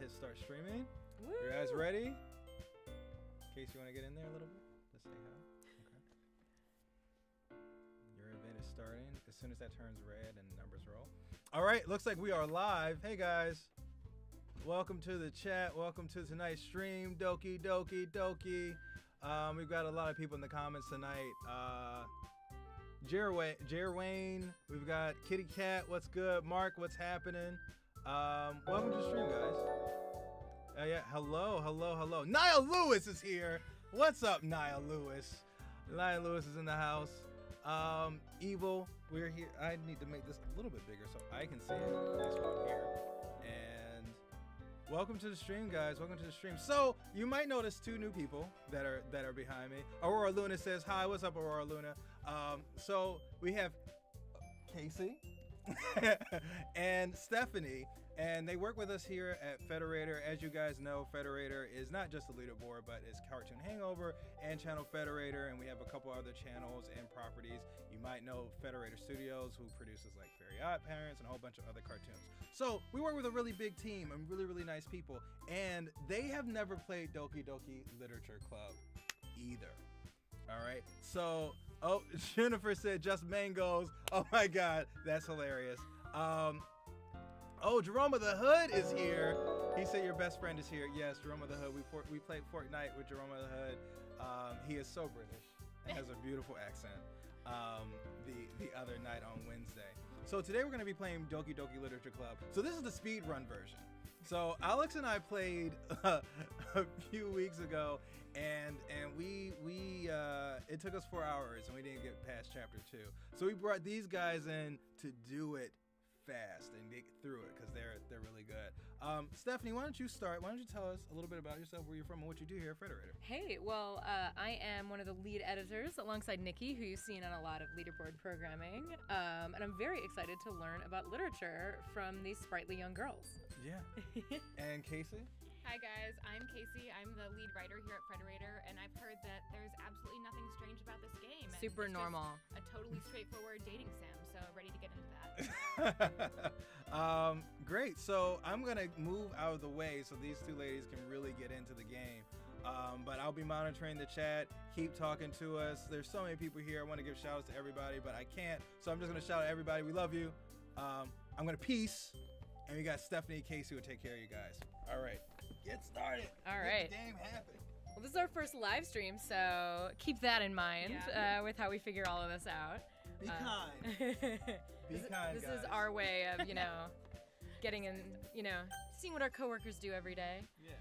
hit start streaming. Woo! You guys ready? In case you want to get in there a little bit, just say hi. Okay. Your event is starting as soon as that turns red and numbers roll. All right, looks like we are live. Hey guys, welcome to the chat. Welcome to tonight's stream. Doki Doki Doki. We've got a lot of people in the comments tonight. Jerwayne, we've got Kitty Cat, what's good? Mark, what's happening? Welcome to the stream, guys. Yeah, hello. Niall Lewis is here. What's up, Niall Lewis? Niall Lewis is in the house. Evil, we're here. I need to make this a little bit bigger so I can see it. This one here. And welcome to the stream, guys. Welcome to the stream. So you might notice two new people that are behind me. Aurora Luna says hi. What's up, Aurora Luna? So we have Casey and Stephanie, and they work with us here at Frederator. As you guys know, Frederator is not just a leaderboard, but it's Cartoon Hangover and Channel Frederator, and we have a couple other channels and properties. You might know Frederator Studios, who produces like Very Odd Parents and a whole bunch of other cartoons. So we work with a really big team and really nice people, and they have never played Doki Doki Literature Club either. All right, so Jennifer said just mangoes. Oh my God, that's hilarious. Oh, Jerome of the Hood is here. He said your best friend is here. Yes, Jerome of the Hood. We played Fortnite with Jerome of the Hood. He is so British and has a beautiful accent. The other night on Wednesday. So today we're going to be playing Doki Doki Literature Club. So this is the speed run version. So Alex and I played a few weeks ago, and we it took us 4 hours and we didn't get past chapter 2. So we brought these guys in to do it fast and get through it because they're really good. Stephanie, why don't you start? Why don't you tell us a little bit about yourself, where you're from, and what you do here at Frederator? Hey, well, I am one of the lead editors alongside Nikki, who you've seen on a lot of leaderboard programming, and I'm very excited to learn about literature from these sprightly young girls. Yeah. And Casey? Hi guys, I'm Casey. I'm the lead writer here at Frederator, and I've heard that there's absolutely nothing strange about this game. Super normal. A totally straightforward dating sim, so ready to get into that. Great. So I'm gonna move out of the way so these two ladies can really get into the game. But I'll be monitoring the chat. Keep talking to us. There's so many people here. I want to give shout outs to everybody, but I can't. So I'm just gonna shout out everybody. We love you. I'm gonna peace. And we got Stephanie and Casey who will take care of you guys. All right, get started. All right. Make the game happen. Well, this is our first live stream, so keep that in mind with how we figure all of this out. Be kind. Be kind, This guys. is our way of, getting in, seeing what our coworkers do every day. Yeah.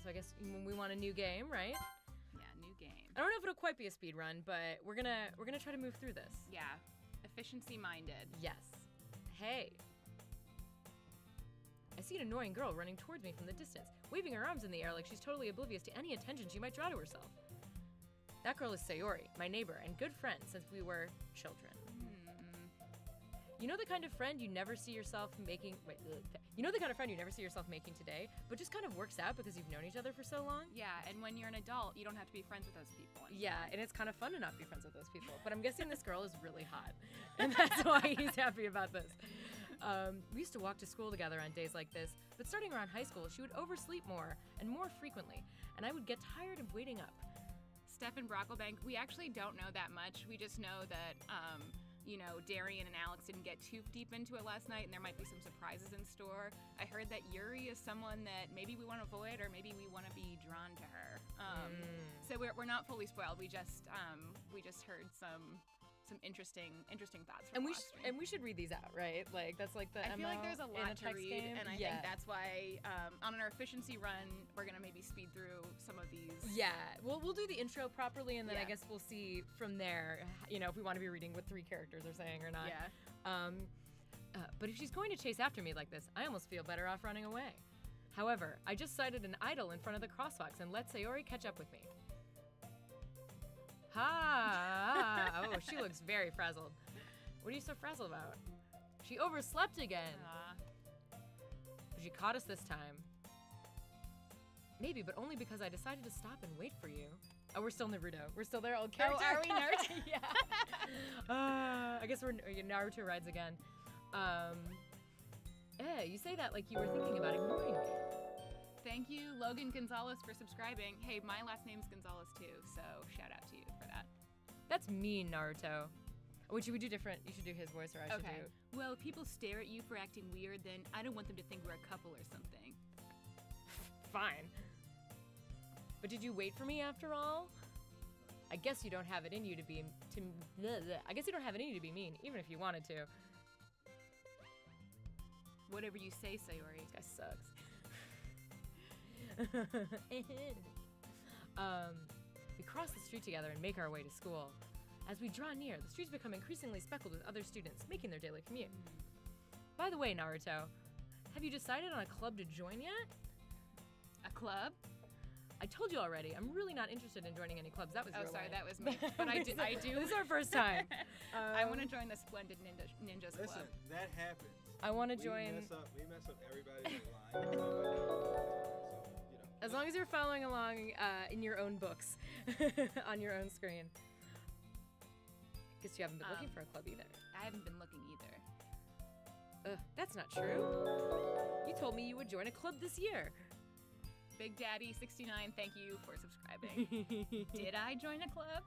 So I guess we want a new game, right? Yeah, new game. I don't know if it'll quite be a speed run, but we're gonna try to move through this. Yeah, efficiency minded. Yes. Hey. I see an annoying girl running towards me from the distance, waving her arms in the air like she's totally oblivious to any attention she might draw to herself. That girl is Sayori, my neighbor and good friend since we were children. You know the kind of friend you never see yourself making. You know the kind of friend you never see yourself making today, but just kind of works out because you've known each other for so long? Yeah, and when you're an adult, you don't have to be friends with those people anymore. Yeah, and it's kind of fun to not be friends with those people. But I'm guessing this girl is really hot, and that's why he's happy about this. We used to walk to school together on days like this, but starting around high school, she would oversleep more and more frequently, and I would get tired of waiting up. Steph and Brocklebank, we actually don't know that much. We just know that, Darian and Alex didn't get too deep into it last night, and there might be some surprises in store. I heard that Yuri is someone that maybe we want to avoid, or maybe we want to be drawn to her. So we're not fully spoiled. We just heard some interesting thoughts from and we should read these out, right? Like that's like the I feel like there's a lot to read, game. and I think that's why on our efficiency run we're gonna maybe speed through some of these. Yeah, we'll do the intro properly, and then I guess we'll see from there, if we want to be reading what 3 characters are saying or not. Yeah. But if she's going to chase after me like this, I almost feel better off running away. However, I just sighted an idol in front of the crosswalks and let Sayori catch up with me. Oh, she looks very frazzled. What are you so frazzled about? She overslept again. But she caught us this time. Maybe, but only because I decided to stop and wait for you. Oh, we're still Naruto. We're still their old character. Oh, are we Naruto? Yeah. I guess we're Naruto rides again. You say that like you were thinking about ignoring me. Thank you, Logan Gonzalez, for subscribing. Hey, my last name's Gonzalez too, so shout out to you for that. That's mean, Naruto. Should we do different? You should do his voice, or I should do. Well, if people stare at you for acting weird, then I don't want them to think we're a couple or something. Fine. But did you wait for me after all? I guess you don't have it in you to be I guess you don't have it in you to be mean, even if you wanted to. Whatever you say, Sayori. This guy sucks. We cross the street together and make our way to school. As we draw near, the streets become increasingly speckled with other students making their daily commute. By the way, Naruto, have you decided on a club to join yet? A club? I told you already, I'm really not interested in joining any clubs. That was your sorry, line. that was me. But I do. This is our first time. I want to join the Splendid Ninjas Club. Listen, that happens. I want to join. We mess up everybody's line. So, you know. As long as you're following along in your own books on your own screen. Guess you haven't been looking for a club either. I haven't been looking either. That's not true. You told me you would join a club this year. Big Daddy 69, thank you for subscribing. Did I join a club?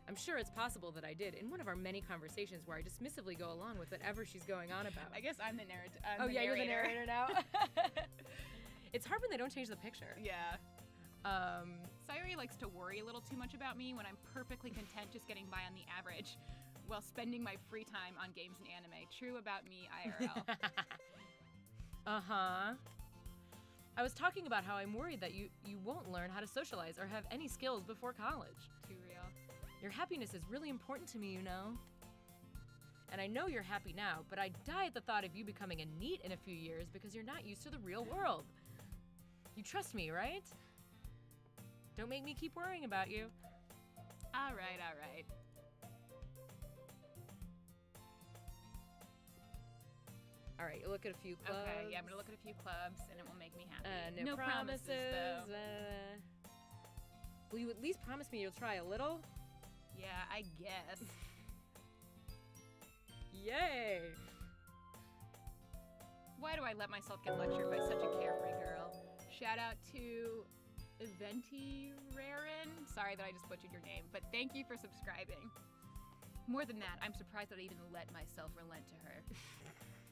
I'm sure it's possible that I did in one of our many conversations where I dismissively go along with whatever she's going on about. I guess I'm the narrator. You're the narrator now. It's hard when they don't change the picture. Yeah. Sayori likes to worry a little too much about me when I'm perfectly content just getting by on the average while spending my free time on games and anime. True about me, IRL. Uh-huh. I was talking about how I'm worried that you won't learn how to socialize or have any skills before college. Too real. Your happiness is really important to me, you know. And I know you're happy now, but I die at the thought of you becoming a NEET in a few years because you're not used to the real world. You trust me, right? Don't make me keep worrying about you. All right. All right, look at a few clubs. Okay, yeah, I'm gonna look at a few clubs and it will make me happy. No promises though. Will you at least promise me you'll try a little? Yeah, I guess. Yay! Why do I let myself get lectured by such a carefree girl? Shout out to Eventi Rarin. Sorry that I just butchered your name, but thank you for subscribing. More than that, I'm surprised that I even let myself relent to her.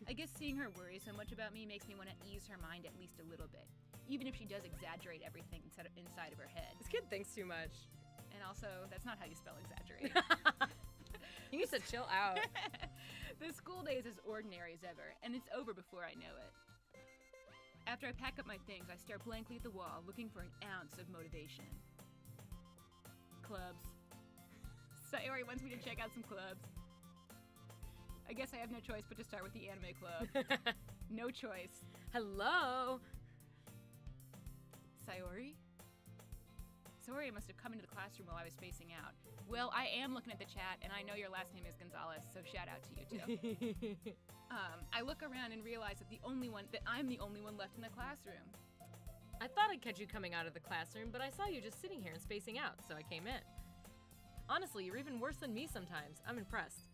I guess seeing her worry so much about me makes me want to ease her mind at least a little bit, even if she does exaggerate everything inside of her head. This kid thinks too much. And also, that's not how you spell exaggerate. You need to chill out. The school day is as ordinary as ever, and it's over before I know it. After I pack up my things, I stare blankly at the wall, looking for an ounce of motivation. Clubs. Sayori wants me to check out some clubs. I guess I have no choice but to start with the anime club. No choice. Hello? Sayori? Sayori must have come into the classroom while I was spacing out. Well, I am looking at the chat, and I know your last name is Gonzalez, so shout out to you too. I look around and realize that I'm the only one left in the classroom. I thought I'd catch you coming out of the classroom, but I saw you just sitting here and spacing out, so I came in. Honestly, you're even worse than me sometimes. I'm impressed.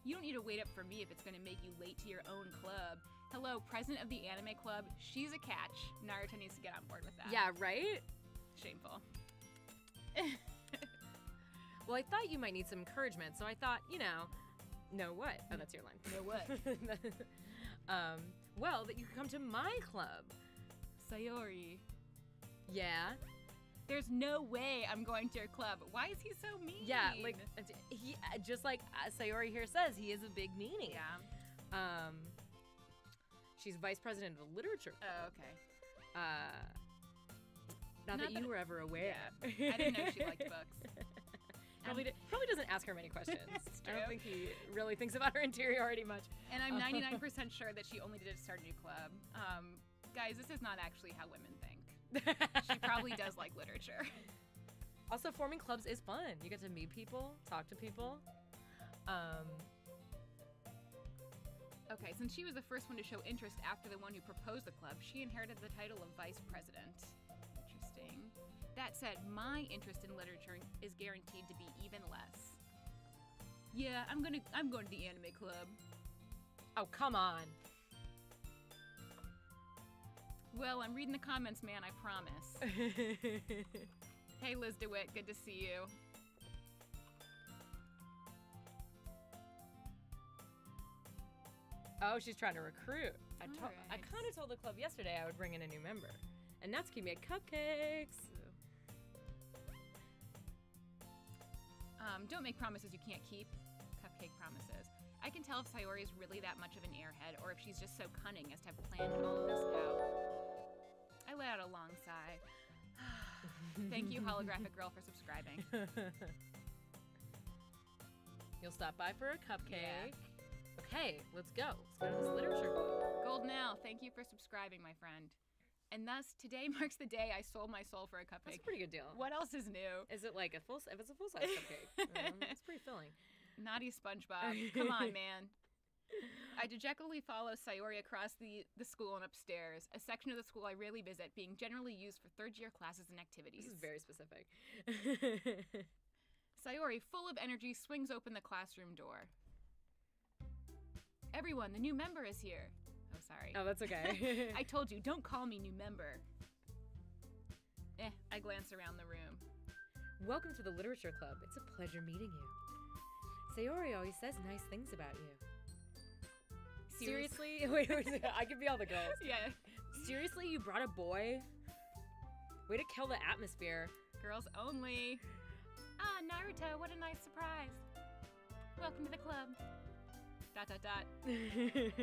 You don't need to wait up for me if it's going to make you late to your own club. Hello, president of the anime club. She's a catch. Naruto needs to get on board with that. Yeah, right? Shameful. Well, I thought you might need some encouragement, so I thought, know what? Oh, that's your line. Know what? Well, that you could come to my club. Sayori. Yeah? There's no way I'm going to your club. Why is he so mean? Yeah, like, he, just like Sayori here says, he is a big meanie. Yeah. She's vice president of the literature club. Oh, okay. Not that you were ever aware. Yeah. I didn't know she liked books. Probably doesn't ask her many questions. I don't think he really thinks about her interiority much. And I'm 99% sure that she only did it to start a new club. Guys, this is not actually how women think. She probably does like literature. Also, forming clubs is fun. You get to meet people, talk to people. Okay, since she was the first one to show interest after the one who proposed the club, she inherited the title of vice president. Interesting. That said, my interest in literature is guaranteed to be even less. Yeah, I'm going to the anime club. Oh, come on. Well, I'm reading the comments, man, I promise. Hey, Liz DeWitt, good to see you. Oh, she's trying to recruit. I Alright. kind of told the club yesterday I would bring in a new member. And Natsuki made cupcakes. Don't make promises you can't keep. Cupcake promises. I can tell if Sayori is really that much of an airhead or if she's just so cunning as to have planned all of this out. I let out a long sigh. Thank you, Holographic Girl, for subscribing. You'll stop by for a cupcake. Yeah. Okay, let's go. Let's go to this literature club. Gold now, thank you for subscribing, my friend. And thus, today marks the day I sold my soul for a That's cupcake. a pretty good deal. What else is new? Is it like if it's a full-size cupcake? It's pretty filling. Naughty SpongeBob. Come on, man. I dejectedly follow Sayori across the school and upstairs, a section of the school I rarely visit, being generally used for third-year classes and activities. This is very specific. Sayori, full of energy, swings open the classroom door. Everyone, the new member is here. Oh, sorry. Oh, that's okay. I told you, don't call me new member. I glance around the room. Welcome to the Literature Club. It's a pleasure meeting you. Sayori always says nice things about you. Seriously? Wait, I could be all the girls. Yeah. Seriously, you brought a boy? Way to kill the atmosphere. Girls only. Ah, Naruto, what a nice surprise. Welcome to the club. ...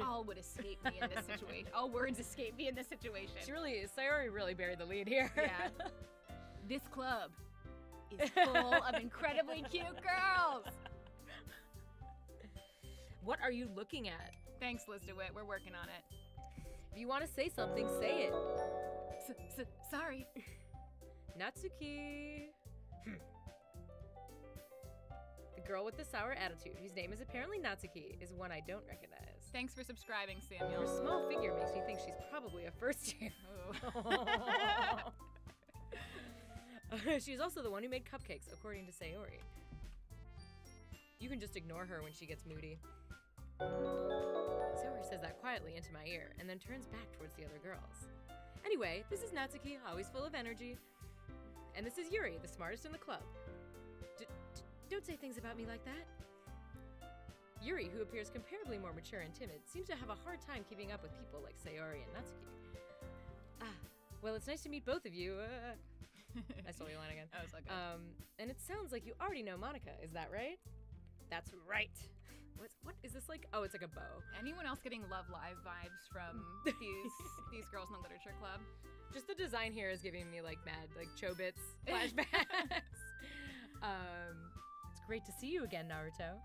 All would escape me in this situation. All words escape me in this situation. Sayori really buried the lead here. Yeah. This club is full of incredibly cute girls. What are you looking at? Thanks, Liz DeWitt. We're working on it. If you want to say something, say it. Sorry. Natsuki. The girl with the sour attitude, whose name is apparently Natsuki, is one I don't recognize. Thanks for subscribing, Her Samuel. small figure makes me think she's probably a first year. Oh. She's also the one who made cupcakes, according to Sayori. You can just ignore her when she gets moody. Sayori says that quietly into my ear, and then turns back towards the other girls. Anyway, this is Natsuki, always full of energy. And this is Yuri, the smartest in the club. Don't say things about me like that. Yuri, who appears comparably more mature and timid, seems to have a hard time keeping up with people like Sayori and Natsuki. Well, it's nice to meet both of you. I stole your line again. That was so good. And it sounds like you already know Monica, is that right? That's right. What is this like? Oh, it's like a bow. Anyone else getting Love Live vibes from these girls in the literature club? Just the design here is giving me like mad, like Chobits flashbacks. It's great to see you again, Naruto.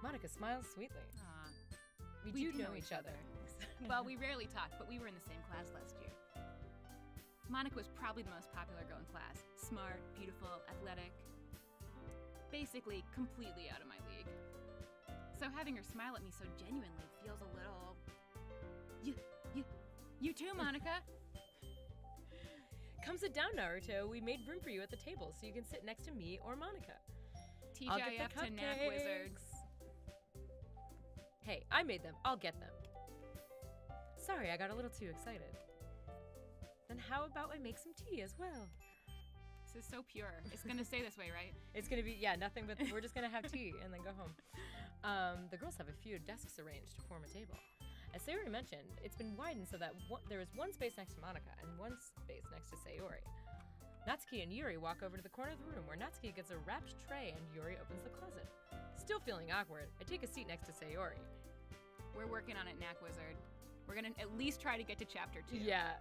Monica smiles sweetly. We do know each other. Well, we rarely talk, but we were in the same class last year. Monica was probably the most popular girl in class. Smart, beautiful, athletic. Basically, completely out of my league. So having her smile at me so genuinely feels a little... You too, Monica. Come sit down, Naruto. We made room for you at the table so you can sit next to me or Monica. TGIF to nap wizards. Hey, I made them. I'll get them. Sorry, I got a little too excited. Then how about I make some tea as well? This is so pure. It's gonna stay this way, right? It's gonna be, nothing but we're just gonna have tea and then go home. The girls have a few desks arranged to form a table. As Sayori mentioned, it's been widened so that there is one space next to Monica and one space next to Sayori. Natsuki and Yuri walk over to the corner of the room where Natsuki gets a wrapped tray and Yuri opens the closet. Still feeling awkward, I take a seat next to Sayori. We're working on it, Knack Wizard. We're gonna at least try to get to chapter 2. Yeah.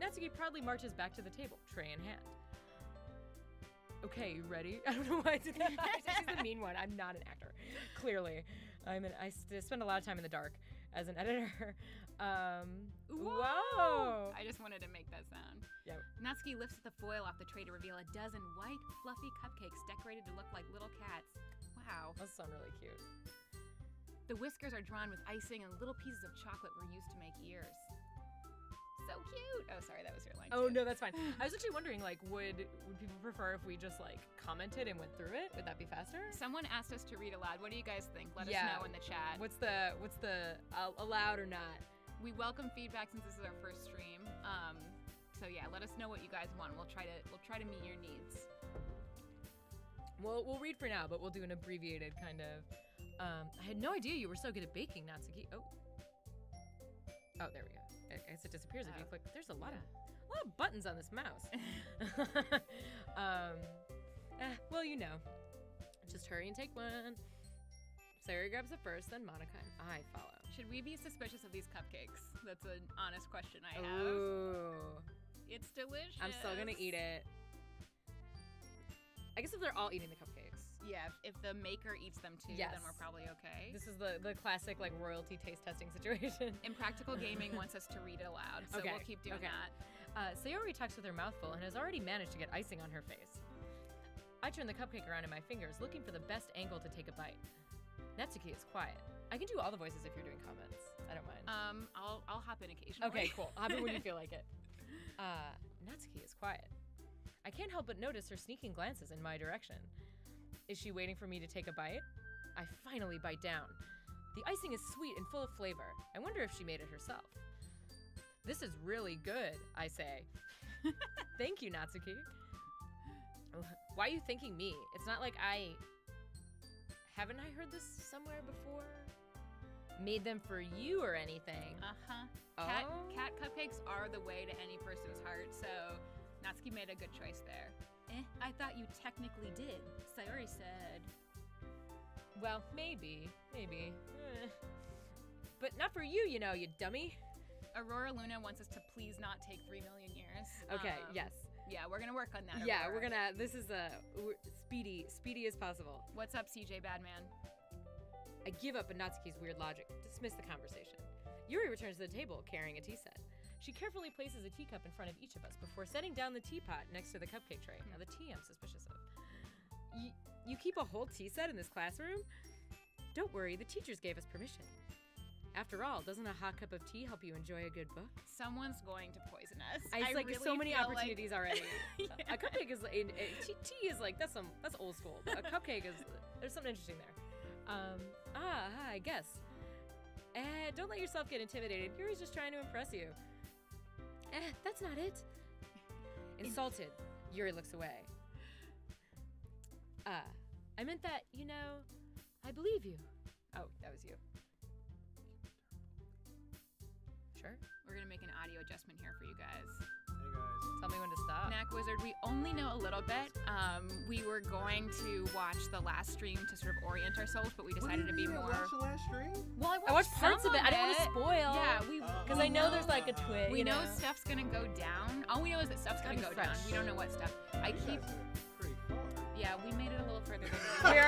Natsuki proudly marches back to the table, tray in hand. Okay, you ready? I don't know why she's the mean one. I'm not an actor, clearly. I spend a lot of time in the dark as an editor. Whoa! I just wanted to make that sound. Yeah. Natsuki lifts the foil off the tray to reveal a dozen white, fluffy cupcakes decorated to look like little cats. Wow. Those sound really cute. The whiskers are drawn with icing and little pieces of chocolate were used to make ears. So cute! Oh, sorry, that was your line. Oh, too. no, that's fine. I was actually wondering, like, would people prefer if we just, like, commented and went through it? Would that be faster? Someone asked us to read aloud. What do you guys think? Let us know in the chat. What's the allowed or not? We welcome feedback since this is our first stream. So yeah, let us know what you guys want. We'll try to meet your needs. Well, we'll read for now, but we'll do an abbreviated kind of. I had no idea you were so good at baking, Natsuki. Oh, there we go. I guess it disappears if you click. There's a lot of buttons on this mouse. Well, you know. Just hurry and take one. Sayori grabs it first, then Monica and I follow. Should we be suspicious of these cupcakes? That's an honest question I have. Ooh. It's delicious. I'm still gonna eat it. I guess if they're all eating the cupcakes. Yeah, if the maker eats them too, Yes. then we're probably okay. This is the classic like royalty taste testing situation. Impractical Gaming wants us to read it aloud, so we'll keep doing that. Sayori talks with her mouth full and has already managed to get icing on her face. I turn the cupcake around in my fingers, looking for the best angle to take a bite. Natsuki is quiet. I can do all the voices if you're doing comments. I don't mind. I'll hop in occasionally. Okay, cool. Hop in when you feel like it. Natsuki is quiet. I can't help but notice her sneaking glances in my direction. Is she waiting for me to take a bite? I finally bite down. The icing is sweet and full of flavor. I wonder if she made it herself. This is really good, I say. Thank you, Natsuki. Why are you thanking me? It's not like haven't I heard this somewhere before? Made them for you or anything. Uh-huh. Oh. Cat cupcakes are the way to any person's heart, so Natsuki made a good choice there. I thought you technically did. Sayori said. Well, maybe. But not for you, you know, you dummy. Aurora Luna wants us to please not take 3 million years. Okay, yes. Yeah, we're gonna work on that. Yeah, Aurora. this is speedy as possible. What's up, CJ Badman? I give up on Natsuki's weird logic, dismiss the conversation. Yuri returns to the table carrying a tea set. She carefully places a teacup in front of each of us before setting down the teapot next to the cupcake tray. Now the tea I'm suspicious of. You keep a whole tea set in this classroom? Don't worry, the teachers gave us permission. After all, doesn't a hot cup of tea help you enjoy a good book? Someo's going to poison us. It's like really so many feel opportunities already. Yeah. A cupcake is tea is like that's old school. But a cupcake is there's something interesting there. I guess. Don't let yourself get intimidated. Yuri's just trying to impress you. That's not it. Insulted, Yuri looks away. I meant that, you know, I believe you. Oh, that was you. Sure. We're gonna make an audio adjustment here for you guys. Hey guys. Tell me when to stop. Knack Wizard, we only know a little bit. We were going to watch the last stream to sort of orient ourselves, but we decided to be more. Watch the last stream? Well, I watched parts of it. I didn't want to spoil. Yeah, because I know there's like a twist. We know stuff's gonna go down. All we know is that stuff's gonna go down. We don't know what stuff. I keep. Pretty far. Yeah, we made it a little further than we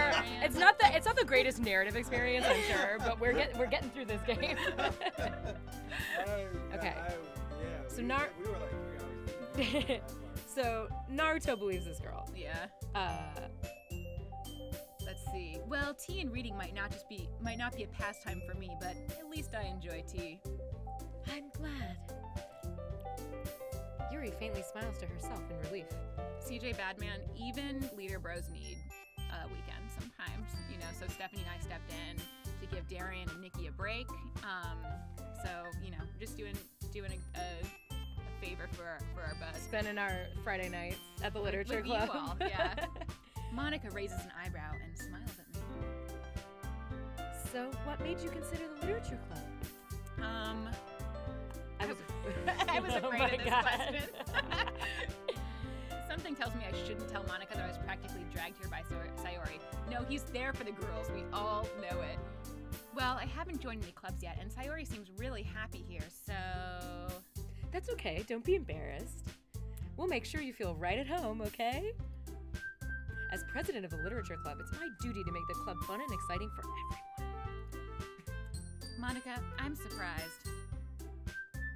It's not the greatest narrative experience, I'm sure, but we're getting through this game. Okay. So we were like 3 hours. So Naruto believes this girl. Yeah. Let's see. Well, tea and reading might not be a pastime for me, but at least I enjoy tea. I'm glad. Yuri faintly smiles to herself in relief. CJ Badman, even leader bros need a weekend sometimes, you know. So Stephanie and I stepped in to give Darian and Nikki a break. So you know, just doing a favor for our buzz. Spending our Friday nights at the Literature with Club. You all, yeah. Monica raises an eyebrow and smiles at me. So, what made you consider the Literature Club? I was Oh afraid my of this God. question. Something tells me I shouldn't tell Monica that I was practically dragged here by Sayori. No, he's there for the girls. We all know it. Well, I haven't joined any clubs yet, and Sayori seems really happy here, so... That's okay. Don't be embarrassed. We'll make sure you feel right at home, okay? As president of the Literature Club, it's my duty to make the club fun and exciting for everyone. Monica, I'm surprised.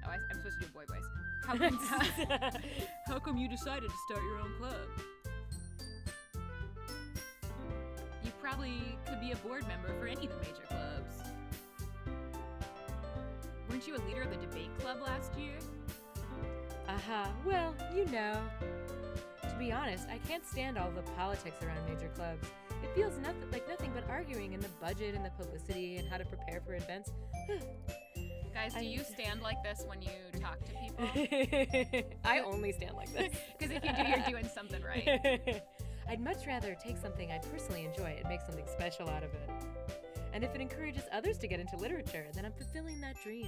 Oh, I'm supposed to do a boy voice. How come you decided to start your own club? You probably could be a board member for any of the major clubs. Weren't you a leader of the debate club last year? Well, you know. To be honest, I can't stand all the politics around major clubs. It feels like nothing but arguing in the budget and the publicity and how to prepare for events. Guys, do you stand like this when you talk to people? I only stand like this. Because if you do, you're doing something right. I'd much rather take something I personally enjoy and make something special out of it. And if it encourages others to get into literature, then I'm fulfilling that dream.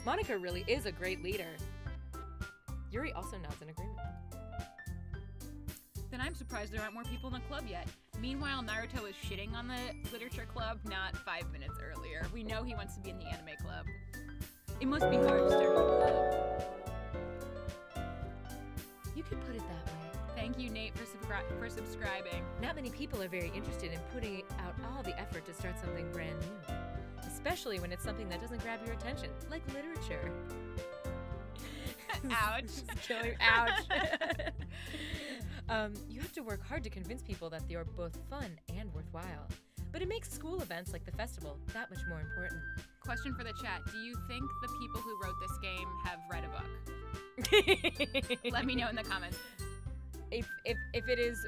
Monica really is a great leader. Yuri also nods in agreement. Then I'm surprised there aren't more people in the club yet. Meanwhile, Naruto is shitting on the literature club not 5 minutes earlier. We know he wants to be in the anime club. It must be hard to start a club. You could put it that way. Thank you, Nate, for subscribing. Not many people are very interested in putting out all the effort to start something brand new. Especially when it's something that doesn't grab your attention, like literature. Ouch. Ouch. You have to work hard to convince people that they are both fun and worthwhile. But it makes school events like the festival that much more important. Question for the chat. Do you think the people who wrote this game have read a book? Let me know in the comments. If it is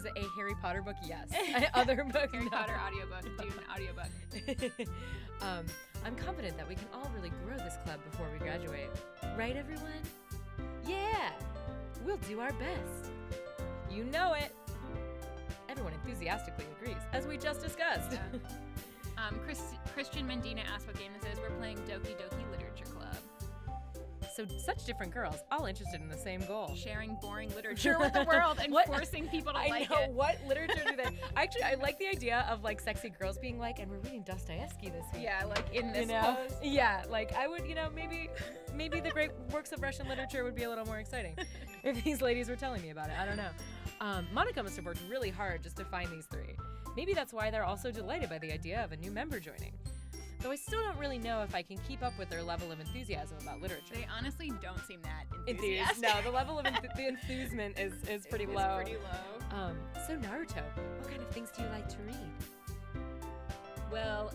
a Harry Potter book, yes. Other book, Harry no. Potter audiobook. Do an audiobook. I'm confident that we can all really grow this club before we graduate. Right, everyone? Yeah! We'll do our best. You know it. Everyone enthusiastically agrees, as we just discussed. Yeah. Christian Mendina asked what game this is. We're playing Doki Doki Literature Club. So such different girls, all interested in the same goal. Sharing boring literature with the world and forcing people to like it. I know, what literature do they... Actually, I like the idea of, like, sexy girls being like, and we're reading Dostoevsky this week. Yeah, like, in this post. Yeah, like, I would, maybe the great works of Russian literature would be a little more exciting if these ladies were telling me about it. I don't know. Monica must have worked really hard just to find these three. Maybe that's why they're also delighted by the idea of a new member joining. Though I still don't really know if I can keep up with their level of enthusiasm about literature. They honestly don't seem that enthusiastic. No, the level of the enthusement is pretty low. It's pretty low. So Naruto, what kind of things do you like to read? Well,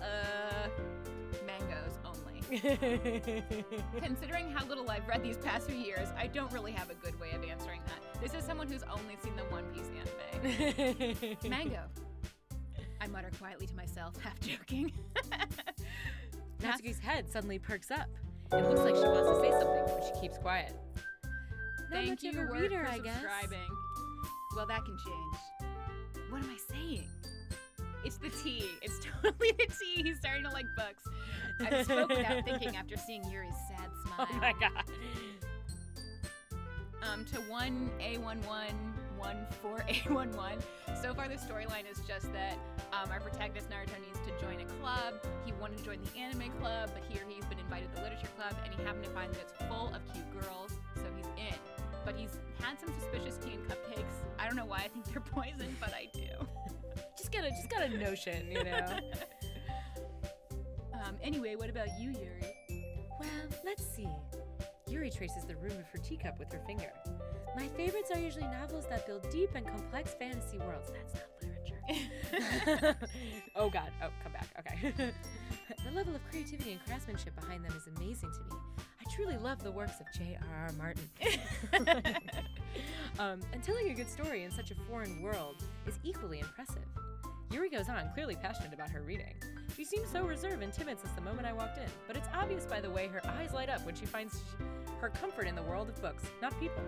mangoes only. Considering how little I've read these past few years, I don't really have a good way of answering that. This is someone who's only seen the One Piece anime. Mango. I mutter quietly to myself, half joking. Natsuki's head suddenly perks up. It looks like she wants to say something, but she keeps quiet. Not much of a reader, I guess. Well, that can change. What am I saying? It's the tea. It's totally the tea. He's starting to like books. I spoke without thinking after seeing Yuri's sad smile. Oh my god. To 1A1114A11. So far, the storyline is just that our protagonist Naruto needs to join a club. He wanted to join the anime club, but here he's been invited to the literature club, and he happened to find that it's full of cute girls, so he's in. But he's had some suspicious tea and cupcakes. I don't know why I think they're poisoned, but I do. just got a notion, you know. Anyway, what about you, Yuri? Well, let's see. Yuri traces the rim of her teacup with her finger. My favorites are usually novels that build deep and complex fantasy worlds. That's not literature. Oh god. Oh, come back. Okay. The level of creativity and craftsmanship behind them is amazing to me. I truly love the works of J.R.R. Martin. And telling a good story in such a foreign world is equally impressive. Yuri goes on, clearly passionate about her reading. She seems so reserved and timid since the moment I walked in, but it's obvious by the way her eyes light up when she finds her comfort in the world of books, not people.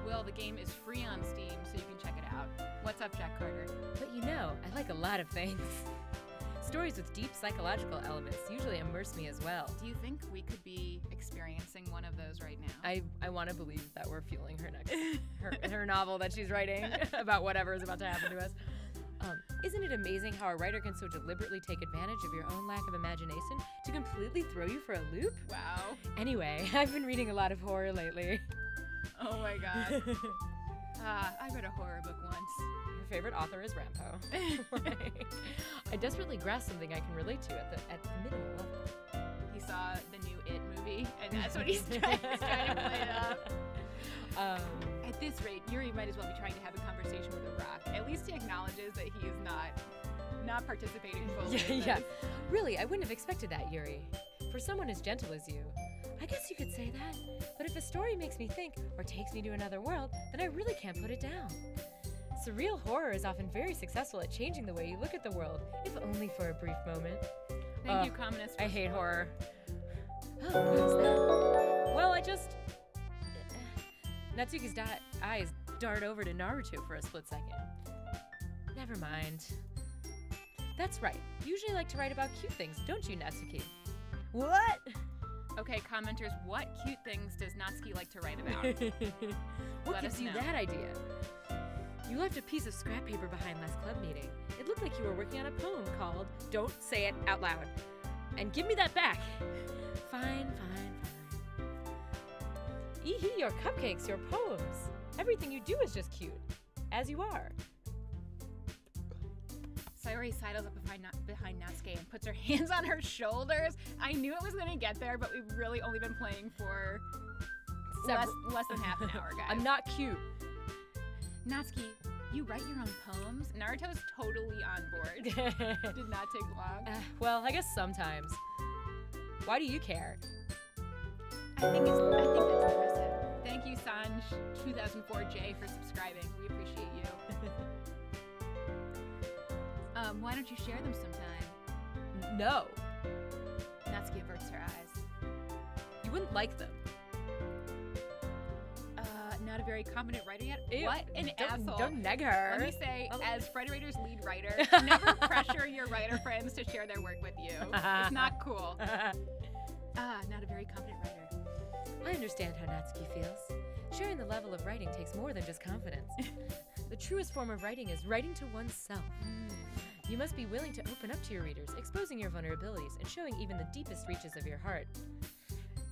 Well, the game is free on Steam, so you can check it out. What's up, Jack Carter? But you know, I like a lot of things. Stories with deep psychological elements usually immerse me as well. Do you think we could be experiencing one of those right now? I want to believe that we're fueling her next her novel that she's writing about whatever is about to happen to us. Isn't it amazing how a writer can so deliberately take advantage of your own lack of imagination to completely throw you for a loop? Wow. Anyway, I've been reading a lot of horror lately. Oh my god. I read a horror book once. Your favorite author is Rampo. I desperately grasp something I can relate to at the minimal level. He saw the new It movie, and that's what he's trying to play it up. At this rate, Yuri might as well be trying to have a conversation with a rock. At least he acknowledges that he is not participating fully. Yeah. Really, I wouldn't have expected that, Yuri. For someone as gentle as you. I guess you could say that. But if a story makes me think or takes me to another world, then I really can't put it down. Surreal horror is often very successful at changing the way you look at the world, if only for a brief moment. Thank you, communists. I hate horror. Oh, what was that? Well, I just... Natsuki's eyes dart over to Naruto for a split second. Never mind. That's right. You usually like to write about cute things, don't you, Natsuki? What? Okay, commenters, what cute things does Natsuki like to write about? What Let gives us you know. that idea? You left a piece of scrap paper behind last club meeting. It looked like you were working on a poem called Don't Say It Out Loud. And give me that back. Fine. Eehee, your cupcakes, your poems. Everything you do is just cute. As you are. Sayori sidles up behind Natsuki and puts her hands on her shoulders. I knew it was going to get there, but we've really only been playing for less than half an hour, guys. I'm not cute. Natsuki, you write your own poems? Naruto's totally on board. Did not take long. Well, I guess sometimes. Why do you care? I think that's impressive. Thank you, Sanj2004J, for subscribing. We appreciate you. Why don't you share them sometime? No. Natsuki averts her eyes. You wouldn't like them. Not a very competent writer yet? Ew, What an asshole. Don't neg her. Let me say, as Frederator's lead writer, never pressure your writer friends to share their work with you. It's not cool. Not a very competent writer. I understand how Natsuki feels. Sharing the level of writing takes more than just confidence. The truest form of writing is writing to oneself. You must be willing to open up to your readers, exposing your vulnerabilities and showing even the deepest reaches of your heart.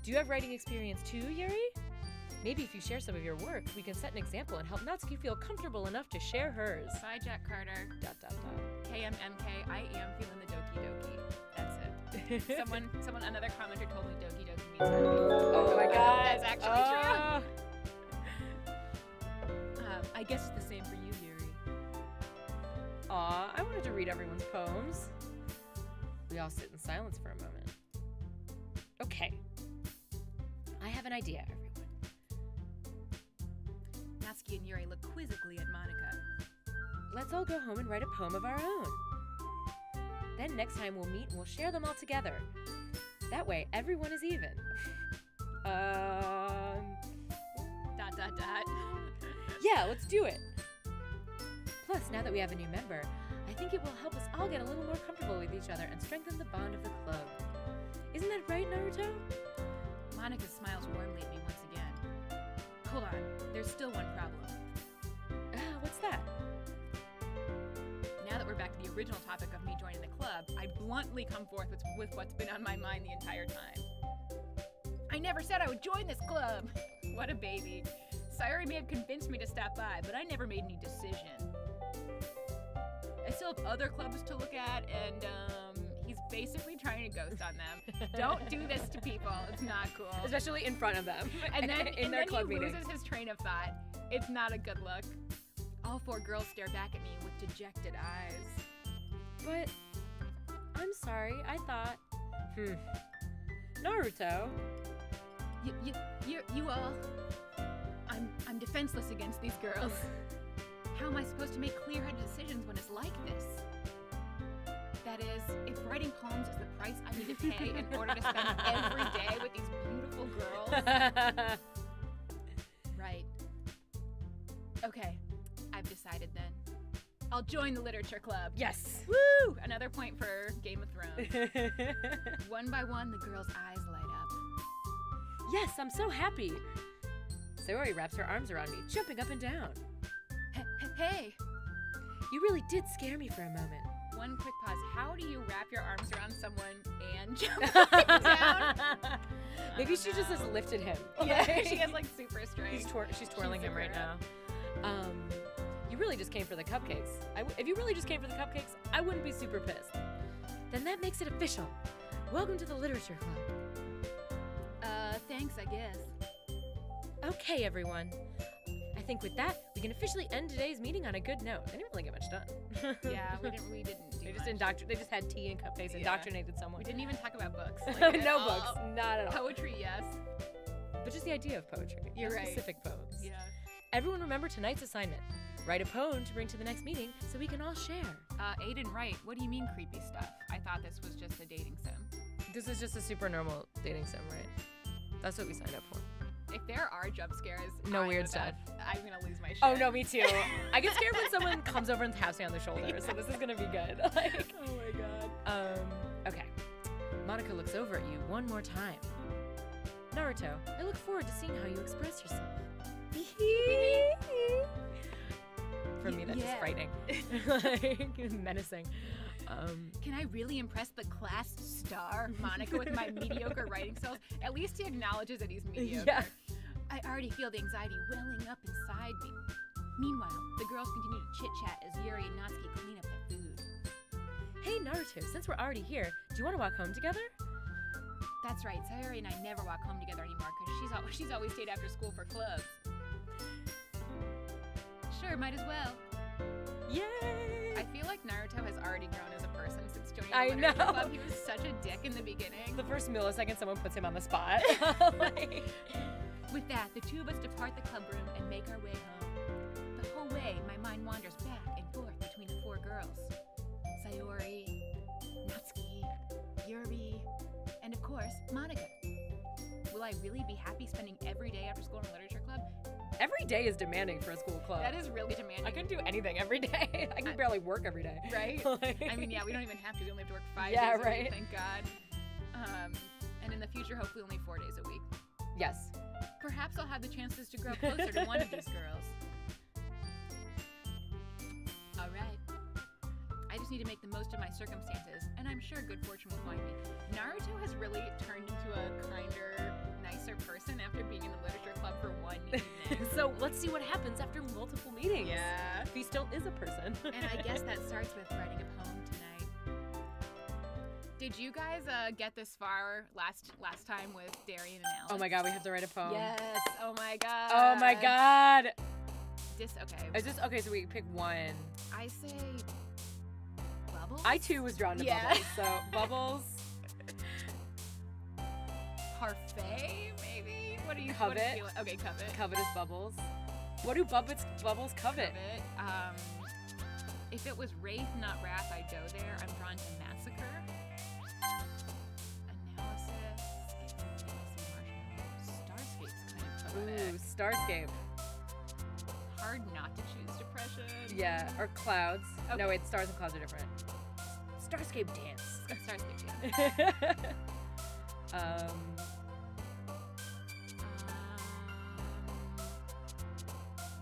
Do you have writing experience too, Yuri? Maybe if you share some of your work, we can set an example and help Natsuki feel comfortable enough to share hers. Bye, Jack Carter. ... KMMK, I am feeling the Doki Doki. That's it. Another commenter told me Doki Doki means heartbeat. Oh my god. That's actually true. I guess it's the same for you, Yuri. Aw, I wanted to read everyone's poems. We all sit in silence for a moment. Okay. I have an idea, everyone. Natsuki and Yuri look quizzically at Monica. Let's all go home and write a poem of our own. Then next time we'll meet and we'll share them all together. That way, everyone is even. ... Yeah, let's do it. Plus, now that we have a new member, I think it will help us all get a little more comfortable with each other and strengthen the bond of the club. Isn't that right, Naruto? Monica smiles warmly at me once again. Hold on, there's still one problem. What's that? Now that we're back to the original topic of me joining the club, I bluntly come forth with what's been on my mind the entire time. I never said I would join this club! What a baby. Sayori may have convinced me to stop by, but I never made any decision. I still have other clubs to look at, and he's basically trying to ghost on them. Don't do this to people. It's not cool. Especially in front of them. And then, in their club he meeting. loses his train of thought. It's not a good look. All four girls stare back at me with dejected eyes. But I'm sorry, I thought... Naruto. You all... I'm defenseless against these girls. How am I supposed to make clear-headed decisions when it's like this? That is, if writing poems is the price I need to pay in order to spend every day with these beautiful girls. Right. Okay, I've decided then. I'll join the literature club. Yes. Woo! Another point for Game of Thrones. One by one, the girls' eyes light up. Yes, I'm so happy. Sayori wraps her arms around me, jumping up and down. Hey! You really did scare me for a moment. One quick pause. How do you wrap your arms around someone and jump up and down? Maybe she just has lifted him. Yeah, she has like super strength. She's twirling him right now. You really just came for the cupcakes. If you really just came for the cupcakes, I wouldn't be super pissed. Then that makes it official. Welcome to the Literature Club. Thanks, I guess. Okay, everyone. I think with that, we can officially end today's meeting on a good note. They didn't really get much done. Yeah, we didn't do They just had tea and cupcakes, indoctrinated someone. We didn't even talk about books. Like, no books, not at all. Poetry, yes. But just the idea of poetry. You're right. Specific poems. Yeah. Everyone remember tonight's assignment. Write a poem to bring to the next meeting so we can all share. Aiden, right. What do you mean creepy stuff? I thought this was just a dating sim. This is just a super normal dating sim, right? That's what we signed up for. If there are jump scares, No weird stuff. I'm gonna lose my shit. Oh no, me too. I get scared when someone comes over and taps me on the shoulder, so this is gonna be good. Like, oh my god. Okay. Monica looks over at you one more time. Naruto, I look forward to seeing how you express yourself. For me, that's just frightening. Like, menacing. Can I really impress the class star, Monica, with my mediocre writing skills? At least he acknowledges that he's mediocre. Yeah. I already feel the anxiety welling up inside me. Meanwhile, the girls continue to chit-chat as Yuri and Natsuki clean up their food. Hey, Naruto, since we're already here, do you want to walk home together? That's right, Sayori and I never walk home together anymore because she's always stayed after school for clubs. Sure, might as well. Yay! I feel like Naruto has already grown as a person since joining I the Literature know. Club. He was such a dick in the beginning. The first millisecond someone puts him on the spot. Like, With that, the two of us depart the club room and make our way home. The whole way, my mind wanders back and forth between the four girls. Sayori, Natsuki, Yuri, and of course, Monica. Will I really be happy spending every day after school in a literature club? every day is demanding for a school club. That is really demanding. I couldn't do anything every day. I can barely work every day. Right? Like, I mean, yeah, we don't even have to. We only have to work 5 Yeah, days a right. week, thank God. And in the future, hopefully only 4 days a week. yes. Perhaps I'll have the chances to grow closer to one of these girls. All right. I just need to make the most of my circumstances, and I'm sure good fortune will find me. Naruto has really turned into a kinder, nicer person after being in the literature club for one evening. So let's see what happens after multiple meetings. Yeah. If he still is a person. And I guess that starts with writing a poem tonight. Did you guys get this far last time with Darian and Alex? Oh my god, we have to write a poem. Yes. Oh my god. Oh my god. Okay. Is this okay? So we pick one. I say bubbles. I too was drawn to Yeah. bubbles. So bubbles. Parfait, maybe. What do you Covet. What do you feel? Okay, covet. Covetous bubbles. What do bubbles covet? Covet. If it was Wraith, not Wrath, I'd go there. I'm drawn to Massacre. Analysis. Starscape's kind of poetic. Ooh, Starscape. Hard not to choose Depression. Yeah, or clouds. Okay. No, wait, stars and clouds are different. Starscape dance. Starscape, yeah.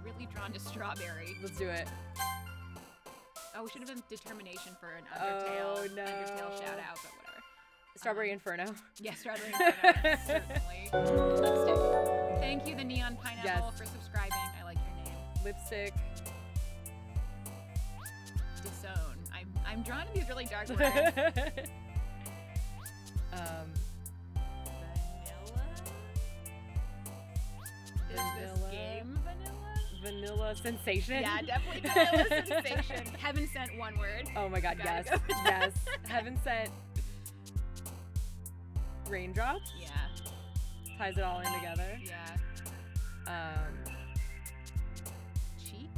Really drawn to Strawberry. Let's do it. Oh, we should have been Determination for an Undertale. Oh, no. Undertale shout out, but whatever. Strawberry Inferno. Yeah, Strawberry Inferno, certainly. Lipstick. Thank you, the Neon Pineapple, Yes. for subscribing. I like your name. Lipstick. Disown. I'm drawn to these really dark words. Vanilla? Is this Vanilla. game vanilla? Vanilla sensation. Yeah, definitely vanilla sensation. Heaven sent, one word. Oh my god, Gotta yes. go. Yes. Heaven sent raindrops. Yeah, Ties it all in together. yeah. Cheeks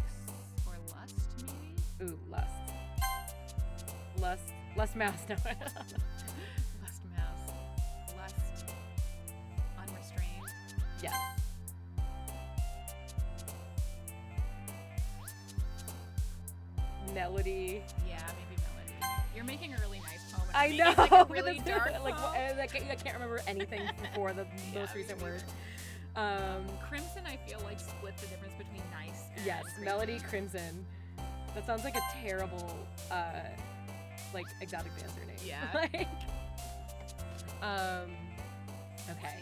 or lust, maybe? Ooh, lust. Lust mouse. No. Lust mouse. Lust. Unrestrained. Yes. Melody. Yeah, maybe melody. You're making a really nice poem. and I I'm know. making, like, a but really it's dark like poem. I can't remember anything before the Yeah, most recent me word. Crimson, I feel like splits the difference between nice and Yes, crimson. Melody Crimson. That sounds like a terrible, like exotic dancer name. Yeah. Like, okay.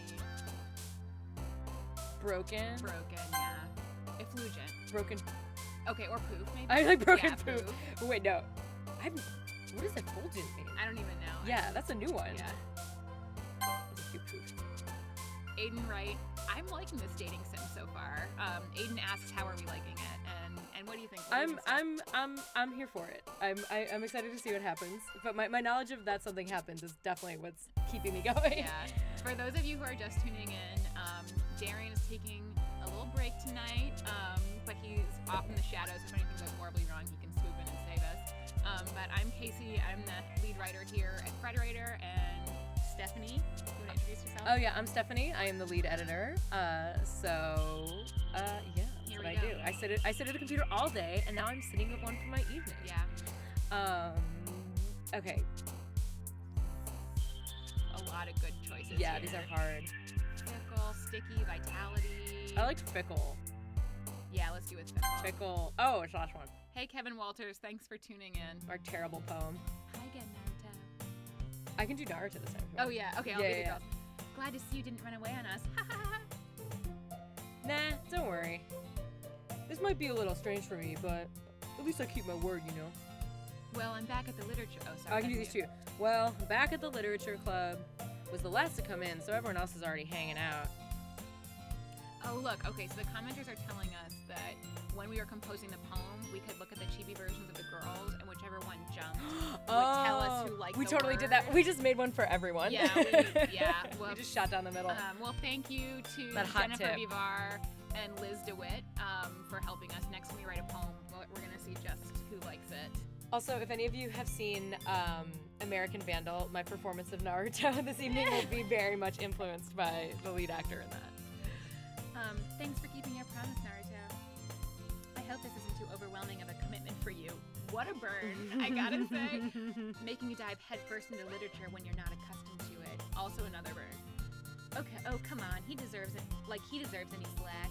Broken. Broken, yeah. Effulgent. Broken. Okay, or poof, maybe. I like broken Yeah, poop. Wait, no. What does effulgent mean? I don't even know. Yeah, that's a new one. Yeah. It's a cute poof. Aiden Wright, I'm liking this dating sim so far. Aiden asks, how are we liking it? And what do you think? What do you think? I'm here for it. I'm excited to see what happens. But my knowledge of that something happens is definitely what's keeping me going. Yeah. For those of you who are just tuning in, Darian is taking a little break tonight, but he's off in the shadows. If anything goes horribly wrong, he can swoop in and save us. But I'm Casey. I'm the lead writer here at Frederator, and Stephanie, you want to introduce yourself? Oh yeah, I'm Stephanie. I am the lead editor. Yeah, that's Here what we I go. do. I sit at a computer all day, and now I'm sitting at one for my evening. Yeah. Okay. A lot of good choices. Yeah, here. these are hard. Fickle, sticky, vitality. I liked Fickle. Yeah, let's do with Fickle. Fickle. Oh, it's the last one. Hey, Kevin Walters, thanks for tuning in. Our terrible poem. Hi again, Naruto. I can do Naruto this time. Oh, yeah. Okay, I'll be the Yeah. girl. Glad to see you didn't run away on us. Ha ha ha. Nah, don't worry. This might be a little strange for me, but at least I keep my word, you know. Well, I'm back at the literature. Oh, sorry. I can do these too. Well, back at the Literature Club was the last to come in, so everyone else is already hanging out. Oh, look. Okay, so the commenters are telling us that when we were composing the poem, we could look at the chibi versions of the girls, and whichever one jumped would tell us who liked We the totally did that. word. We just made one for everyone. Yeah, we whoops. just shot down the middle. Well, thank you to That hot Jennifer tip. Vivar and Liz DeWitt for helping us. Next time we write a poem, we're going to see just who likes it. Also, if any of you have seen American Vandal, my performance of Naruto this evening will be very much influenced by the lead actor in that. Thanks for keeping your promise, Naruto. I hope this isn't too overwhelming of a commitment for you. What a burn, I gotta say. Making you dive headfirst into literature when you're not accustomed to it. Also another burn. Okay, oh, come on. He deserves it. Like he deserves any slack.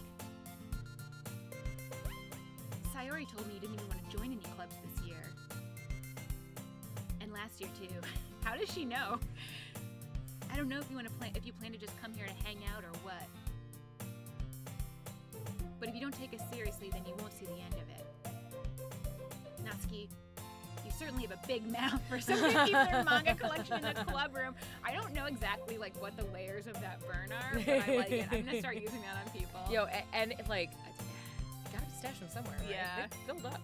Sayori told me you didn't even want to join any clubs this year. And last year, too. How does she know? I don't know if you plan to just come here to hang out or what. But if you don't take us seriously, then you won't see the end of it. Natsuki, you certainly have a big mouth for someone to keep their manga collection in a club room. I don't know exactly like what the layers of that burn are, but I like it. I'm gonna start using that on people. Yo, and like, you gotta stash them somewhere, right? Yeah. They filled up.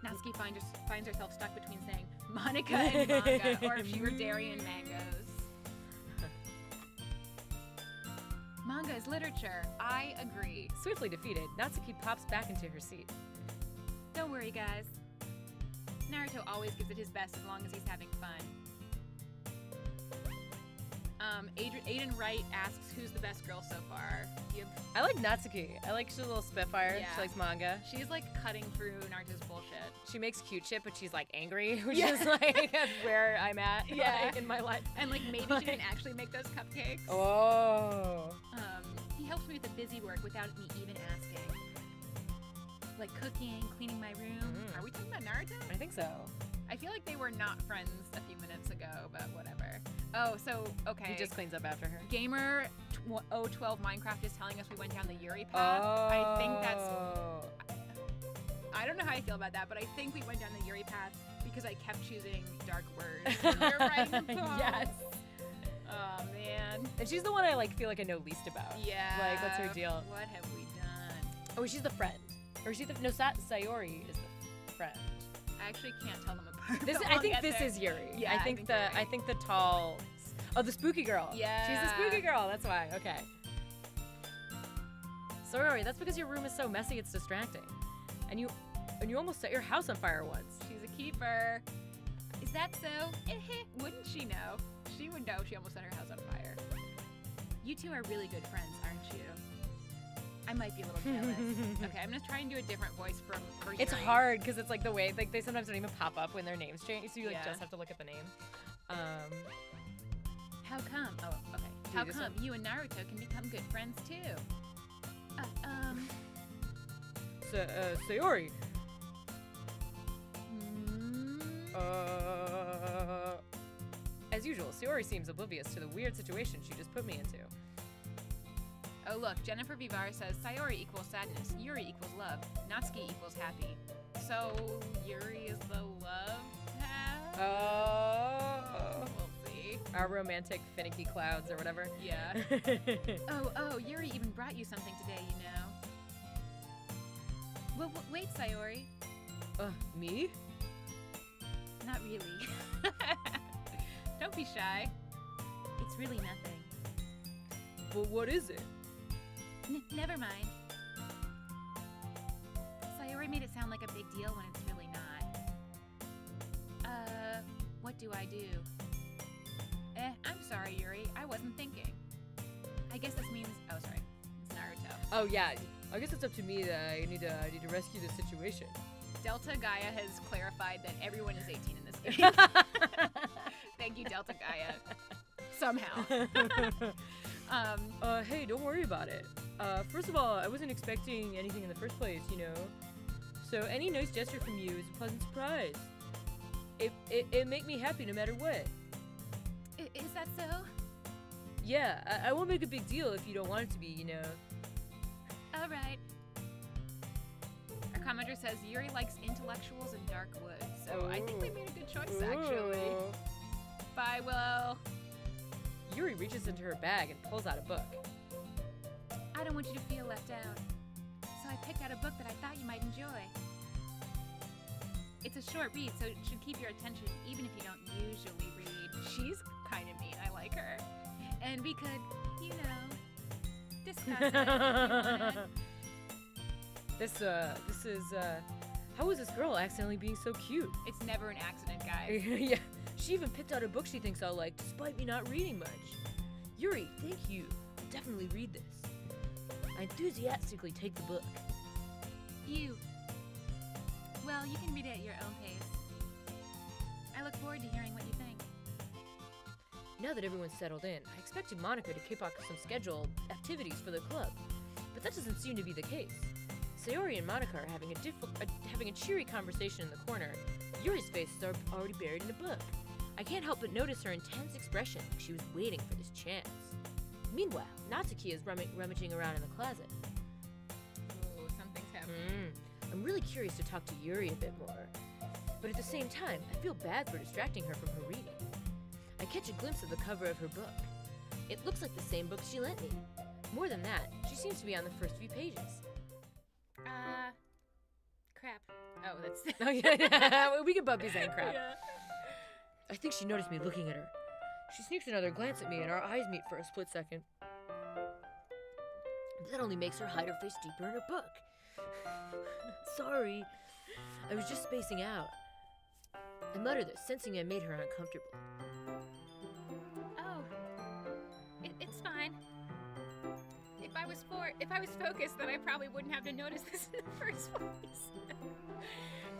Natsuki finds herself stuck between saying Monica and manga, or if she were Darian, mangoes. Manga is literature. I agree. Swiftly defeated, Natsuki pops back into her seat. Don't worry, guys. Naruto always gives it his best as long as he's having fun. Aiden Wright asks, who's the best girl so far? I like Natsuki. I like she's a little spitfire. Yeah. She likes manga. She's like cutting through Naruto's bullshit. She makes cute shit, but she's like angry, which is like where I'm at like, in my life. And like maybe she didn't actually make those cupcakes. Oh. He helps me with the busy work without me even asking. Like cooking, cleaning my room. Are we talking about Naruto? I think so. I feel like they were not friends a few minutes ago, but whatever. Oh, so, okay. He just cleans up after her. Gamer 012 Minecraft is telling us we went down the Yuri path. I think that's... I don't know how I feel about that, but I think we went down the Yuri path because I kept choosing dark words when we were writing the poem. Yes. Oh, man. And she's the one I like feel like I know least about. Yeah. Like, what's her deal? What have we done? Oh, she's the friend. Or is she the... No, Sayori is the friend. I actually can't tell them apart. This, but I we'll think get this there. is Yuri. Yeah, I think you're right. I think the tall... Oh, the spooky girl. Yeah. She's the spooky girl. That's why. Okay. Sayori, that's because your room is so messy it's distracting. And you almost set your house on fire once. She's a keeper. Is that so? Wouldn't she know? She would know she almost set her house on fire. You two are really good friends, aren't you? I might be a little jealous. Okay, I'm gonna try and do a different voice for It's Yuri. hard because it's like the way like they sometimes don't even pop up when their names change, so you like Yeah. just have to look at the name. How come? Oh, okay. Do How this come one. you and Naruto can become good friends too? Sayori. As usual, Sayori seems oblivious to the weird situation she just put me into. Oh look, Jennifer Vivar says Sayori equals sadness, Yuri equals love, Natsuki equals happy. So Yuri is the love path? Oh. We'll see. Our romantic finicky clouds or whatever. Yeah. Oh, Yuri even brought you something today, you know. Well, wait, Sayori. Me? Not really. Don't be shy. It's really nothing. But what is it? Never mind. Sayori made it sound like a big deal when it's really not. What do I do? I'm sorry, Yuri. I wasn't thinking. I guess this means... Oh, sorry. It's Naruto. Oh, yeah. I guess it's up to me that I need to rescue the situation. Delta Gaia has clarified that everyone is 18 in this game. Thank you, Delta Gaia. Somehow. Hey, don't worry about it. First of all, I wasn't expecting anything in the first place, you know? So any nice gesture from you is a pleasant surprise. It make me happy no matter what. Is that so? Yeah, I won't make a big deal if you don't want it to be, you know? Alright. Our commenter says Yuri likes intellectuals and dark wood, so I think we made a good choice, actually. Bye, Will. Yuri reaches into her bag and pulls out a book. I don't want you to feel left out, so I picked out a book that I thought you might enjoy. It's a short read, so it should keep your attention even if you don't usually read. She's kind of mean, I like her. And we could, you know, discuss it if you wanna. This is, how is this girl accidentally being so cute? It's never an accident, guys. Yeah, she even picked out a book she thinks I'll like, despite me not reading much. Yuri, thank you. I'll definitely read this. I enthusiastically take the book. Well, you can read it at your own pace. I look forward to hearing what you think. Now that everyone's settled in, I expected Monica to kick off some scheduled activities for the club, but that doesn't seem to be the case. Sayori and Monica are having a cheery conversation in the corner. Yuri's face is already buried in a book. I can't help but notice her intense expression, like she was waiting for this chance. Meanwhile, Natsuki is rummaging around in the closet. Ooh, something's happening. I'm really curious to talk to Yuri a bit more, but at the same time, I feel bad for distracting her from her reading. I catch a glimpse of the cover of her book. It looks like the same book she lent me. More than that, she seems to be on the first few pages. Crap. Oh, that's... Oh, yeah. We can both be saying crap. Yeah. I think she noticed me looking at her. She sneaks another glance at me and our eyes meet for a split second. That only makes her hide her face deeper in her book. Sorry. I was just spacing out. I mutter this, sensing I made her uncomfortable. Oh. It's fine. If I was focused, then I probably wouldn't have to notice this in the first place.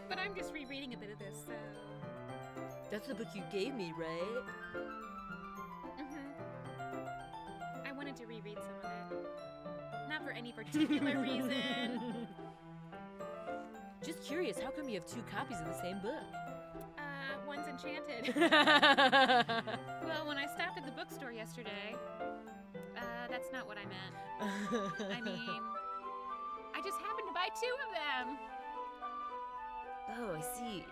But I'm just rereading a bit of this, so... That's the book you gave me, right? I wanted to reread some of it. Not for any particular reason. Just curious, how come you have 2 copies of the same book? One's enchanted. Well, when I stopped at the bookstore yesterday, that's not what I meant. I mean, I just happened to buy 2 of them. Oh, I see.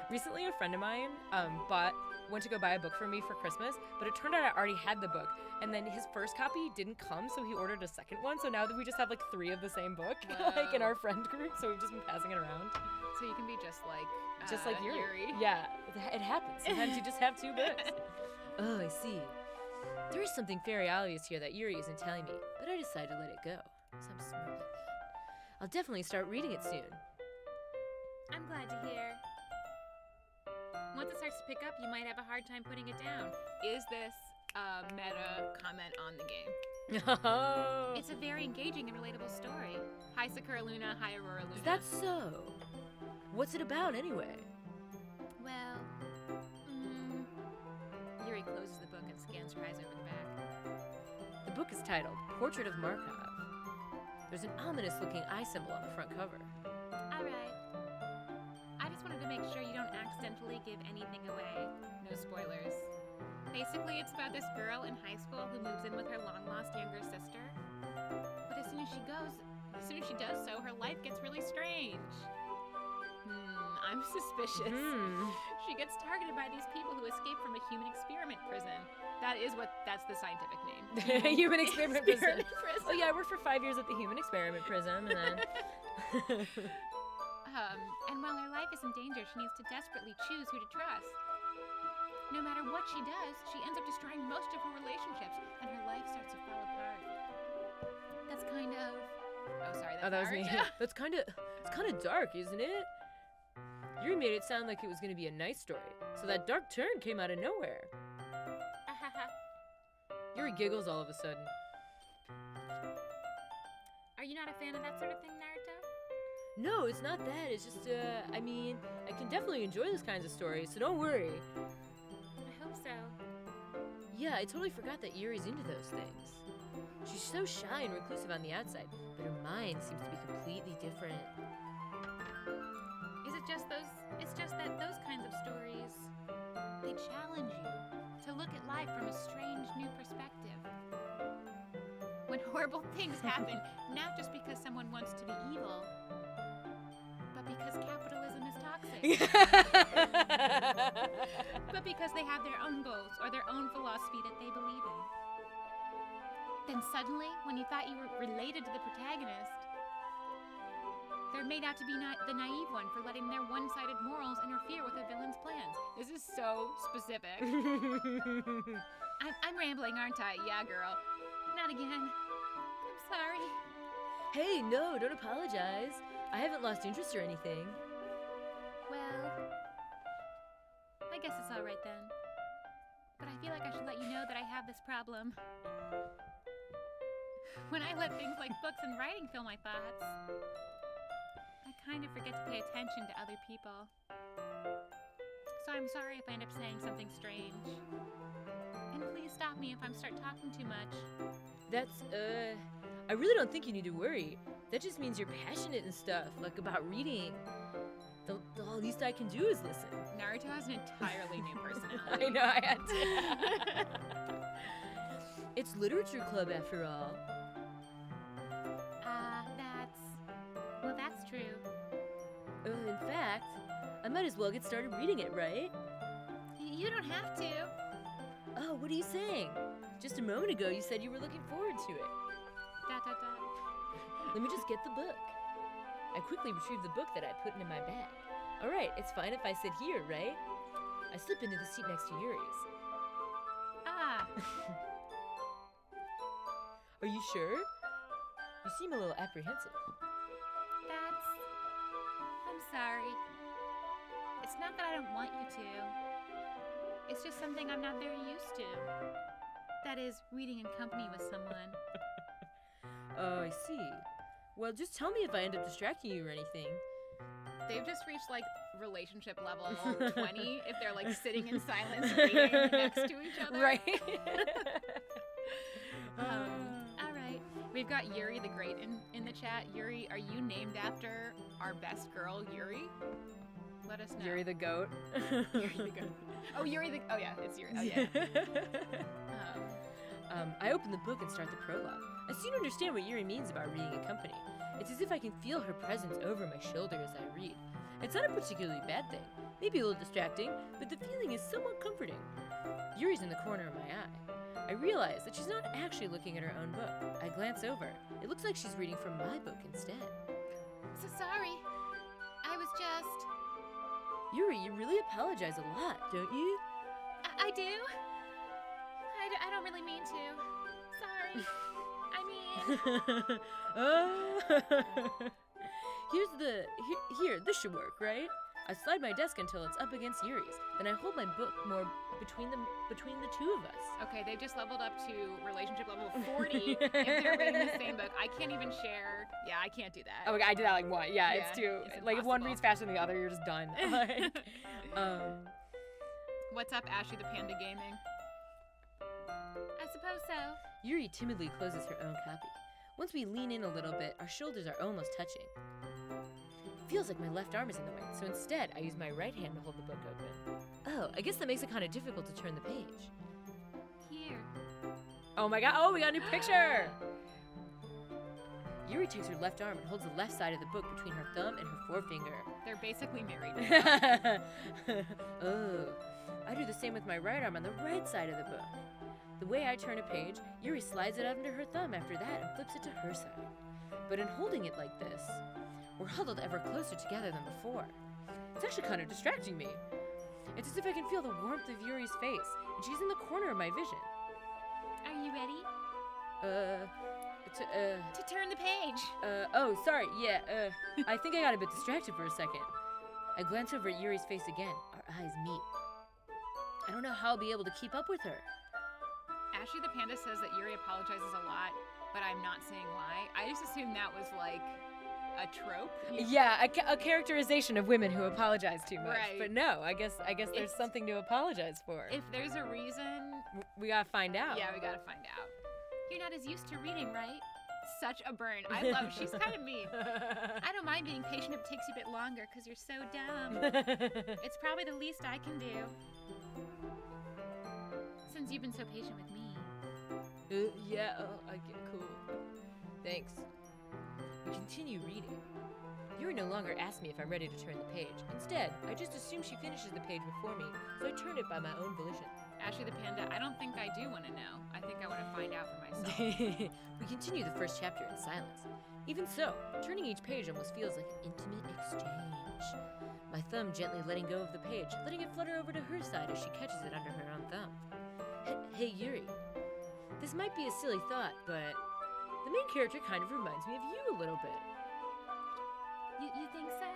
Recently, a friend of mine went to go buy a book for me for Christmas, but it turned out I already had the book, and then his first copy didn't come, so he ordered a second one. So now that we just have like 3 of the same book, like in our friend group, so we've just been passing it around. So you can be just like Yuri. Yeah, it happens. Sometimes you just have 2 books. Oh, I see. There is something very obvious here that Yuri isn't telling me, but I decided to let it go. So I'm smart like that. I'll definitely start reading it soon. I'm glad to hear. Once it starts to pick up, you might have a hard time putting it down. Is this a meta comment on the game? Oh. It's a very engaging and relatable story. Hi Sakura Luna, hi Aurora Luna. Is that so? What's it about anyway? Well, Yuri closes the book and scans her eyes over the back. The book is titled Portrait of Markov. There's an ominous-looking eye symbol on the front cover. Alright. I just wanted to make sure you don't accidentally give anything away. No spoilers. Basically, it's about this girl in high school who moves in with her long-lost younger sister. But as soon as she does so, her life gets really strange. I'm suspicious. She gets targeted by these people who escaped from a human experiment prison. That's the scientific name. Human experiment prison. Prison. Oh yeah, I worked for 5 years at the human experiment prison, and then... And while her life is in danger, she needs to desperately choose who to trust. no matter what she does, she ends up destroying most of her relationships, and her life starts to fall apart. That's kind of... Oh, sorry, that's that was art. me. It's kind of dark, isn't it? Yuri made it sound like it was gonna be a nice story, so that dark turn came out of nowhere. Yuri giggles all of a sudden. Are you not a fan of that sort of thing, Naruto? No, it's not that. It's just, I mean, I can definitely enjoy those kinds of stories, so don't worry. I hope so. Yeah, I totally forgot that Yuri's into those things. She's so shy and reclusive on the outside, but her mind seems to be completely different. It's just that those kinds of stories, they challenge you to look at life from a strange new perspective. When horrible things happen, not just because someone wants to be evil, but because capitalism is toxic. But because they have their own goals or their own philosophy that they believe in. Then suddenly, when you thought you were related to the protagonist, they're made out to be the naive one for letting their one-sided morals interfere with a villain's plans. This is so specific. I'm rambling, aren't I? Yeah, girl. Not again. I'm sorry. Hey, no, don't apologize. I haven't lost interest or anything. Well, I guess it's all right then. But I feel like I should let you know that I have this problem. When I let things like books and writing fill my thoughts, I kind of forget to pay attention to other people. So I'm sorry if I end up saying something strange. And please stop me if I start talking too much. That's, I really don't think you need to worry. That just means you're passionate and stuff, like about reading. The least I can do is listen. Naruto has an entirely new personality. I know, I had to. It's Literature Club after all. That's true. In fact, I might as well get started reading it, right? You don't have to. Oh, what are you saying? Just a moment ago you said you were looking forward to it. ... Let me just get the book. I quickly retrieved the book that I put into my bag. Alright, it's fine if I sit here, right? I slip into the seat next to Yuri's. Ah. Are you sure? You seem a little apprehensive. I'm sorry. It's not that I don't want you to. It's just something I'm not very used to. That is, reading in company with someone. Oh, I see. Well, just tell me if I end up distracting you or anything. They've just reached, like, relationship level 20 if they're, like, sitting in silence reading next to each other. Right. All right. We've got Yuri the Great in the chat. Yuri, are you named after our best girl, Yuri? Let us know. Yuri the goat. Yuri the goat. Oh, Yuri the... Oh, yeah, it's Yuri. Oh, yeah. I open the book and start the prologue. I soon understand what Yuri means about reading in company. It's as if I can feel her presence over my shoulder as I read. It's not a particularly bad thing. Maybe a little distracting, but the feeling is somewhat comforting. Yuri's in the corner of my eye. I realize that she's not actually looking at her own book. I glance over. It looks like she's reading from my book instead. So sorry. I was just... Yuri, you really apologize a lot, don't you? I do? I don't really mean to. Sorry. I mean... Here, this should work, right? I slide my desk until it's up against Yuri's. Then I hold my book more between the two of us. Okay, they've just leveled up to relationship level 40 if they're reading the same book. I can't even share. Yeah, I can't do that. Oh my god, I did that like what? Yeah, it's too. It's like if one reads faster than the other, you're just done. Like, What's up, Ashley the Panda Gaming? I suppose so. Yuri timidly closes her own copy. Once we lean in a little bit, our shoulders are almost touching. It feels like my left arm is in the way, so instead I use my right hand to hold the book open. Oh, I guess that makes it kind of difficult to turn the page. Here. Oh my god, oh, we got a new picture! Yuri takes her left arm and holds the left side of the book between her thumb and her forefinger. They're basically married. Oh, I do the same with my right arm on the right side of the book. The way I turn a page, Yuri slides it under her thumb after that and flips it to her side. But in holding it like this, we're huddled ever closer together than before. It's actually kind of distracting me. It's as if I can feel the warmth of Yuri's face, and she's in the corner of my vision. Are you ready? To turn the page. Oh, sorry, yeah, I think I got a bit distracted for a second. I glance over at Yuri's face again. Our eyes meet. I don't know how I'll be able to keep up with her. Ashley the Panda says that Yuri apologizes a lot, but I'm not saying why. I just assumed that was like a trope. Yeah, a characterization of women who apologize too much. Right. But no, I guess there's something to apologize for. If there's a reason, We gotta find out. yeah, we gotta find out. You're not as used to reading, right? Such a burn. I love. She's kind of mean. I don't mind being patient if it takes you a bit longer, because you're so dumb. It's probably the least I can do. Since you've been so patient with me. Yeah, I get cool. Thanks. We continue reading. Yuri no longer asks me if I'm ready to turn the page. Instead, I just assume she finishes the page before me, so I turn it by my own volition. Ashley the Panda, I don't think I do want to know. I think I want to find out for myself. We continue the first chapter in silence. Even so, turning each page almost feels like an intimate exchange. My thumb gently letting go of the page, letting it flutter over to her side as she catches it under her own thumb. Hey, Yuri. This might be a silly thought, but the main character kind of reminds me of you a little bit. You think so?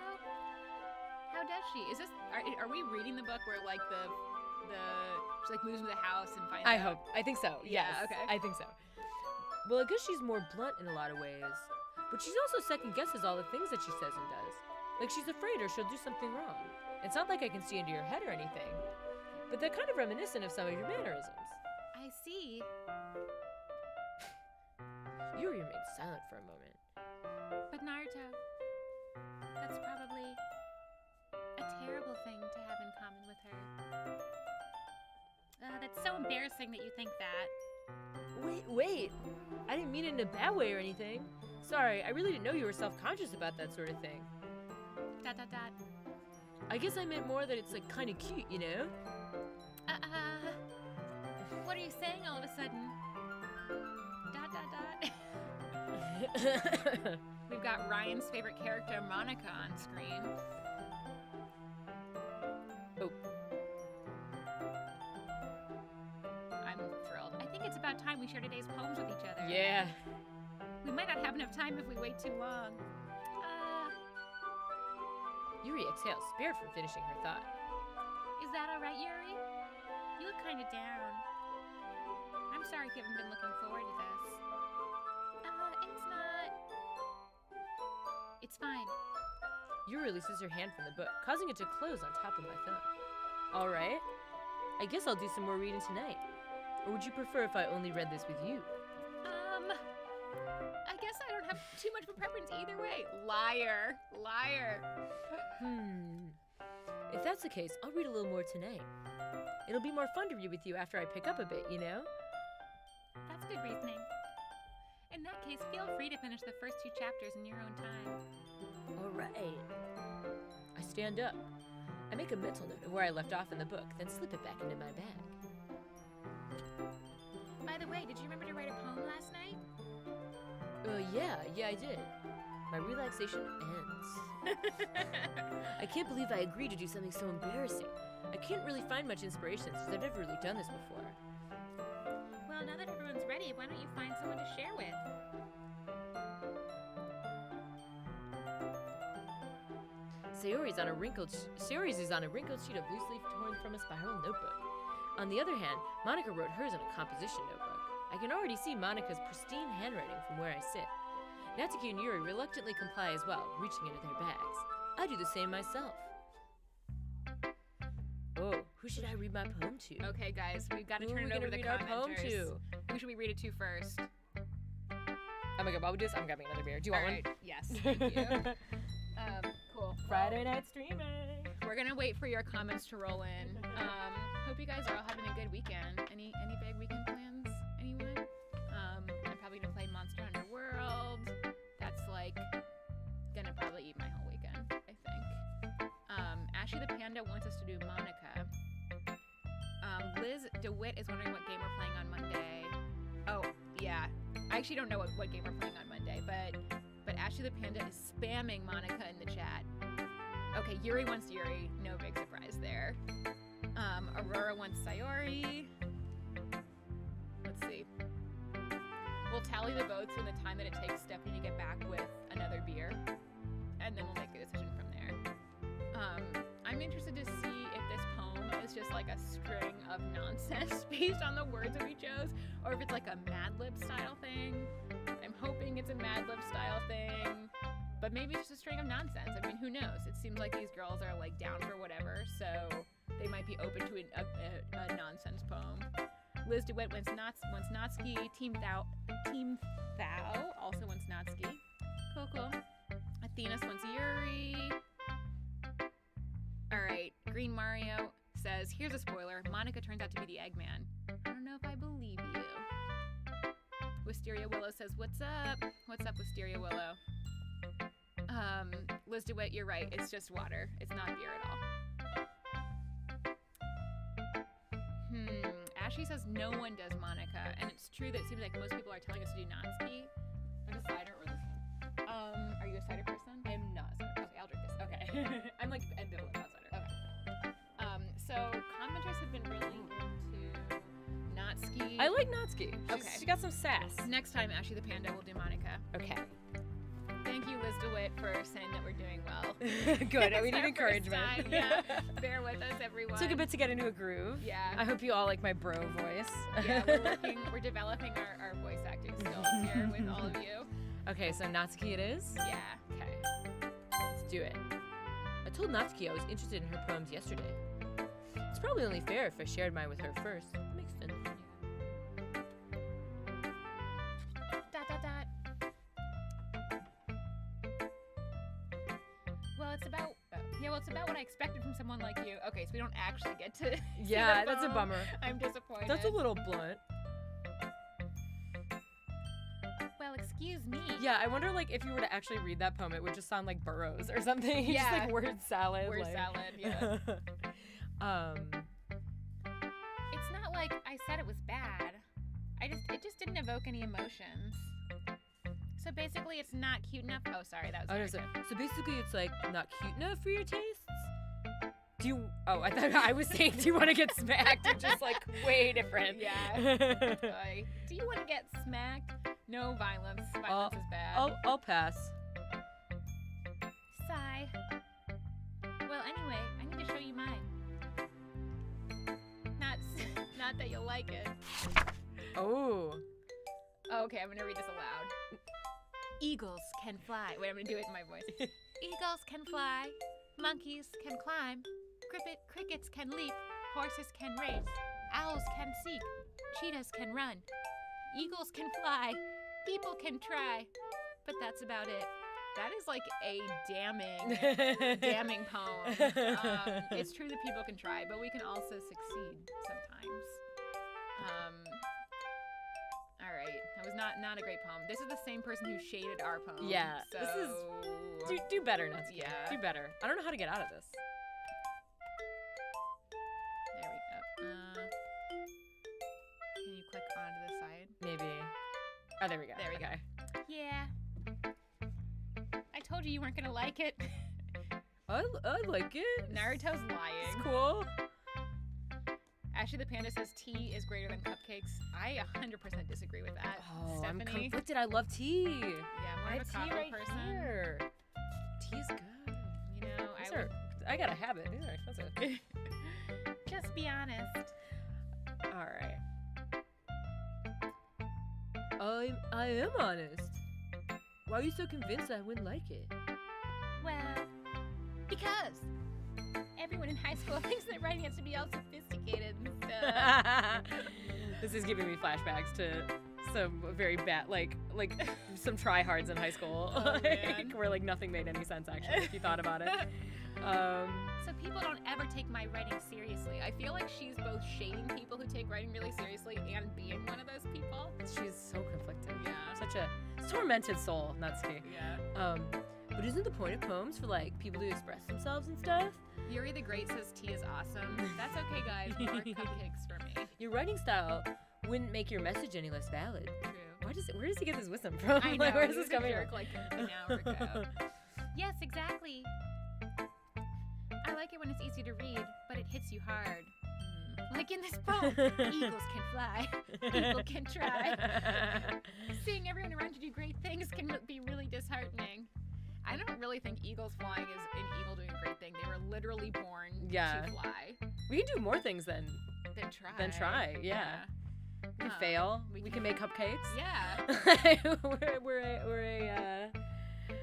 How does she? Is this? Are we reading the book where like the she like moves into the house and finds I out? hope. I think so. Yeah, Yes, okay. I think so. Well, I guess she's more blunt in a lot of ways, but she's also second guesses all the things that she says and does. Like she's afraid or she'll do something wrong. It's not like I can see into your head or anything, but they're kind of reminiscent of some of your mannerisms. I see. Yuri remained silent for a moment. But Naruto, that's probably a terrible thing to have in common with her. That's so embarrassing that you think that. Wait. I didn't mean it in a bad way or anything. Sorry, I really didn't know you were self-conscious about that sort of thing. ... I guess I meant more that it's like kind of cute, you know? What are you saying all of a sudden? ... We've got Ryan's favorite character, Monica, on screen. Oh. I'm thrilled. I think it's about time we share today's poems with each other. Yeah. We might not have enough time if we wait too long. Yuri exhales, spared from finishing her thought. Is that all right, Yuri? You look kind of down. I'm sorry if you haven't been looking forward to this. It's not... It's fine. Yuri releases her hand from the book, causing it to close on top of my thumb. All right. I guess I'll do some more reading tonight. Or would you prefer if I only read this with you? I guess I don't have too much of a preference either way. Liar. If that's the case, I'll read a little more tonight. It'll be more fun to read with you after I pick up a bit, you know? That's good reasoning. In that case, feel free to finish the first 2 chapters in your own time. All right. I stand up. I make a mental note of where I left off in the book, then slip it back into my bag. By the way, did you remember to write a poem last night? Yeah, I did. My relaxation ends. I can't believe I agreed to do something so embarrassing. I can't really find much inspiration since I've never really done this before. Well, now that everyone's ready, why don't you find someone to share with? Sayori's is on a wrinkled sheet of loose leaf torn from a spiral notebook. On the other hand, Monica wrote hers in a composition notebook. I can already see Monica's pristine handwriting from where I sit. Natsuki and Yuri reluctantly comply as well, reaching into their bags. I do the same myself. Oh, who should I read my poem to? Okay, guys, we've got to Who are turn we it over gonna to the read our poem commenters. to? Who should we read it to first? Oh my god, while we do this, I'm grabbing another beer. Do you want Alright, yes, thank you. Cool. one? Friday night streaming. We're gonna wait for your comments to roll in. Hope you guys are all having a good weekend. Any big weekend plans? Anyone? I'm probably gonna play Monster Hunter World. That's like gonna probably eat my whole weekend, I think. Ashley the Panda wants us to do Monica. Liz DeWitt is wondering what game we're playing on Monday. Oh, yeah. I actually don't know what game we're playing on Monday, but Ashley the Panda is spamming Monica in the chat. Okay, Yuri wants Yuri. No big surprise there. Aurora wants Sayori. Let's see. We'll tally the votes in the time that it takes Stephanie to get back with another beer, and then we'll make a decision from there. I'm interested to see if this poem is just like a string of nonsense based on the words that we chose, or if it's like a Mad Lib style thing. I'm hoping it's a Mad Lib style thing, but maybe it's just a string of nonsense. I mean, who knows? It seems like these girls are like down for whatever, so they might be open to a nonsense poem. Liz DeWitt wants Natsuki. Team Thou also wants Natsuki. Cool. Athena's wants Yuri. Alright, Green Mario says, here's a spoiler. Monica turns out to be the Eggman. I don't know if I believe you. Wisteria Willow says, what's up? What's up, Wisteria Willow? Liz DeWitt, you're right. It's just water. It's not beer at all. Ashley says no one does Monica, and it's true that it seems like most people are telling us to do Natsuki. Or the cider or the... Are you a cider person? I am not a cider. Okay, I'll drink this. Okay. I'm like ambivalent about cider. Okay. So commenters have been really into Natsuki. I like Natsuki. Okay. She got some sass. Next time, Ashley the Panda will do Monica. Okay. Thank you, Liz DeWitt, for saying that we're doing well. Good. We It's need our encouragement. first time, yeah. Bear with us, everyone. Took a bit to get into a groove. Yeah. I hope you all like my bro voice. Yeah, we're developing our voice acting skills here with all of you. Okay, so Natsuki it is? Yeah. Okay. Let's do it. I told Natsuki I was interested in her poems yesterday. It's probably only fair if I shared mine with her first. Makes sense. Well, it's about what I expected from someone like you. Okay, so we don't actually get to. Yeah, see the that's a poem. bummer. I'm disappointed. That's a little blunt. Well, excuse me. Yeah, I wonder like if you were to actually read that poem, it would just sound like burrows or something. Yeah. Just like word salad. Word like. salad, yeah. It's not like I said it was bad. It just didn't evoke any emotions. So basically, it's not cute enough. Oh, sorry, that was. So basically, it's like not cute enough for your tastes. Do you? Oh, I thought I was saying, do you want to get smacked? It's just like way different. Yeah. Do you want to get smacked? No violence. Violence is bad. I'll pass. Sigh. Well, anyway, I need to show you mine. Not that you'll like it. Oh. Okay, I'm gonna read this aloud. Eagles can fly. Wait, I'm gonna do it in my voice. Eagles can fly. Monkeys can climb. Crickets can leap. Horses can race. Owls can seek. Cheetahs can run. Eagles can fly. People can try. But that's about it. That is like a damning poem. It's true that people can try, but we can also succeed sometimes. All right, that was not a great poem. This is the same person who shaded our poem. Yeah, so... this is do better, Natsuki. Yeah, do better. I don't know how to get out of this. There we go. Can you click onto the side? Maybe. Oh, there we go. There we go. Yeah. I told you weren't gonna like it. I like it. Naruto's lying. It's cool. Ashley the Panda says tea is greater than cupcakes. I 100% disagree with that. Oh, Stephanie? I'm conflicted. I love tea. Yeah, I'm more of a tea coffee right person. here. Tea is good. You know, I gotta have it. These are expensive. Just be honest. All right. I am honest. Why are you so convinced I wouldn't like it? Well, because everyone in high school thinks that writing has to be all sophisticated and stuff. This is giving me flashbacks to some very bad, like some tryhards in high school, Oh, man. where like nothing made any sense actually if you thought about it. So people don't ever take my writing seriously. I feel like she's both shading people who take writing really seriously and being one of those people. She's so conflicted. Yeah. Such a tormented soul, Natsuki. Yeah. But isn't the point of poems for like people to express themselves and stuff? Yuri the Great says tea is awesome. That's okay, guys. More cupcakes for me. Your writing style wouldn't make your message any less valid. True. Where does he get this wisdom from? I know. Like, where is he this was a coming jerk from? like an hour ago. Yes, exactly. I like it when it's easy to read, but it hits you hard. Like in this poem, eagles can fly, people can try. Seeing everyone around you do great things can be really disheartening. I don't really think eagles flying is an eagle doing a great thing. They were literally born to fly. We can do more things than try. Yeah. We can fail. We can make cupcakes. Yeah. we're a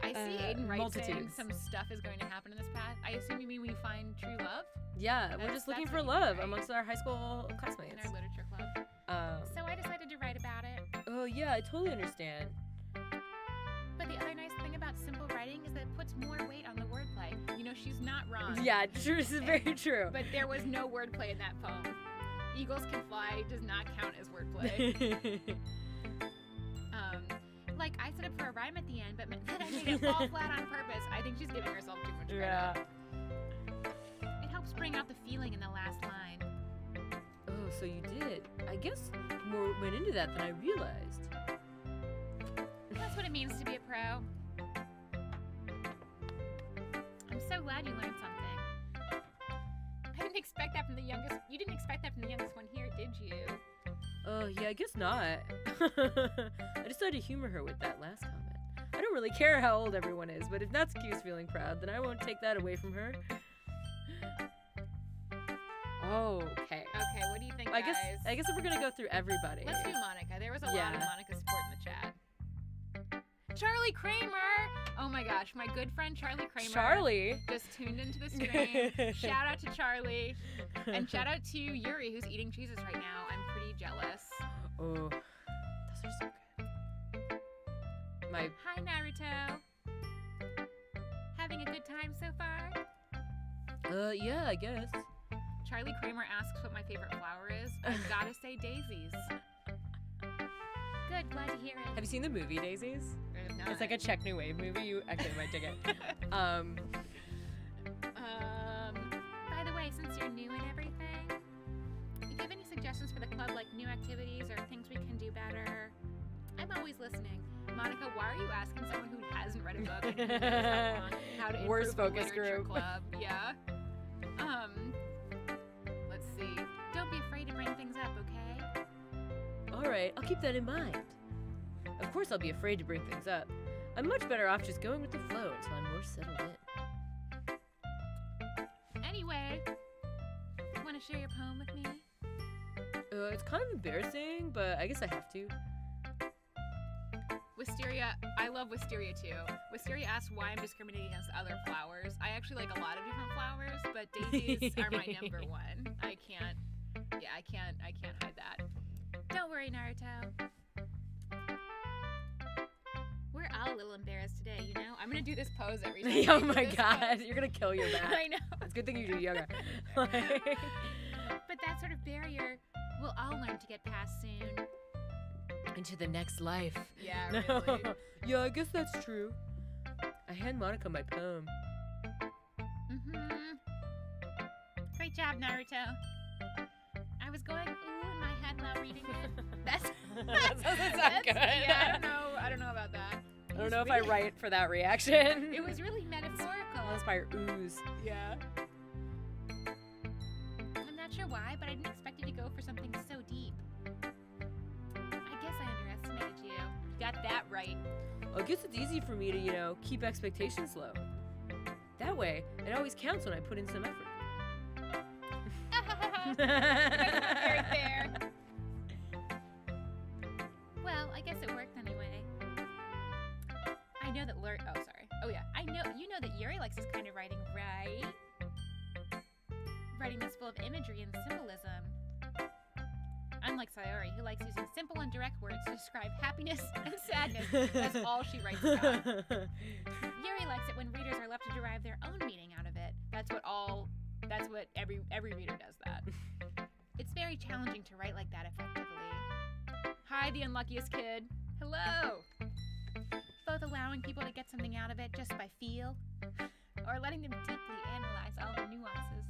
I see Aiden Wright saying some stuff is going to happen in this path. I assume you mean we find true love? Yeah, we're just looking for love amongst our high school classmates. In our literature club. So I decided to write about it. Oh yeah, I totally understand. But the other nice thing about simple writing is that it puts more weight on the wordplay. You know, she's not wrong. Yeah, true. This is very true. But there was no wordplay in that poem. Eagles can fly does not count as wordplay. Like, I set up for a rhyme at the end, but then I made it fall flat on purpose. I think she's giving herself too much credit. Yeah. It helps bring out the feeling in the last line. Oh, so you did. I guess more went into that than I realized. That's what it means to be a pro. I'm so glad you learned something. I didn't expect that from the youngest. You didn't expect that from the youngest one here, did you? Yeah, I guess not. I decided to humor her with that last comment. I don't really care how old everyone is, but if Natsuki's feeling proud, then I won't take that away from her. Okay. Okay, what do you think, I guys? guess if we're gonna go through everybody. Let's do Monica. There was a lot of Monica support in the chat. Charlie Kramer! Oh my gosh, my good friend Charlie Kramer. Charlie? Just tuned into the stream. Shout out to Charlie. And shout out to Yuri, who's eating cheeses right now. I'm pretty jealous. Oh, those are so good. Hi, Naruto. Having a good time so far? Yeah, I guess. Charlie Kramer asks what my favorite flower is. I've gotta say daisies. Good, glad to hear it. Have you seen the movie Daisies? I have not. It's like a Czech New Wave movie. You actually might dig it. By the way, since you're new and everything, if you have any suggestions for the club, like new activities or things we can do better, I'm always listening. Monica, why are you asking someone who hasn't read a book and who knows how to Worst improve focus the literature group. club? Yeah. Let's see. Don't be afraid to bring things up, okay? All right, I'll keep that in mind. Of course I'll be afraid to bring things up. I'm much better off just going with the flow until I'm more settled in. Anyway, want to share your poem with me? It's kind of embarrassing, but I guess I have to. Wisteria, I love Wisteria too. Wisteria asks why I'm discriminating against other flowers. I actually like a lot of different flowers, but daisies are my number one. I can't hide that. Don't worry, Naruto. We're all a little embarrassed today, you know? I'm gonna do this pose every time. Oh my god, you're gonna kill your back. I know. It's a good thing you do yoga. But that sort of barrier, we'll all learn to get past soon. Into the next life. Yeah, really. Yeah, I guess that's true. I hand Monica my poem. Great job, Naruto. I was going ooh in my head while reading it. That doesn't sound good. Yeah, I don't know about that. I don't know if I write for that reaction. It was really metaphorical. That's by ooze. Yeah. I'm not sure why, but I didn't expect you to go for something so deep. I guess I underestimated you. You got that right. I guess it's easy for me to, keep expectations low. That way, it always counts when I put in some effort. That's not very fair. Well, I guess it worked anyway. I know that you know that Yuri likes this kind of writing, right? Writing that's full of imagery and symbolism. Unlike Sayori, who likes using simple and direct words to describe happiness and sadness. That's all she writes about. Yuri likes it when readers are left to derive their own meaning out of it. That's what every reader does that. It's very challenging to write like that effectively. Hi, the unluckiest kid. Hello. Both allowing people to get something out of it just by feel, or letting them deeply analyze all the nuances.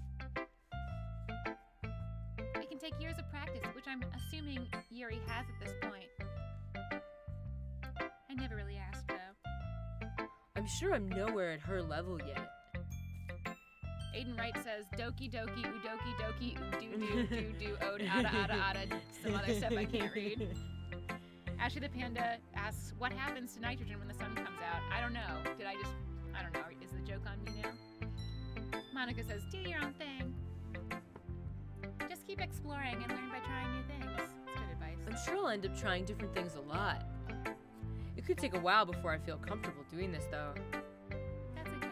It can take years of practice, which I'm assuming Yuri has at this point. I never really asked, though. I'm sure I'm nowhere at her level yet. Aiden Wright says, Doki Doki, Udoki Doki, do, ode, ada, some other stuff I can't read. Ashley the Panda asks, what happens to nitrogen when the sun comes out? I don't know. I don't know. Is the joke on me now? Monica says, do your own thing. Just keep exploring and learn by trying new things. That's good advice. I'm sure I'll end up trying different things a lot. It could take a while before I feel comfortable doing this, though. That's okay.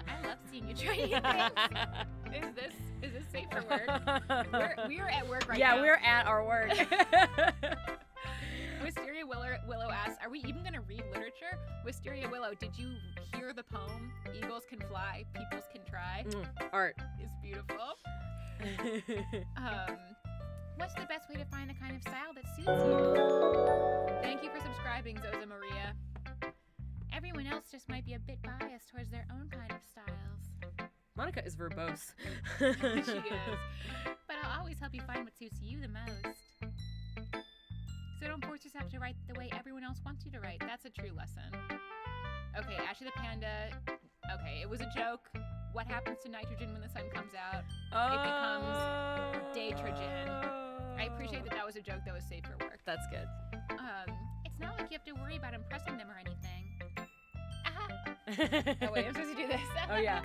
I love seeing you try new things. Is this safe for work? We're at work right now. Yeah, we're at our work. Wisteria Willow asks, are we even going to read literature? Wisteria Willow, did you hear the poem, Eagles Can Fly, Peoples Can Try? Art. It's beautiful. What's the best way to find the kind of style that suits you? Thank you for subscribing, Zoza Maria. Everyone else just might be a bit biased towards their own kind of styles. Monica is verbose. She is. But I'll always help you find what suits you the most. So don't force yourself to write the way everyone else wants you to write. That's a true lesson. Okay, Ashley the Panda. Okay, it was a joke. What happens to nitrogen when the sun comes out? It becomes datrogen. I appreciate that was a joke that was safe for work. That's good. It's not like you have to worry about impressing them or anything. Oh wait, I'm supposed to do this. Oh yeah.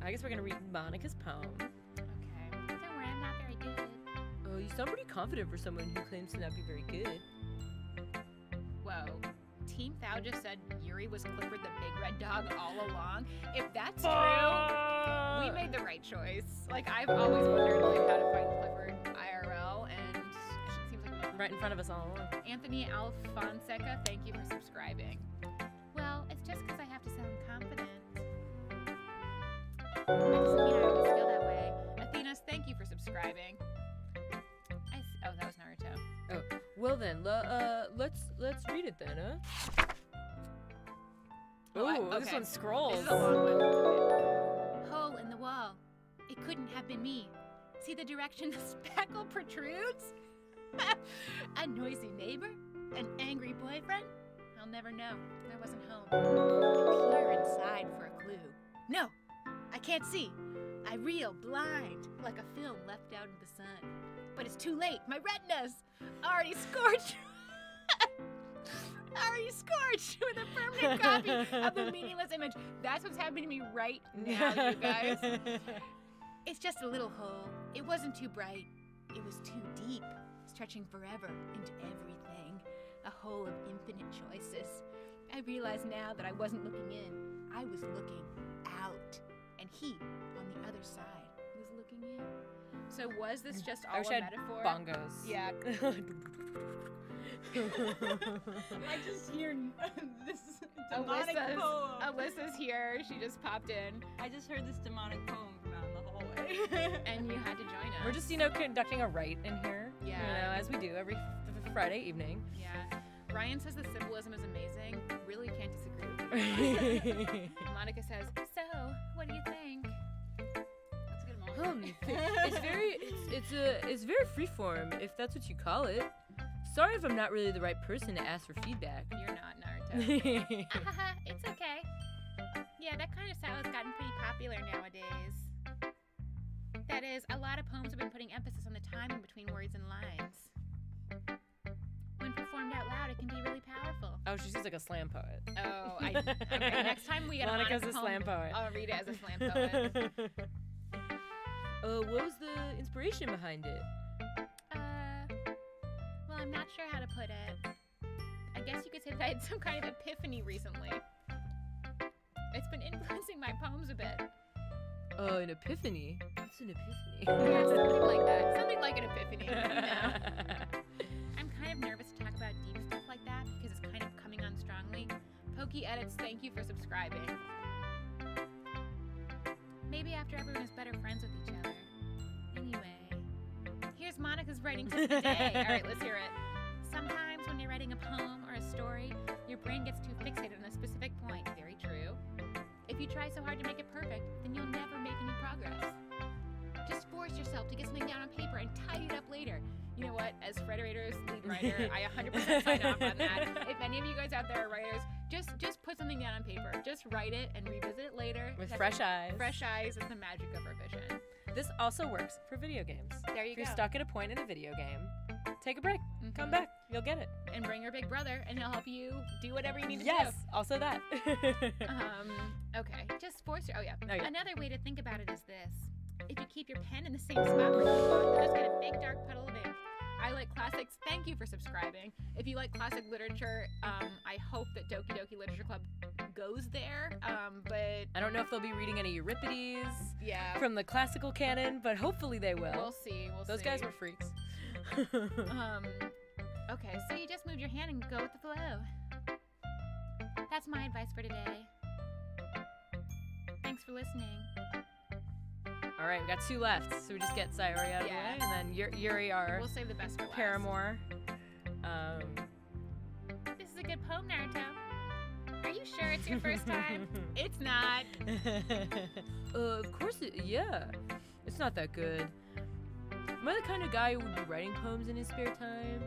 I guess we're gonna read Monica's poem. Okay. Don't worry, I'm not very good. Oh, you sound pretty confident for someone who claims to not be very good. Whoa. Team Thou just said Yuri was Clifford the Big Red Dog all along. If that's true, we made the right choice. Like, I've always wondered like how to find Clifford IRL, and it seems like right in front of us all along. Anthony Alfonseca, thank you for subscribing. Well, it's just because I have to sound confident. That doesn't mean I always feel that way. Athenas, thank you for subscribing. Oh, that was Naruto. Oh, well then, let's read it then, huh? Oh, this one scrolls. This is a long one. Okay. Hole in the wall. It couldn't have been me. See the direction the spackle protrudes? A noisy neighbor? An angry boyfriend? I'll never know. I wasn't home. I peer inside for a clue. No, I can't see. I reel blind, like a film left out in the sun. But it's too late. My retinas already scorched. Already scorched with a permanent copy of the meaningless image. That's what's happening to me right now, you guys. It's just a little hole. It wasn't too bright. It was too deep, stretching forever into everything. A hole of infinite choices. I realize now that I wasn't looking in. I was looking out. And he, on the other side, was looking in. So was this just all a metaphor? Bongos. Yeah. I just hear this demonic poem. Alyssa's here. She just popped in. I just heard this demonic poem from out in the hallway. And you had to join us. We're just, conducting a rite in here. Yeah. As we do every Friday evening. Yeah. Ryan says the symbolism is amazing. Really can't disagree with you. Monica says, so, what do you think? That's a good moment. It's very freeform, if that's what you call it. Sorry if I'm not really the right person to ask for feedback. You're not, Naruto. It's okay. Yeah, that kind of style has gotten pretty popular nowadays. That is, a lot of poems have been putting emphasis on the timing between words and lines. When performed out loud, it can be really powerful. Oh, she seems like a slam poet. Oh, okay. Next time we get Monica's a a slam poet. I'll read it as a slam poet. What was the inspiration behind it? Well, I'm not sure how to put it. I guess you could say that I had some kind of epiphany recently. It's been influencing my poems a bit. Oh, an epiphany? What's an epiphany? Yeah, something like that. Something like an epiphany, you know? I'm kind of nervous to talk about deep stuff like that because it's kind of coming on strongly. Pokey Edits, thank you for subscribing. Maybe after everyone is better friends with each other. Anyway, here's Monica's writing tip of the day. All right, let's hear it. Sometimes when you're writing a poem or a story, your brain gets too fixated on a specific point. Very true. If you try so hard to make it perfect, then you'll never make any progress. Just force yourself to get something down on paper and tidy it up later. You know what? As Frederator's lead writer, I 100% sign off on that. If any of you guys out there are writers, Just put something down on paper. Just write it and revisit it later. With fresh eyes. Fresh eyes is the magic of revision. This also works for video games. There you If go. you're stuck at a point in a video game, take a break. Come back. You'll get it. And bring your big brother, and he'll help you do whatever you need to Yes, also that. do. Okay. Just force your. Oh yeah. Another way to think about it is this. If you keep your pen in the same spot where you want, you'll just get a big dark puddle of ink. I like classics. Thank you for subscribing. If you like classic literature, I hope that Doki Doki Literature Club goes there. But I don't know if they'll be reading any Euripides yeah, from the classical canon, but hopefully they will. we'll see. Those guys were freaks. Okay, So you just move your hand and go with the flow. That's my advice for today. Thanks for listening. All right, we got 2 left, so we just get Sayori out of the Yeah. way, and then Yuri, our we'll save the best for last. paramour. This is a good poem, Naruto. Are you sure it's your first time? It's not. Of course, yeah. It's not that good. Am I the kind of guy who would be writing poems in his spare time?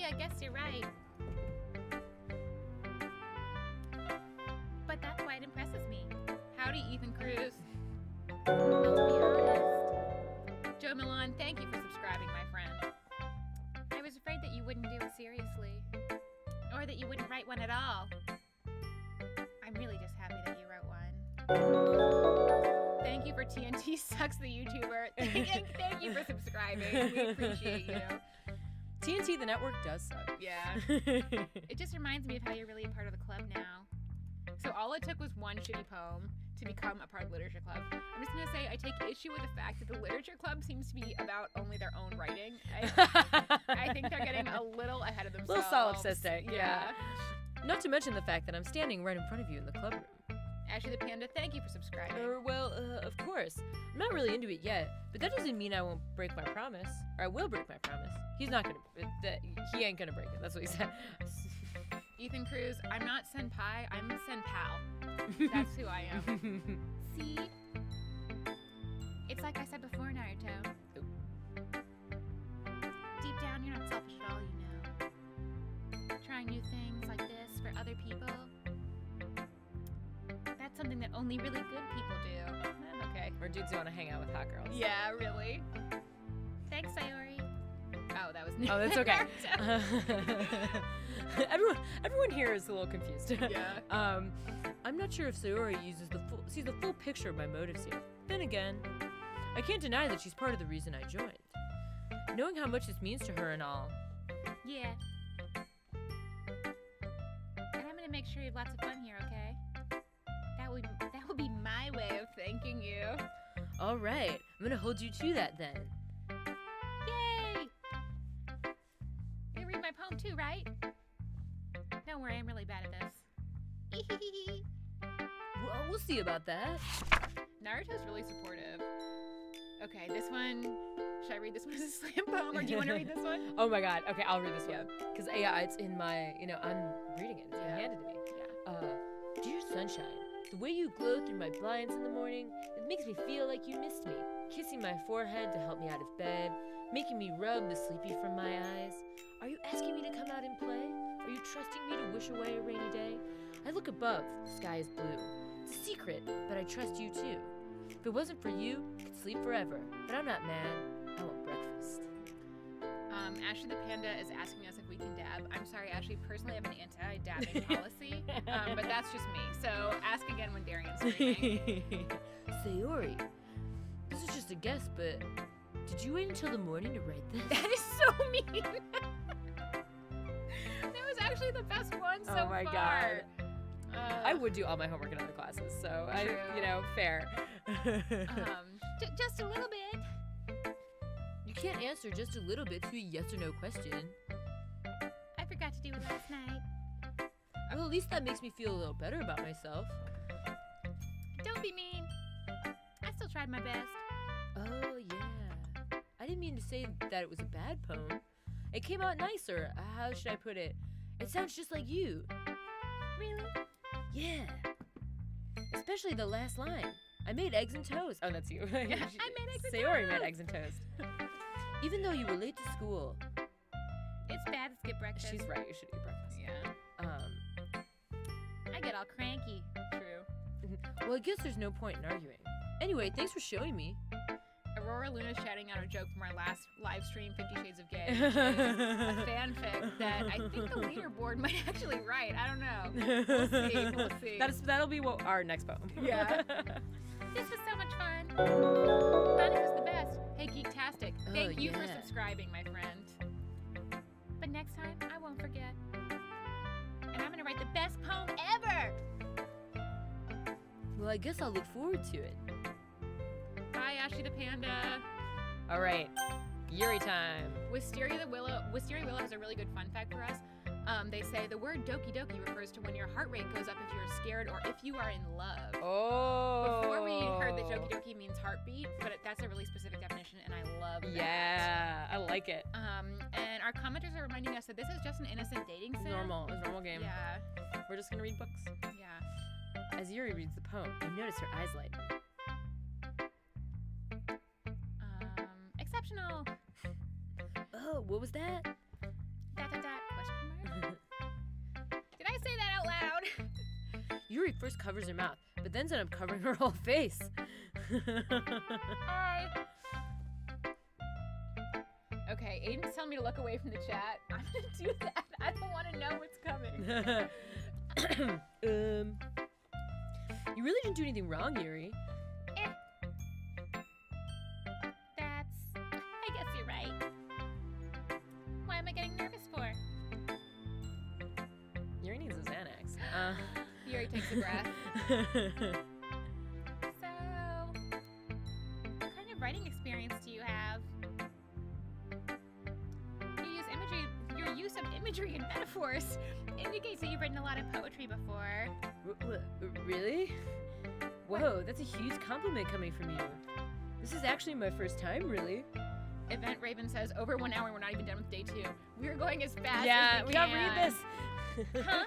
I guess you're right. But that's why it impresses me. Howdy, Ethan Cruz. Well, to be honest, Joe Milan, thank you for subscribing, my friend. I was afraid that you wouldn't do it seriously. Or that you wouldn't write one at all. I'm really just happy that you wrote one. Thank you for TNT Sucks the YouTuber. Thank you for subscribing. We appreciate you. TNT, the network, does suck. Yeah. It just reminds me of how you're really a part of the club now. So all it took was one shitty poem to become a part of Literature Club. I'm just gonna say I take issue with the fact that the Literature Club seems to be about only their own writing. I think they're getting a little ahead of themselves. Little solipsistic, yeah. Not to mention the fact that I'm standing right in front of you in the club room. Ashley the Panda, thank you for subscribing. Of course. I'm not really into it yet, but that doesn't mean I won't break my promise. Or I will break my promise. He's not gonna. He ain't gonna break it. That's what he said. Ethan Cruz, I'm not Senpai, I'm Senpal. That's who I am. See? It's like I said before, Naruto. Deep down, you're not selfish at all, you know. Trying new things like this for other people. That's something that only really good people do. Okay. Or dudes who want to hang out with hot girls. Yeah, really? Thanks, Sayori. Oh, that was Oh, that's okay. Naruto. everyone here is a little confused. Yeah. I'm not sure if Sayori sees the full picture of my motives here. Then again, I can't deny that she's part of the reason I joined. Knowing how much this means to her and all. Yeah. And I'm gonna make sure you have lots of fun here, okay? That will be my way of Thanking you. All right, I'm gonna hold you to that then. Yay! You read my poem too, right? Don't worry, I'm really bad at this. Well, we'll see about that. Naruto's really supportive. Okay, this one. Should I read this one as a slam poem, or do you want to read this one? Oh my god. Okay, I'll read this one. Because yeah, it's in my, I'm reading it. It's been handed to me. Yeah. Dear sunshine, the way you glow through my blinds in the morning, it makes me feel like you missed me. Kissing my forehead to help me out of bed, making me rub the sleepy from my eyes. Are you asking me to come out and play? Are you trusting me to wish away a rainy day? I look above, the sky is blue. It's a secret, but I trust you too. If it wasn't for you, I could sleep forever. But I'm not mad. I want breakfast. Ashley the Panda is asking us if we can dab. I'm sorry, Ashley. Personally, I have an anti-dabbing policy, but that's just me. So ask again when Darian's reading. Sayori, this is just a guess, but did you wait until the morning to write this? That is so mean. That was actually the best one so far. Oh my god. I would do all my homework in other classes, so True. Fair. Just a little bit. You can't answer just a little bit to a yes or no question. I forgot to do it last night. Well, at least that makes me feel a little better about myself. Don't be mean. I still tried my best. Oh, yeah. I didn't mean to say that it was a bad poem. It came out nicer. How should I put it? It sounds just like you. Really? Yeah. Especially the last line. I made eggs and toast. Oh, that's you. I made eggs and Sayori toast. made eggs and toast. Even though you were late to school. It's bad to skip breakfast. She's right. You should eat breakfast. Yeah. I get all cranky. True. Well, I guess there's no point in arguing. Anyway, thanks for showing me. Aurora Luna's shouting out a joke from our last live stream, 50 Shades of Gay, which is a fanfic that I think the leaderboard might actually write. I don't know. We'll see. We'll see. That'll be what our next poem. Yeah. This was so much fun. Honey was the best. Hey, Geektastic. Thank you for yeah. subscribing, my friend. But next time, I won't forget. And I'm gonna write the best poem ever. Well, I guess I'll look forward to it. Bye, Ashley the Panda. All right, Yuri time. Wisteria Willow has a really good fun fact for us. They say the word Doki Doki refers to when your heart rate goes up if you're scared or if you are in love. Oh. Before we heard that Doki Doki means heartbeat, but that's a really specific definition, and I love that. Yeah, I like it. And our commenters are reminding us that this is just an innocent dating sim. It's normal game. Yeah. We're just gonna read books. Yeah. As Yuri reads the poem, you notice her eyes light. Exceptional. Oh, what was that? Question mark? Did I say that out loud? Yuri first covers her mouth, but then ends up covering her whole face. Hi. Okay, Aiden's telling me to look away from the chat. I'm gonna do that. I don't want to know what's coming. You really didn't do anything wrong, Yuri. I guess you're right. Why am I getting nervous for? Yuri needs a Xanax. Yuri takes a breath. So, what kind of writing experience do you have? Your use of imagery and metaphors indicates that you've written a lot of poetry before. Really? Whoa, that's a huge compliment coming from you. This is actually my first time, really. Event Raven says, over 1 hour, we're not even done with day 2. We're going as fast Yeah, as we can. gotta read this. Huh?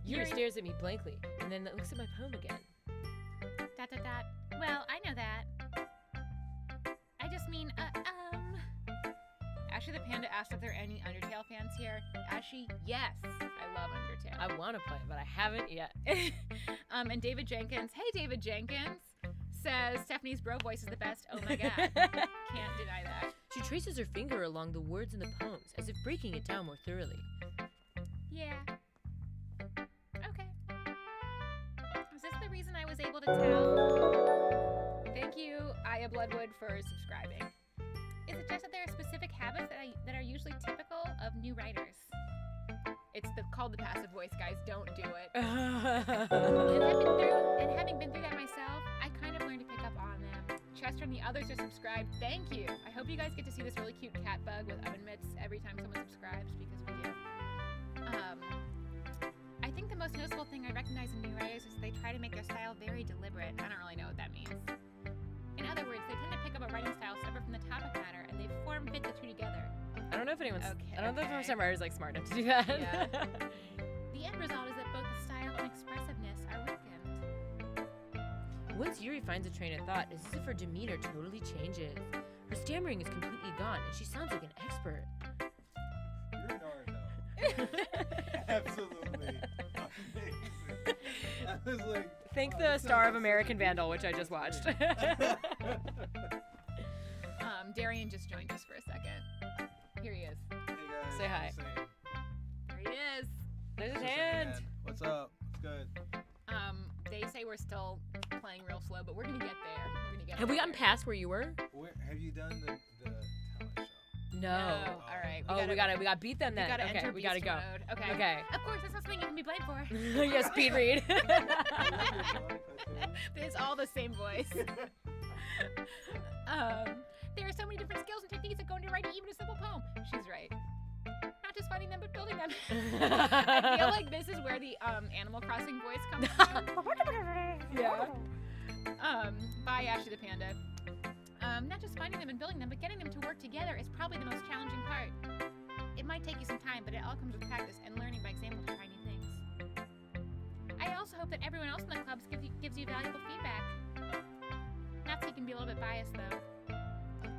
Yuri stares at me blankly, and then looks at my poem again. ... Well, I know that. I just mean, Ashley the Panda asked if there are any Undertale fans here. Ashley, yes. I love Undertale. I want to play it, but I haven't yet. And David Jenkins, hey David Jenkins, says Stephanie's bro voice is the best. Oh my god. Can't deny that. She traces her finger along the words in the poems, as if breaking it down more thoroughly. yeah. Okay. Is this the reason I was able to tell? Thank you, Aya Bloodwood, for subscribing. Is it just that there are specific habits that are usually typical of new writers? It's called the passive voice, guys. Don't do it. And having been through that myself, I kind of learned to pick up on them. Chester and the others are subscribed. Thank you. I hope you guys get to see this really cute cat bug with oven mitts every time someone subscribes, because we do. I think the most noticeable thing I recognize in new writers is they try to make their style very deliberate. I don't really know what that means. In other words, they tend to pick up a writing style separate from the topic matter, and they fit the two together. I don't know if anyone's. Okay, I don't know if okay. first-time writers like smart enough to do that. Yeah. The end result is that both the style and expressiveness are weakened. Once Yuri finds a train of thought, it's as if her demeanor totally changes. Her stammering is completely gone, and she sounds like an expert. You're Naruto. Absolutely amazing. I was like, Thank wow, the this star sounds of American Vandal, which I just watched. Darian just joined us for a second. Here he is. Hey guys. Say hi. There he is. There's his Just hand. saying, what's up? What's good? They say we're still playing real slow, but we're gonna get there. We're gonna get Have we gotten there. past where you were? Where have you done the talent show? No. Oh, all right. We gotta beat them We then. gotta Okay, enter we gotta beast go. mode. Okay. Okay. Of course, that's not something you can be blamed for. Yeah, speed read. It's all the same voice. There are so many different skills and techniques that go into writing even a simple poem. She's right. Not just finding them, but building them. I feel like this is where the Animal Crossing voice comes from. Yeah. By Ashley the Panda. Not just finding them and building them, but getting them to work together is probably the most challenging part. It might take you some time, but it all comes with practice and learning by example to try new things. I also hope that everyone else in the clubs gives you valuable feedback. Not so you can be a little bit biased, though.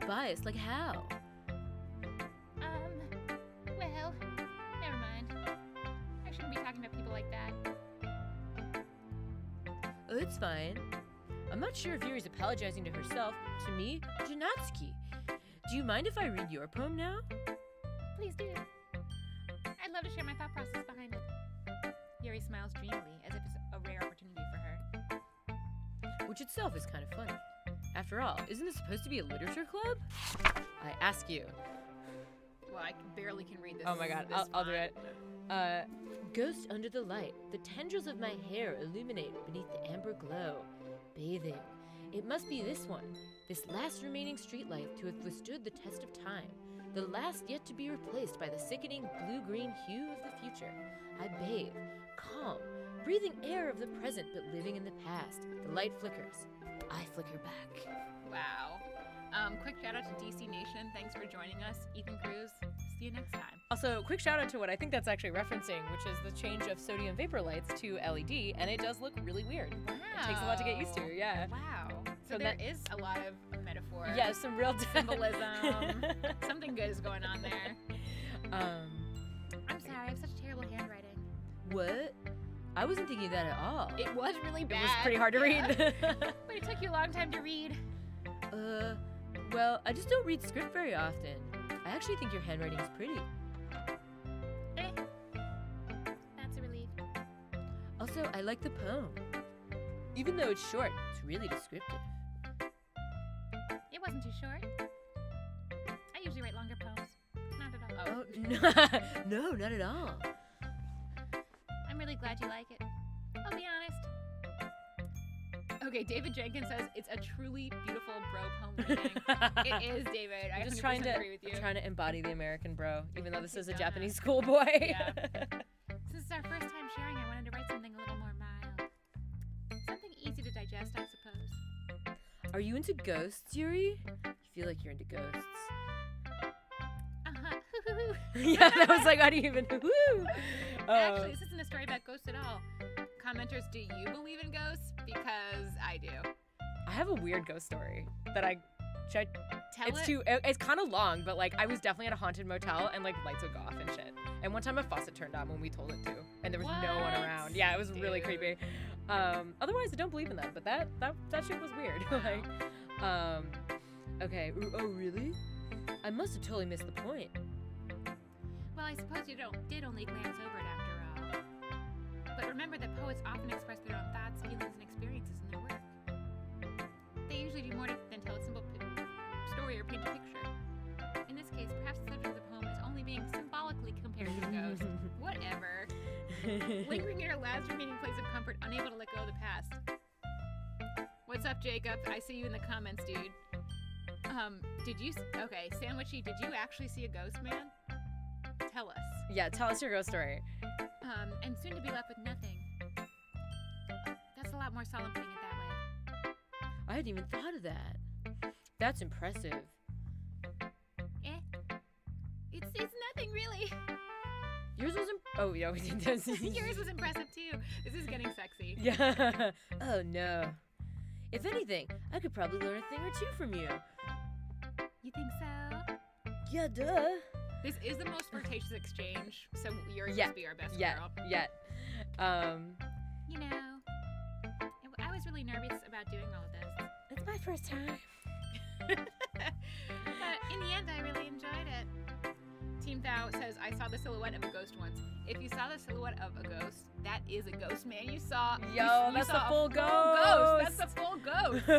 Biased? Like how? Oh, it's fine. I'm not sure if Yuri's apologizing to herself, to me, or to Natsuki. Do you mind if I read your poem now? Please do. I'd love to share my thought process behind it. Yuri smiles dreamily, as if it's a rare opportunity for her. Which itself is kind of funny. After all, isn't this supposed to be a literature club? I ask you. Well, I barely can read this. Oh my god, I'll do it. Ghost under the light, the tendrils of my hair illuminate beneath the amber glow. Bathing. It must be this one, this last remaining streetlight to have withstood the test of time, the last yet to be replaced by the sickening blue-green hue of the future. I bathe, calm, breathing air of the present but living in the past. The light flickers. I flicker back. Wow. Quick shout out to DC Nation. Thanks for joining us. Ethan Cruz. See you next time. Also, quick shout out to what I think that's actually referencing, which is the change of sodium vapor lights to LED, and it does look really weird. Wow. It takes a lot to get used to, yeah. Wow. So From there that- is a lot of metaphor. Yeah, some real Symbolism. Something good is going on there. I'm sorry, I have such terrible handwriting. What? I wasn't thinking that at all. It was really bad. It was pretty hard to read. But it took you a long time to read. Well, I just don't read script very often. I actually think your handwriting is pretty. That's a relief. Also, I like the poem. Even though it's short, it's really descriptive. It wasn't too short. I usually write longer poems. Not at all. Oh, no, not at all. I'm really glad you like it. I'll be honest. Okay, David Jenkins says it's a truly beautiful bro poem reading. It is, David. I I'm just 100% trying to, agree with you. I'm trying to embody the American bro, even though this is a Donna. Japanese schoolboy. Yeah. Since it's our first time sharing, I wanted to write something a little more mild. Something easy to digest, I suppose. Are you into ghosts, Yuri? You feel like you're into ghosts. Uh-huh. Yeah, that was like, how do you even, woo! Actually, this isn't a story about ghosts at all. Commenters, do you believe in ghosts? Because I do. I have a weird ghost story that should I Tell it. it's kind of long, but like I was definitely at a haunted motel and like lights would go off and shit. And one time a faucet turned on when we told it to, and there was no one What? around. Yeah, it was really Dude. creepy. Otherwise I don't believe in that, but that shit was weird. Like, okay. Oh really? I must have totally missed the point. Well, I suppose you did only glance over it after all. But remember that poets often express their own thoughts, feelings, and experiences in their work. They usually do more than tell a simple story or paint a picture. In this case, perhaps the subject of the poem is only being symbolically compared to a ghost. Whatever. Lingering in her last remaining place of comfort, unable to let go of the past. What's up, Jacob? I see you in the comments, dude. Okay, Sandwichy, did you actually see a ghost, man? Tell us. Yeah, tell us your ghost story. And soon to be left with nothing. That's a lot more solemn putting it that way. I hadn't even thought of that. That's impressive. It's nothing really. Yours was oh yeah, we did this. Yours was impressive too. This is getting sexy. Yeah. Oh no. If anything, I could probably learn a thing or two from you. You think so? Yeah, duh. This is the most flirtatious exchange, so you're Yeah. must be our best Yeah, girl. yeah. You know, I was really nervous about doing all of this. It's my first time. But in the end, I really enjoyed it. Team Thou says, I saw the silhouette of a ghost once. If you saw the silhouette of a ghost, that is a ghost, man. You saw Yo, you that's saw the a full ghost. ghost. That's the full ghost.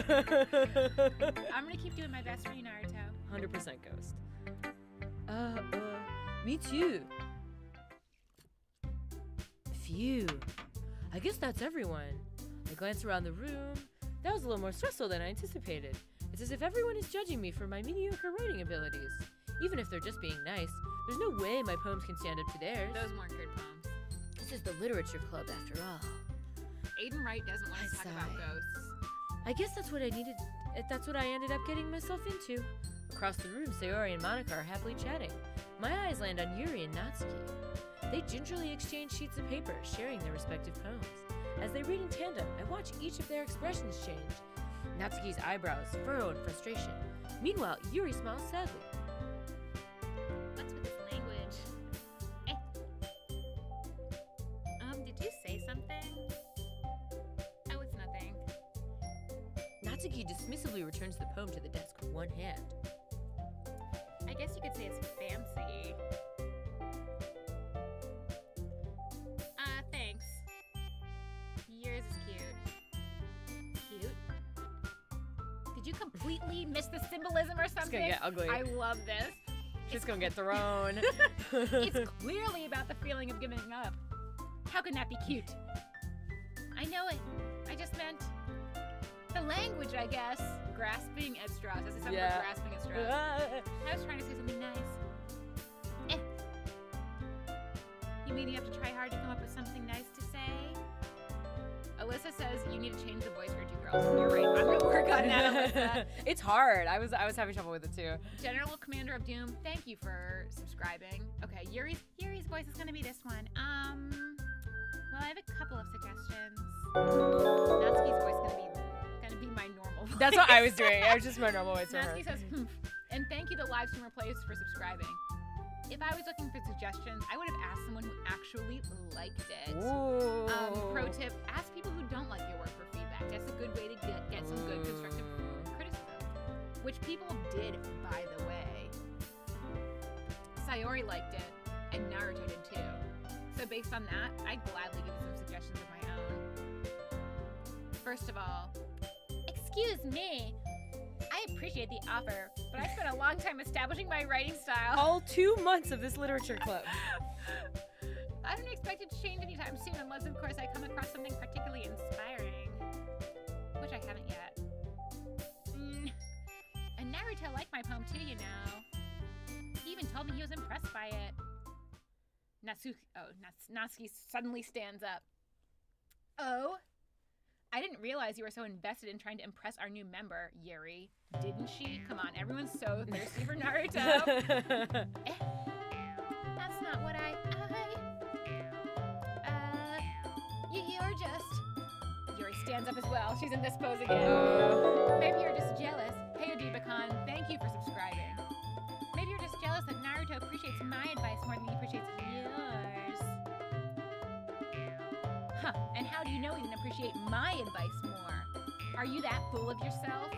I'm gonna keep doing my best for you, Naruto. 100% ghost. Me too. Phew. I guess that's everyone. I glance around the room. That was a little more stressful than I anticipated. It's as if everyone is judging me for my mediocre writing abilities. Even if they're just being nice, there's no way my poems can stand up to theirs. Those weren't good poems. This is the literature club after all. Aiden Wright doesn't want I to talk about sigh. ghosts. I guess that's what I needed. That's what I ended up getting myself into. Across the room, Sayori and Monica are happily chatting. My eyes land on Yuri and Natsuki. They gingerly exchange sheets of paper, sharing their respective poems. As they read in tandem, I watch each of their expressions change. Natsuki's eyebrows furrow in frustration. Meanwhile, Yuri smiles sadly. What's with this language? Did you say something? Oh, it's nothing. Natsuki dismissively returns the poem to the desk with one hand. I guess you could say it's fancy. Thanks. Yours is cute. Cute? Did you completely miss the symbolism or something? It's gonna get ugly. I love this. She's gonna get thrown. It's clearly about the feeling of giving up. How can that be cute? I know it. I just meant the language, I guess. Grasping at straws. I said something about grasping at straws. I was trying to say something nice. You mean you have to try hard to come up with something nice to say? Alyssa says you need to change the voice for 2 girls. You're right. I'm gonna work on that, Alyssa. It's hard. I was having trouble with it too. General Commander of Doom, thank you for subscribing. Okay, Yuri's voice is gonna be this one. Well, I have a couple of suggestions. Natsuki's voice gonna be my normal voice. That's what I was doing. I was just my normal voice for her. Natsuki says, and thank you, the live streamer plays, for subscribing. If I was looking for suggestions, I would have asked someone who actually liked it. Ooh. Pro tip: ask people who don't like your work for feedback. That's a good way to get some good constructive criticism, which people did, by the way. Sayori liked it, and Naruto did too. So based on that, I'd gladly give you some suggestions of my own. First of all, excuse me. I appreciate the offer, but I spent a long time establishing my writing style. All 2 months of this literature club. I don't expect it to change anytime soon, unless, of course, I come across something particularly inspiring. Which I haven't yet. And Naruto liked my poem too, you know. He even told me he was impressed by it. Natsuki suddenly stands up. Oh? I didn't realize you were so invested in trying to impress our new member, Yuri. Didn't she? Come on, everyone's so thirsty for Naruto. That's not what you're just... Yuri stands up as well. She's in this pose again. Maybe you're just jealous. Hey, Adiba-kun, thank you for subscribing. Maybe you're just jealous that Naruto appreciates my advice more than he appreciates yours. Huh, and how do you know he didn't appreciate my advice more? Are you that full of yourself?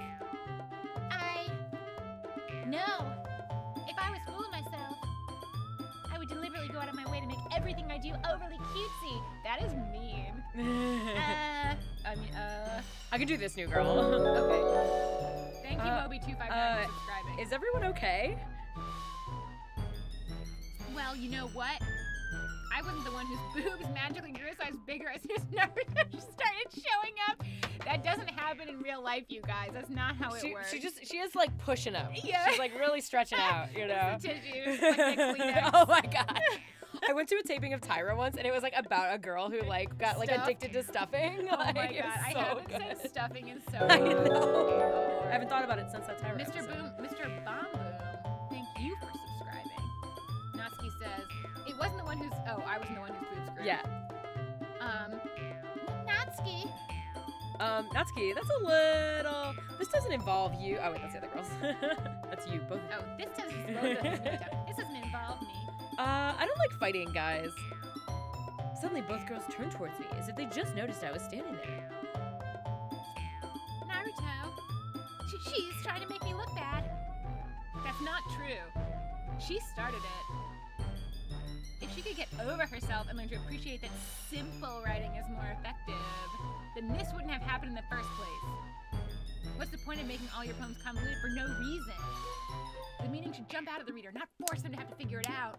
No. If I was full of myself, I would deliberately go out of my way to make everything I do overly cutesy. That is mean. I can do this, new girl. Okay. Thank you, Moby259, for subscribing. Is everyone okay? Well, you know what? I wasn't the one whose boobs magically grew a size bigger as soon as Naruto started showing up. That doesn't happen in real life, you guys. That's not how it works. She is like pushing up. Yeah. She's like really stretching out, you know? It's the tissues, like the Kleenex. Oh my god. I went to a taping of Tyra once, and it was like about a girl who like got like addicted to stuffing. Oh like, my god, I so haven't good. said stuffing in so I long. know. I haven't thought about it since that Tyra Mr. episode. Mr. Bomb Boom, thank you for subscribing. Natsuki says, it wasn't the one who's, I wasn't the one whose boobs grew. Yeah. Natsuki. Natsuki, that's a little... This doesn't involve you. Oh, wait, that's the other girls. That's you, both. Oh, this doesn't involve me. I don't like fighting, guys. Suddenly, both girls turned towards me, as if they just noticed I was standing there. Naruto, she's trying to make me look bad. That's not true. She started it. If she could get over herself and learn to appreciate that simple writing is more effective, then this wouldn't have happened in the first place. What's the point of making all your poems convoluted for no reason? The meaning should jump out of the reader, not force them to have to figure it out.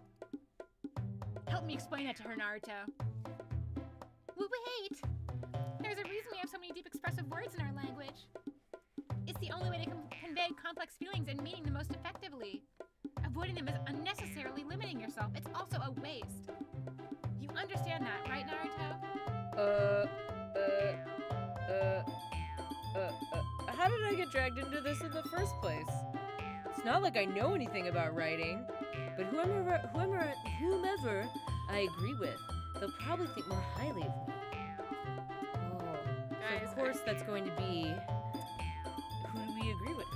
Help me explain that to her, Naruto. Wait! There's a reason we have so many deep expressive words in our language. It's the only way to convey complex feelings and meaning the most effectively. Avoiding them is unnecessarily limiting yourself. It's also a waste. You understand that, right, Naruto? How did I get dragged into this in the first place? It's not like I know anything about writing, but whomever I agree with, they'll probably think more highly of me. So of course that's going to be who do we agree with?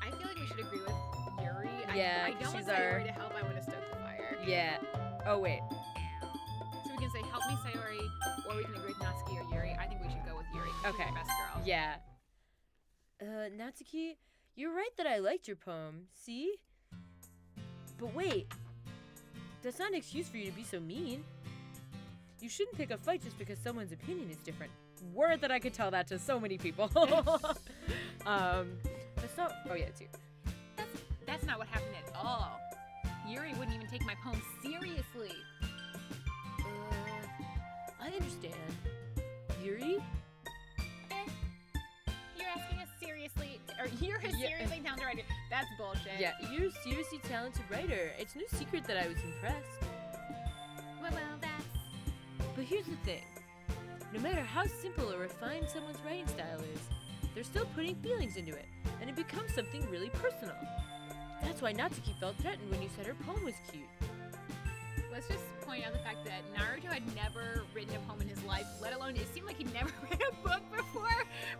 I feel like we should agree with Yuri. Yeah, I don't want she's Sayori to help. I want to stoke the fire. Yeah. Oh wait. So we can say help me, Sayori, or we can agree with Natsuki or Yuri. I think we should go with Yuri. 'Cause she's Okay. the best girl. Yeah. Natsuki, you're right that I liked your poem, see? But wait, that's not an excuse for you to be so mean. You shouldn't pick a fight just because someone's opinion is different. Word that I could tell that to so many people. That's not, oh yeah, it's you. That's not what happened at all. Yuri wouldn't even take my poem seriously. I understand. Yuri? You're asking us seriously, or you're a seriously talented writer. That's bullshit. Yeah, you're a seriously talented writer. It's no secret that I was impressed. Well, that's... But here's the thing. No matter how simple or refined someone's writing style is, they're still putting feelings into it, and it becomes something really personal. That's why Natsuki felt threatened when you said her poem was cute. Let's just point out the fact that Naruto had never written a poem in his life, let alone it seemed like he'd never read a book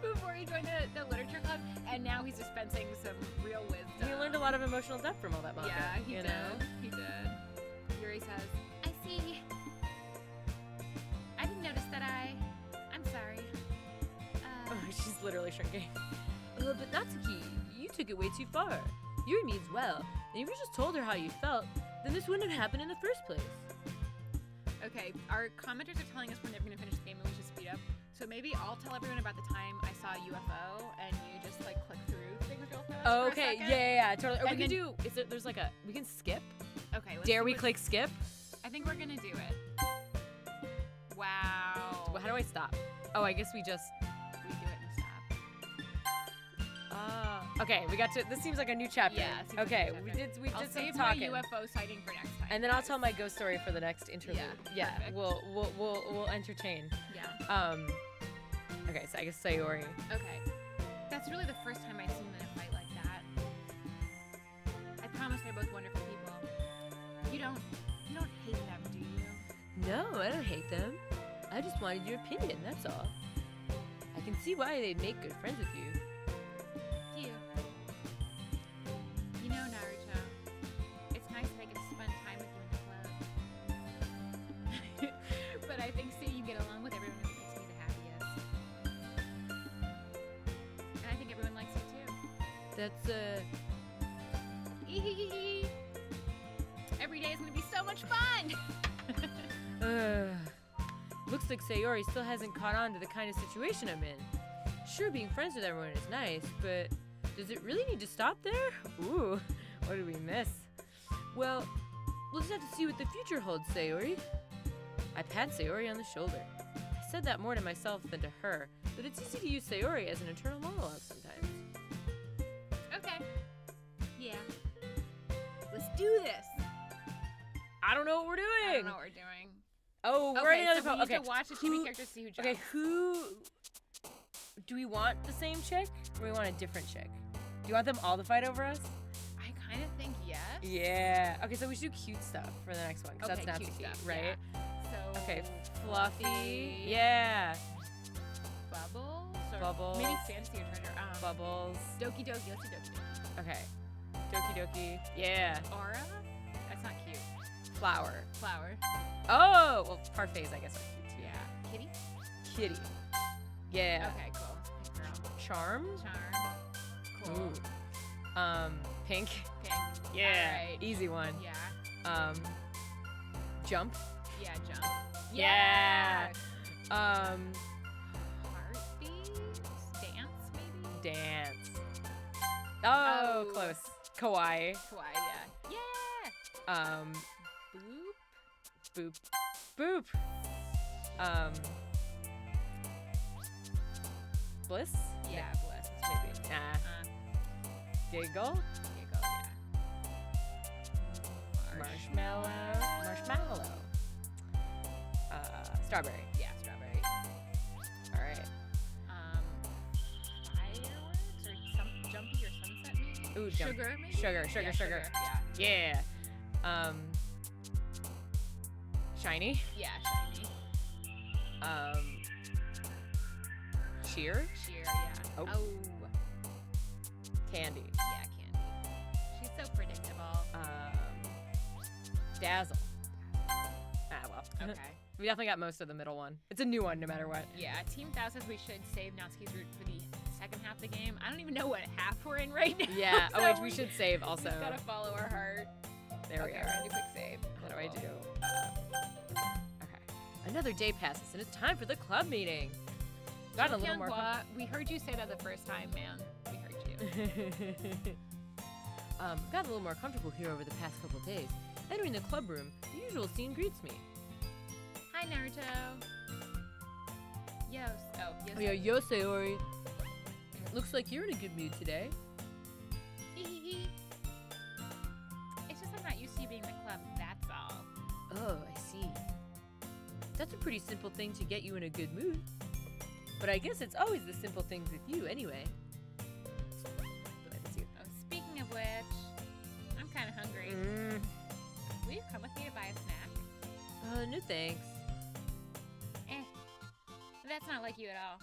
before he joined the literature club, and now he's dispensing some real wisdom. He learned a lot of emotional depth from all that manga. Yeah, he you did. know? He did. Yuri says, I see. I didn't notice that I'm sorry. Oh, she's literally shrinking. But Natsuki, you took it way too far. Yuri means well, and if you just told her how you felt, then this wouldn't have happened in the first place. Okay, our commenters are telling us we're never going to finish the game and we should speed up. So maybe I'll tell everyone about the time I saw a UFO and you just like click through things real fast. Oh, okay, yeah, totally. Or And we can then- do, there's like we can skip? Okay, let's Dare do we it. click skip? I think we're going to do it. Wow. Well, how do I stop? Oh, I guess we just, We do it and stop. okay, we got to, this seems like a new chapter. Yeah, it seems like a Okay, new we chapter. did I'll some save my talking. UFO sighting for next time. And then I'll guys. tell my ghost story for the next interlude. Yeah, Yeah, perfect. we'll entertain. Yeah. Okay, so I guess Sayori. Okay. That's really the first time I've seen them in a fight like that. I promise they're both wonderful people. You don't hate them, do you? No, I don't hate them. I just wanted your opinion, that's all. I can see why they'd make good friends with you. You. You know, Naruto, it's nice that I get to spend time with you in the club. But I think seeing you get along with everyone makes me the happiest. And I think everyone likes you too. That's, Every day is gonna be so much fun! looks like Sayori still hasn't caught on to the kind of situation I'm in. Sure, being friends with everyone is nice, but does it really need to stop there? Ooh, what did we miss? Well, we'll just have to see what the future holds, Sayori. I pat Sayori on the shoulder. I said that more to myself than to her, but it's easy to use Sayori as an internal monologue sometimes. Okay. Yeah. Let's do this! I don't know what we're doing! I don't know what we're doing. Oh, we're Okay, in another so we okay. need to watch the TV characters to see who jumps. Okay, who... Do we want the same chick, or we want a different chick? Do you want them all to fight over us? I kind of think yes. Yeah. Okay, so we should do cute stuff for the next one, because Okay, that's cute Natsuki, stuff, right? yeah. So Okay, Fluffy. Yeah. Bubbles. Or Bubbles. Maybe Fantasy or Treasure. Bubbles. Doki Doki. Let's do Doki Doki. Okay. Doki Doki. Yeah. Aura. That's not cute. Flower. Flower. Oh! Well, parfaits, I guess, are cute too. Yeah. Kitty. Kitty. Yeah. Okay, cool. Pink girl. Charm. Charm. Cool. Ooh. Pink. Pink. Yeah. Alright. Easy one. Yeah. Jump. Yeah. Jump. Yeah. Heartbeat. Dance maybe. Dance. Oh, Oh. close. Kawaii. Kawaii. Yeah. Yeah. Boop. Boop. Bliss? Yeah. Bliss. Maybe. Nah. Giggle. Giggle. Yeah. Marshmallow. Strawberry. Yeah. Strawberry. All right. Fireworks or some jumpy or sunset maybe. Ooh, jump. Sugar maybe. Sugar. Yeah, Yeah. Shiny. Yeah. Shiny. Cheer. Cheer. Yeah. Oh. Candy. Yeah. Candy. She's so predictable. Dazzle. Ah, well. Okay. We definitely got most of the middle one. It's a new one no matter what. Yeah. Team Thou says we should save Natsuki's route for the second half of the game. I don't even know what half we're in right now. Yeah. Oh, so wait, we should save also. Just gotta follow our heart. There we Okay, are. we're gonna do quick save. What do I do? Okay. Another day passes, and it's time for the club meeting. Got a little more. We heard you say that the first time, man. We heard you. Got a little more comfortable here over the past couple days. Entering the club room, the usual scene greets me. Hi, Naruto. Yos. Oh, yes. Oh yeah, yo Sayori. Looks like you're in a good mood today. Hee hee hee. It's just I'm not used to you being in the club, that's all. Oh, I see. That's a pretty simple thing to get you in a good mood. But I guess it's always the simple things with you anyway. Oh, speaking of which, I'm kind of hungry. Will you come with me to buy a snack? No thanks. That's not like you at all.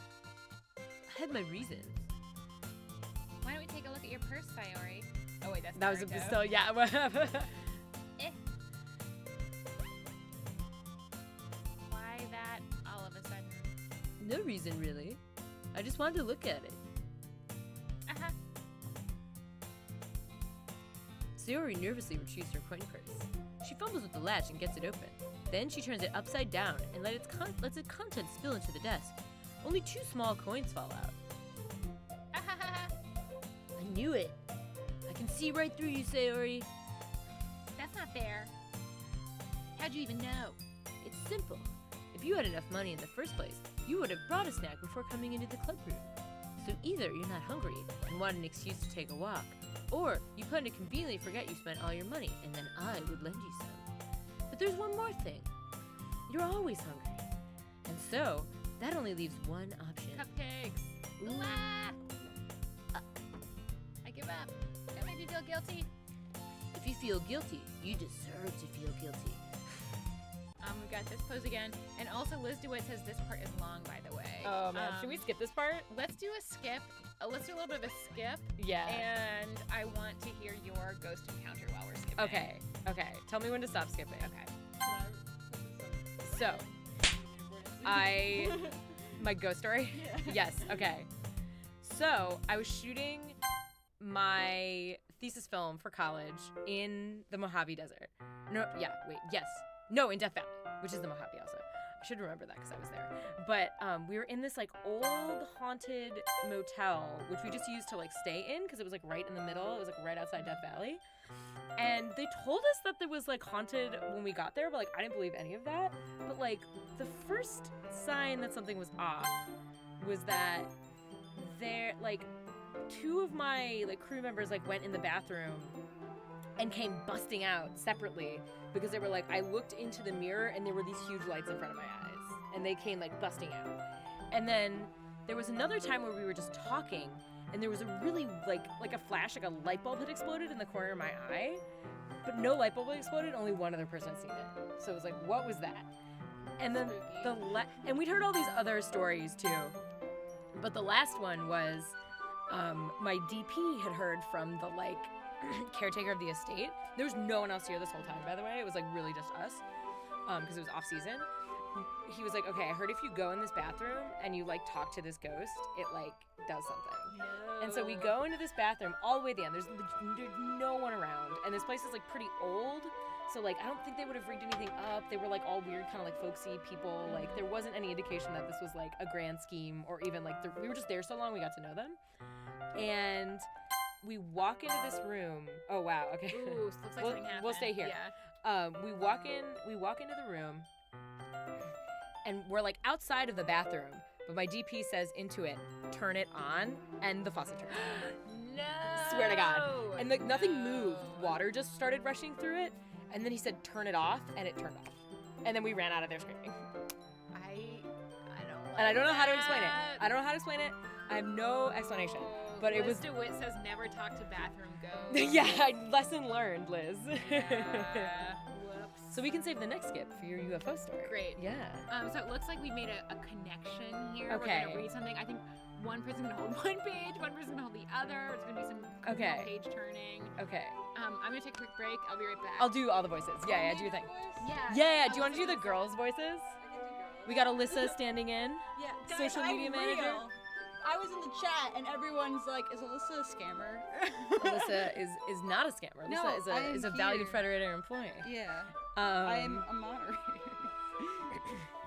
I had my reasons. Why don't we take a look at your purse, Sayori? Oh wait, that's That was Naruto. still, yeah. Why that all of a sudden? No reason really. I just wanted to look at it. Uh-huh. Sayori nervously retrieves her coin purse. She fumbles with the latch and gets it open. Then she turns it upside down and lets its contents spill into the desk. Only 2 small coins fall out. I knew it. I can see right through you, Sayori. That's not fair. How'd you even know? It's simple. If you had enough money in the first place, you would have brought a snack before coming into the club room. So either you're not hungry and want an excuse to take a walk, or you plan to conveniently forget you spent all your money and then I would lend you some. But there's one more thing. You're always hungry. And so, that only leaves one option. Cupcakes. Ooh. I give up. That made me feel guilty. If you feel guilty, you deserve to feel guilty. We've got this pose again. And also, Liz DeWitt says this part is long, by the way. Oh man, should we skip this part? Let's do a skip. Let's do a little bit of a skip. Yeah. And I want to hear your ghost encounter while we're skipping. Okay. Tell me when to stop skipping. Okay. So, my ghost story? Yes, okay. So, I was shooting my thesis film for college in the Mojave Desert. No, in Death Valley, which is the Mojave also. I should remember that because I was there. But we were in this like old haunted motel, which we just used to like stay in because it was like right in the middle. It was like right outside Death Valley. And they told us that there was like haunted when we got there, but like I didn't believe any of that. But like the first sign that something was off was that there like 2 of my like crew members like went in the bathroom and came busting out separately because they were like, I looked into the mirror and there were these huge lights in front of my eyes and they came like busting out. And then there was another time where we were just talking and there was a really like a flash, like a light bulb had exploded in the corner of my eye, but no light bulb had exploded, only one other person had seen it. So it was like, what was that? And then and we'd heard all these other stories too. But the last one was my DP had heard from the like caretaker of the estate. There was no one else here this whole time, by the way. It was like really just us because it was off season. He was like, okay, I heard if you go in this bathroom and you like talk to this ghost, it like does something. No. And so we go into this bathroom all the way to the end. There's no one around, and this place is like pretty old. So like I don't think they would have rigged anything up. They were like all weird, kind of like folksy people. Like there wasn't any indication that this was like a grand scheme or even like we were just there so long we got to know them. And we walk into this room. Oh wow, okay. Ooh, looks like something happened. We'll stay here. Yeah. We walk into the room, and we're like outside of the bathroom. But my DP says into it, turn it on, and the faucet turned on. No. Swear to God. And like nothing moved. Water just started rushing through it. And then he said, turn it off, and it turned off. And then we ran out of there screaming. I don't like And I don't know how to that. explain it. I don't know how to explain it. I have no explanation. But it was. Liz DeWitt says never talk to bathroom ghosts. Yeah, lesson learned, Liz. Whoops. So we can save the next skip for your UFO story. Great. Yeah. So it looks like we made a connection here. Okay. We're gonna read something. I think one person's gonna hold one page, one person's gonna hold the other. It's gonna be some Okay. page turning. Okay. I'm gonna take a quick break. I'll be right back. I'll do all the voices. Yeah, do your thing. Yeah. Yeah, do you want to do the girls' voices? We got Alyssa standing in. Yeah, Social media manager. I was in the chat and everyone's like, "Is Alyssa a scammer?" Alyssa is not a scammer. No, Alyssa I is a am valued here. Frederator employee. Yeah, I'm a moderator.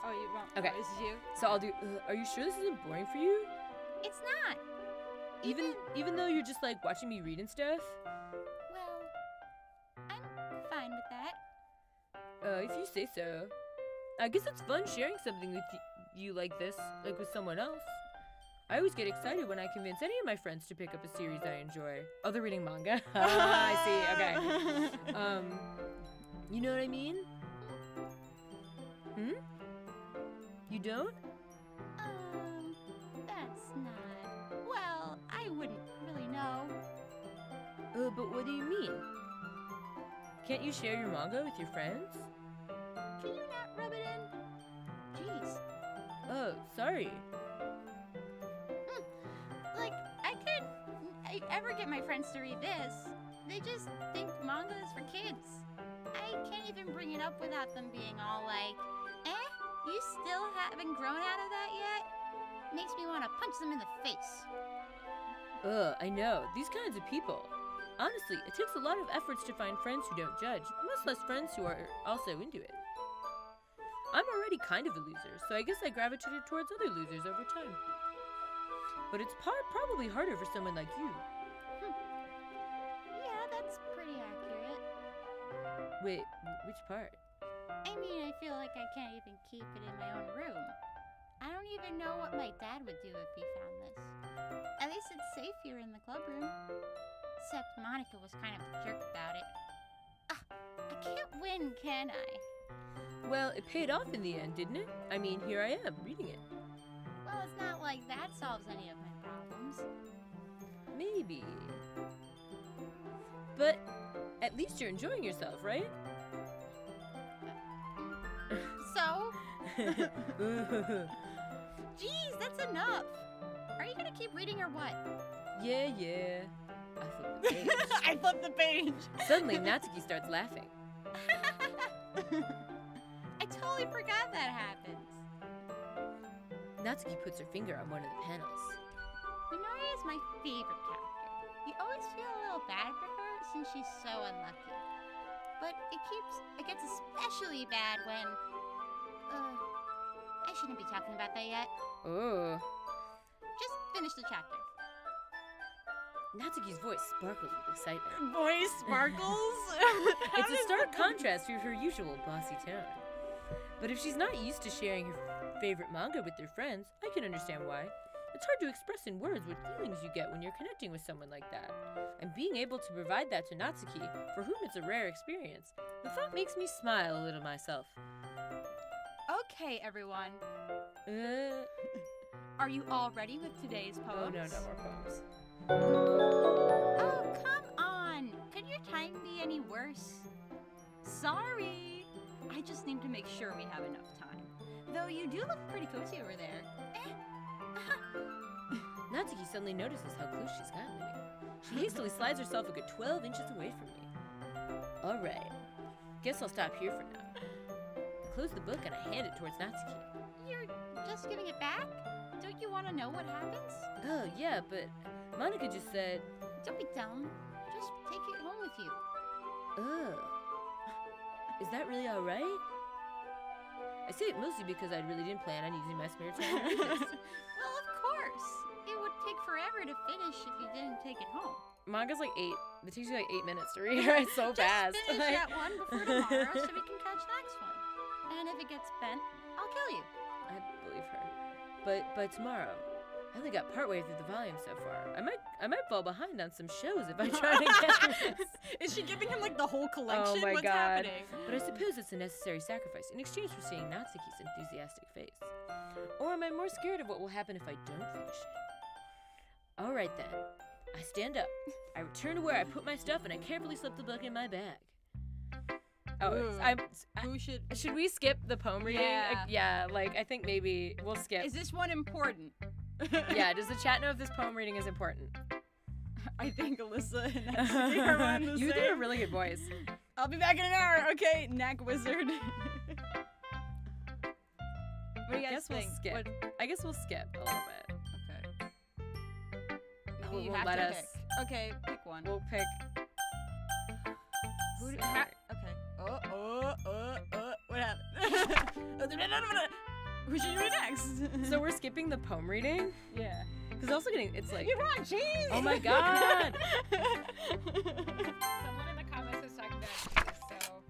Oh, you want? Okay. Oh, this is you. So I'll do. Are you sure this isn't boring for you? It's not. Even though you're just like watching me read and stuff. Well, I'm fine with that. If you say so. I guess it's fun sharing something with you like this, like with someone else. I always get excited when I convince any of my friends to pick up a series I enjoy. Oh, they're reading manga? I see, okay. You know what I mean? You don't? That's not... Well, I wouldn't really know. But what do you mean? Can't you share your manga with your friends? Can you not rub it in? Jeez. Oh, sorry. Like, I ever get my friends to read this. They just think manga is for kids. I can't even bring it up without them being all like, you still haven't grown out of that yet? Makes me want to punch them in the face. I know. These kinds of people. Honestly, it takes a lot of efforts to find friends who don't judge, much less friends who are also into it. I'm already kind of a loser, so I guess I gravitated towards other losers over time. But it's probably harder for someone like you. Yeah, that's pretty accurate. Wait, which part? I mean, I feel like I can't even keep it in my own room. I don't even know what my dad would do if he found this. At least it's safe here in the club room. Except Monica was kind of a jerk about it. I can't win, can I? Well, it paid off in the end, didn't it? I mean, here I am, reading it. Well, it's not like that solves any of my problems. Maybe. But at least you're enjoying yourself, right? So? Jeez, that's enough. Are you gonna keep reading or what? Yeah. I flipped the page. I flipped the page. Suddenly, Natsuki starts laughing. I totally forgot that happens. Natsuki puts her finger on one of the panels. Minoria is my favorite character. You always feel a little bad for her since she's so unlucky. But it gets especially bad when... I shouldn't be talking about that yet. Oh. Just finish the chapter. Natsuki's voice sparkles with excitement. Voice sparkles. It's a stark contrast to her usual bossy tone. But if she's not used to sharing her favorite manga with their friends, I can understand why. It's hard to express in words what feelings you get when you're connecting with someone like that. And being able to provide that to Natsuki, for whom it's a rare experience, the thought makes me smile a little myself. Okay, everyone. Uh... Are you all ready with today's poems? Oh, no more poems. Oh, come on. Could your time be any worse? Sorry. I just need to make sure we have enough time. Though you do look pretty cozy over there. Natsuki suddenly notices how close she's gotten to me. She hastily slides herself a good 12 inches away from me. Alright. Guess I'll stop here for now. I close the book and I hand it towards Natsuki. You're just giving it back? Don't you want to know what happens? Oh, yeah, but Monica just said... Don't be dumb. Just take it home with you. Oh. Is that really alright? I say it mostly because I really didn't plan on using my spare time to read this. Well, of course. It would take forever to finish if you didn't take it home. Manga's like 8. It takes you like 8 minutes to read. It's so fast. Just finish that one before tomorrow so we can catch the next one. And if it gets bent, I'll kill you. I believe her. But by tomorrow, I only got partway through the volume so far. I might fall behind on some shows if I try to get through this. Is she giving him like the whole collection? Oh my What's god. happening? But I suppose it's a necessary sacrifice in exchange for seeing Natsuki's enthusiastic face. Or am I more scared of what will happen if I don't finish it? Alright then. I stand up. I return to where I put my stuff and I carefully slip the book in my bag. Oh, should we skip the poem reading? Yeah. I think maybe we'll skip. Is this one important? Yeah, does the chat know if this poem reading is important? I think Alyssa and Natsuki are on the You same. did a really good voice. I'll be back in an hour. Okay, Knack Wizard. What do you guys think? I guess we'll skip a little bit. Okay. You won't have let to us. pick. Okay, pick one. We'll pick. Who do, Sorry. okay. What happened? Who should do it next? So we're skipping the poem reading? yeah. Because also getting, it's like, You're on cheese! oh my god! Someone in the comments was talking about cheese, so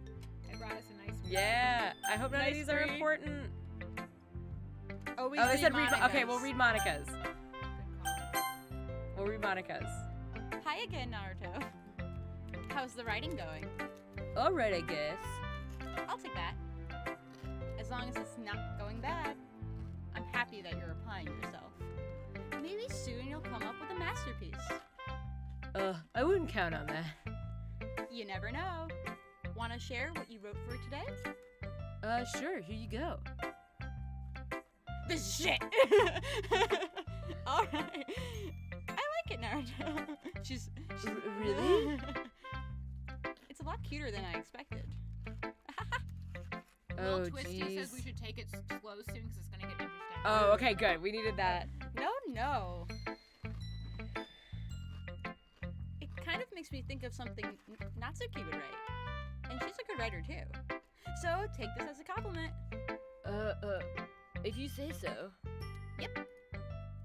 I brought us a nice. Yeah, I hope none of Nice these are three. important. Always Oh, they said read, Monica's. okay, we'll read Monica's. We'll read Monica's. Hi again, Naruto. How's the writing going? Alright, I guess. I'll take that. As long as it's not going bad. I'm happy that you're applying yourself. Maybe soon you'll come up with a masterpiece. I wouldn't count on that. You never know. Want to share what you wrote for today? Sure, here you go. This is shit! Alright. I like it, Naruto. She's Really? It's a lot cuter than I expected. Oh, Little Twisty jeez. says we should take it slow soon because it's gonna get interesting. Oh, okay, good. We needed that. No. It kind of makes me think of something Natsuki would write. And she's a good writer too. So take this as a compliment. If you say so.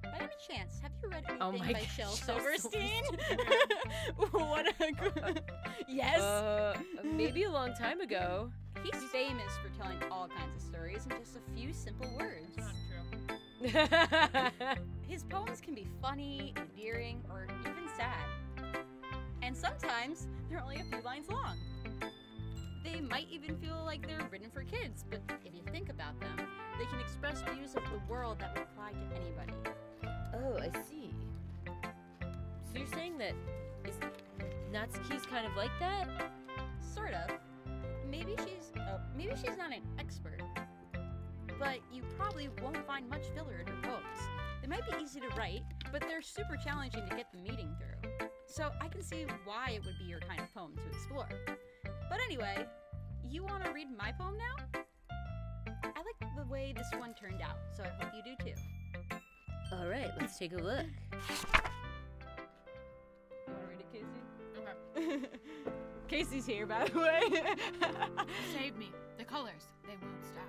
By any chance, have you read anything Oh my by gosh, Shel Shel Silverstein? What a good... Yes. Maybe a long time ago. He's famous for telling all kinds of stories in just a few simple words. It's not true. His poems can be funny, endearing, or even sad. And sometimes they're only a few lines long. They might even feel like they're written for kids, but if you think about them, they can express views of the world that would apply to anybody. Oh, I see. So you're saying that is Natsuki's kind of like that? Sort of. Maybe she's not an expert, but you probably won't find much filler in her poems. They might be easy to write, but they're super challenging to get the meaning through. So I can see why it would be your kind of poem to explore. But anyway, you want to read my poem now? I like the way this one turned out, so I hope you do too. All right, let's take a look. You want to read it, Casey? Okay. Casey's here, by the way. Save me. The colors, they won't stop.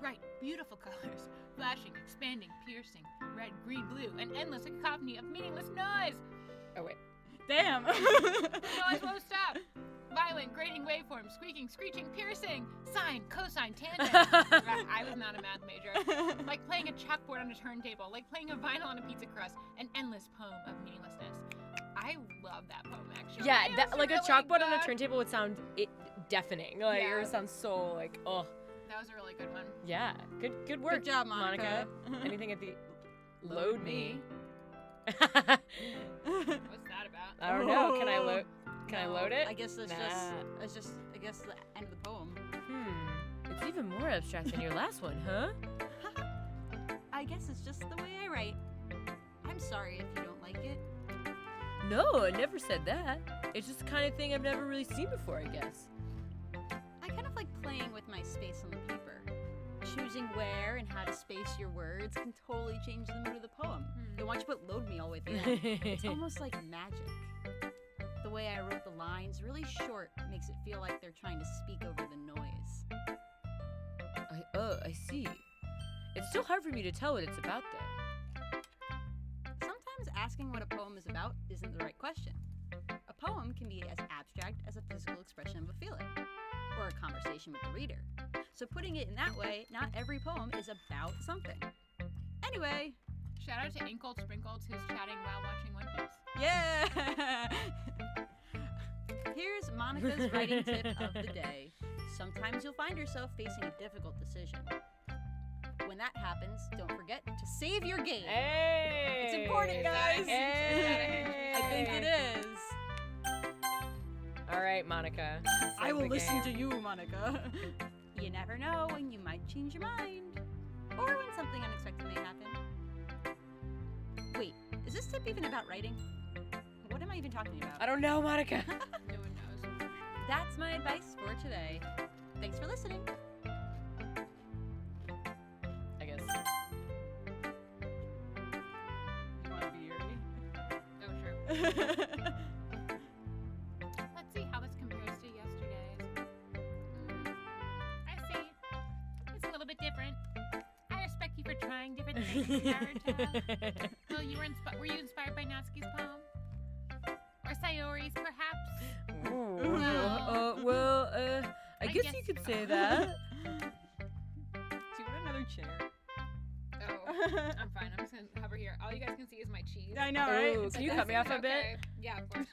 Bright, beautiful colors. Flashing, expanding, piercing. Red, green, blue. An endless cacophony of meaningless noise. Oh, wait. Damn. The noise won't stop. Violent, grating waveforms. Squeaking, screeching, piercing. Sine, cosine, tangent. I was not a math major. Like playing a chalkboard on a turntable. Like playing a vinyl on a pizza crust. An endless poem of meaninglessness. I love that poem, actually. Yeah, It that, was like a really chalkboard on a good. turntable would sound deafening. Like Yeah. it would sound so like, oh. That was a really good one. Yeah, good work. Good job, Monica. Anything at the load me? What's that about? I don't know. Can I load? Can I No, load it? I guess that's Nah. just I guess the end of the poem. It's even more abstract than your last one, huh? I guess it's just the way I write. I'm sorry if you don't like it. No, I never said that. It's just the kind of thing I've never really seen before, I guess. I kind of like playing with my space on the paper. Choosing where and how to space your words can totally change the mood of the poem. And once you put load me all the way at the end, it's almost like magic. The way I wrote the lines really short makes it feel like they're trying to speak over the noise. I see. It's still hard for me to tell what it's about, though. Sometimes asking what a poem is about isn't the right question. A poem can be as abstract as a physical expression of a feeling, or a conversation with the reader. So putting it in that way, not every poem is about something. Anyway, Shout out to Inkled Sprinkled who's chatting while watching One Piece. yeah! Here's Monica's writing tip of the day. Sometimes you'll find yourself facing a difficult decision. When that happens, don't forget to save your game. Hey! It's important, Is that a guys. hint? Is that a hint? I think it is. All right, Monica. I save will the listen game. to you, Monica. You never know when you might change your mind. Or when something unexpected may happen. Wait, is this tip even about writing? What am I even talking about? I don't know, Monica. No one knows. That's my advice for today. Thanks for listening. I guess. You want to be Yuri? Oh, Let's see how this compares to yesterday's. I see. It's a little bit different. I respect you for trying different things, Naruto. Well, were you inspired by Natsuki's poem? Or Sayori's, perhaps? I guess you could say that. Do you want another chair? Oh, I'm fine. I'm just gonna hover here. All you guys can see is my cheese. I know, right? Ooh, It's can you like cut me off a bit? Okay. Yeah, of course.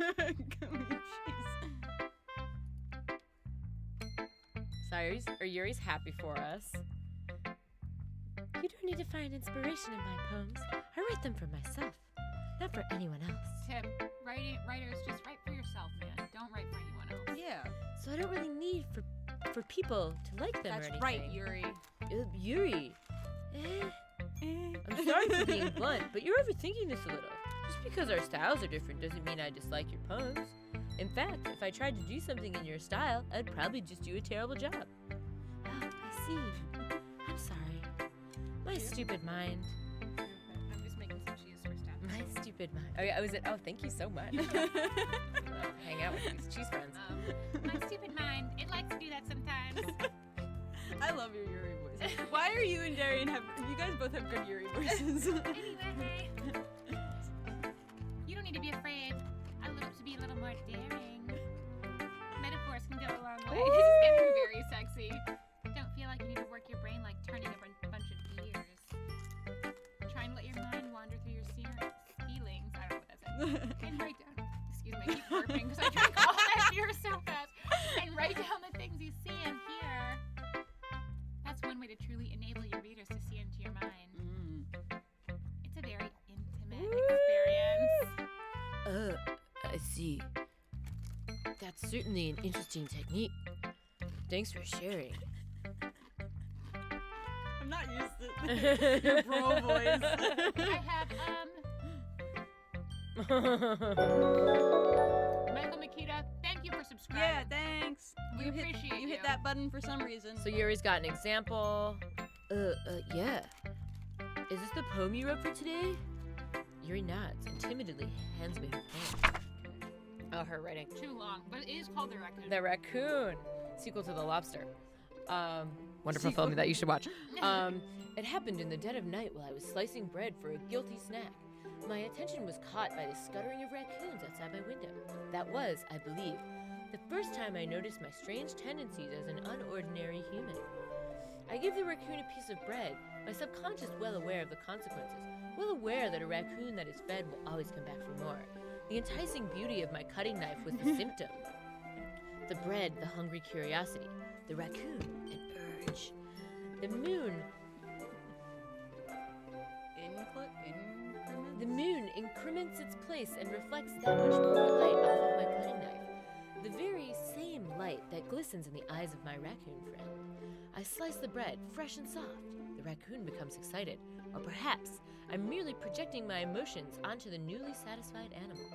Yuri's happy for us. You don't need to find inspiration in my poems. I write them for myself, not for anyone else. Tip: writers, just write for yourself, man. Don't write for anyone else. Yeah. So I don't really need for people to like them That's or anything. right, Yuri. Yuri. I'm sorry for being blunt, but you're overthinking this a little. Just because our styles are different doesn't mean I dislike your poems. In fact, if I tried to do something in your style, I'd probably just do a terrible job. Oh, I see. I'm sorry. My stupid mind. I'm just making some cheese for Steph. My stupid mind. Oh, yeah, oh, thank you so much. Hang out with these cheese friends. My stupid mind. It likes to do that sometimes. I love your Yuri voice. Why are you and Darian you guys both have good Yuri voices? Anyway, you don't need to be afraid. To be a little more daring. Metaphors can go a long way. This is getting very sexy. Don't feel like you need to work your brain like turning a bunch of gears. Try and let your mind wander through your feelings. I don't know what that says. And write down. Excuse me, I keep burping because I drank all that beer so fast. And write down the things you see and hear. That's one way to truly enable your readers to see into your mind. It's a very intimate experience. I see. That's certainly an interesting technique. Thanks for sharing. I'm not used to your bro voice. I have, Michael Makita, thank you for subscribing. Yeah, thanks. We appreciate you you. hit that button for some reason. So Yuri's got an example. Yeah. Is this the poem you wrote for today? Yuri nods and timidly hands me her pen. Oh, her writing. Too long, but it is called The Raccoon. The Raccoon, sequel to The Lobster. Wonderful film that you should watch. It happened in the dead of night while I was slicing bread for a guilty snack. My attention was caught by the scuttering of raccoons outside my window. That was, I believe, the first time I noticed my strange tendencies as an unordinary human. I gave the raccoon a piece of bread, my subconscious well aware of the consequences, well aware that a raccoon that is fed will always come back for more. The enticing beauty of my cutting knife was the symptom. The bread, the hungry curiosity. The raccoon, an urge. The moon increments its place and reflects that much more light off of my cutting knife. The very same light that glistens in the eyes of my raccoon friend. I slice the bread, fresh and soft. The raccoon becomes excited. Or perhaps I'm merely projecting my emotions onto the newly satisfied animal.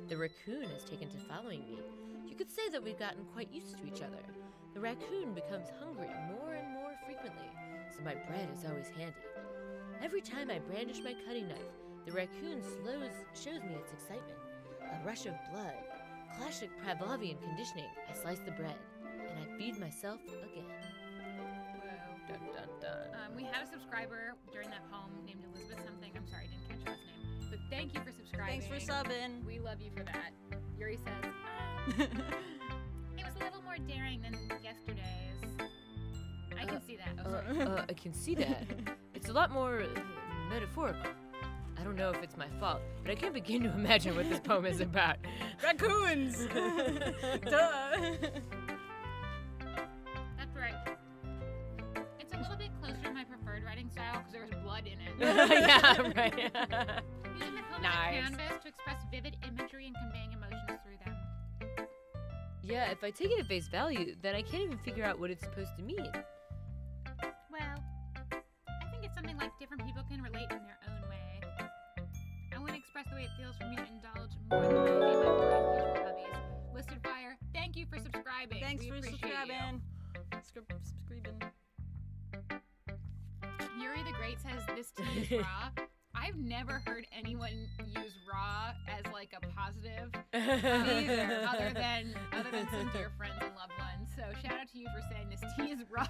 The raccoon has taken to following me. You could say that we've gotten quite used to each other. The raccoon becomes hungry more and more frequently, so my bread is always handy. Every time I brandish my cutting knife, the raccoon shows me its excitement. A rush of blood. Classic Pavlovian conditioning. I slice the bread, and I feed myself again. Whoa. Dun, dun, dun. We had a subscriber during that poem named Elizabeth something. I'm sorry, I didn't catch her last name. But thank you for subscribing. Thanks for subbing. We love you for that. Yuri says, It was a little more daring than yesterday's. I can see that. Oh, sorry. I can see that. It's a lot more metaphorical. I don't know if it's my fault, but I can't begin to imagine what this poem is about. Raccoons! Duh! That's right. It's a little bit closer to my preferred writing style because there was blood in it. Yeah, right. Using the poem Nice. as a canvas to express vivid imagery and conveying emotions through them. Yeah, if I take it at face value, then I can't even figure out what it's supposed to mean. Well, I think it's something like different people can relate in their own way. I want to express the way it feels for me to indulge more than my more unusual hobbies. Listed Fire, thank you for subscribing. Thanks We for appreciate subscribing. you. Yuri the Great says, this tea is raw. I've never heard anyone use raw as like a positive Neither. other than some dear friends and loved ones. So shout out to you for saying this tea is raw.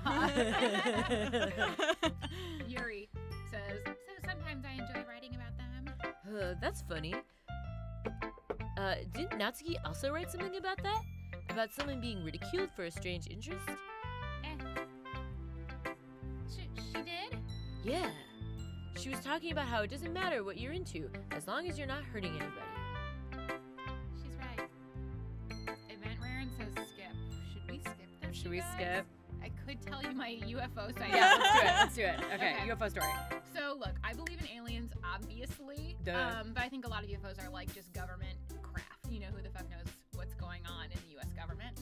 Yuri says, So sometimes I enjoy writing about them. That's funny. Didn't Natsuki also write something about that? About someone being ridiculed for a strange interest? She did? Yeah. She was talking about how it doesn't matter what you're into, as long as you're not hurting anybody. She's right. Event Raren says skip. Should we skip this? Should you we guys? skip? I could tell you my UFO side. Yeah, let's do it. Okay, Okay. UFO story. So look, I believe in aliens, obviously. Duh. But I think a lot of UFOs are like just government craft. You know, who the fuck knows what's going on in the U.S. government.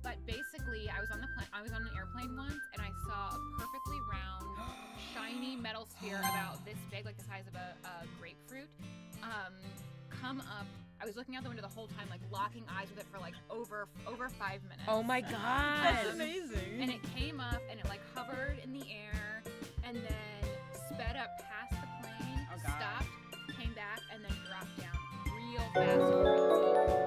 But basically, I was on an airplane once, and I saw a perfectly round, shiny metal sphere about this big, like the size of a grapefruit, come up. I was looking out the window the whole time, like locking eyes with it for like over 5 minutes. Oh my god. That's amazing. And it came up and it like hovered in the air and then sped up past the plane, Oh, God. stopped, came back, and then dropped down real fast.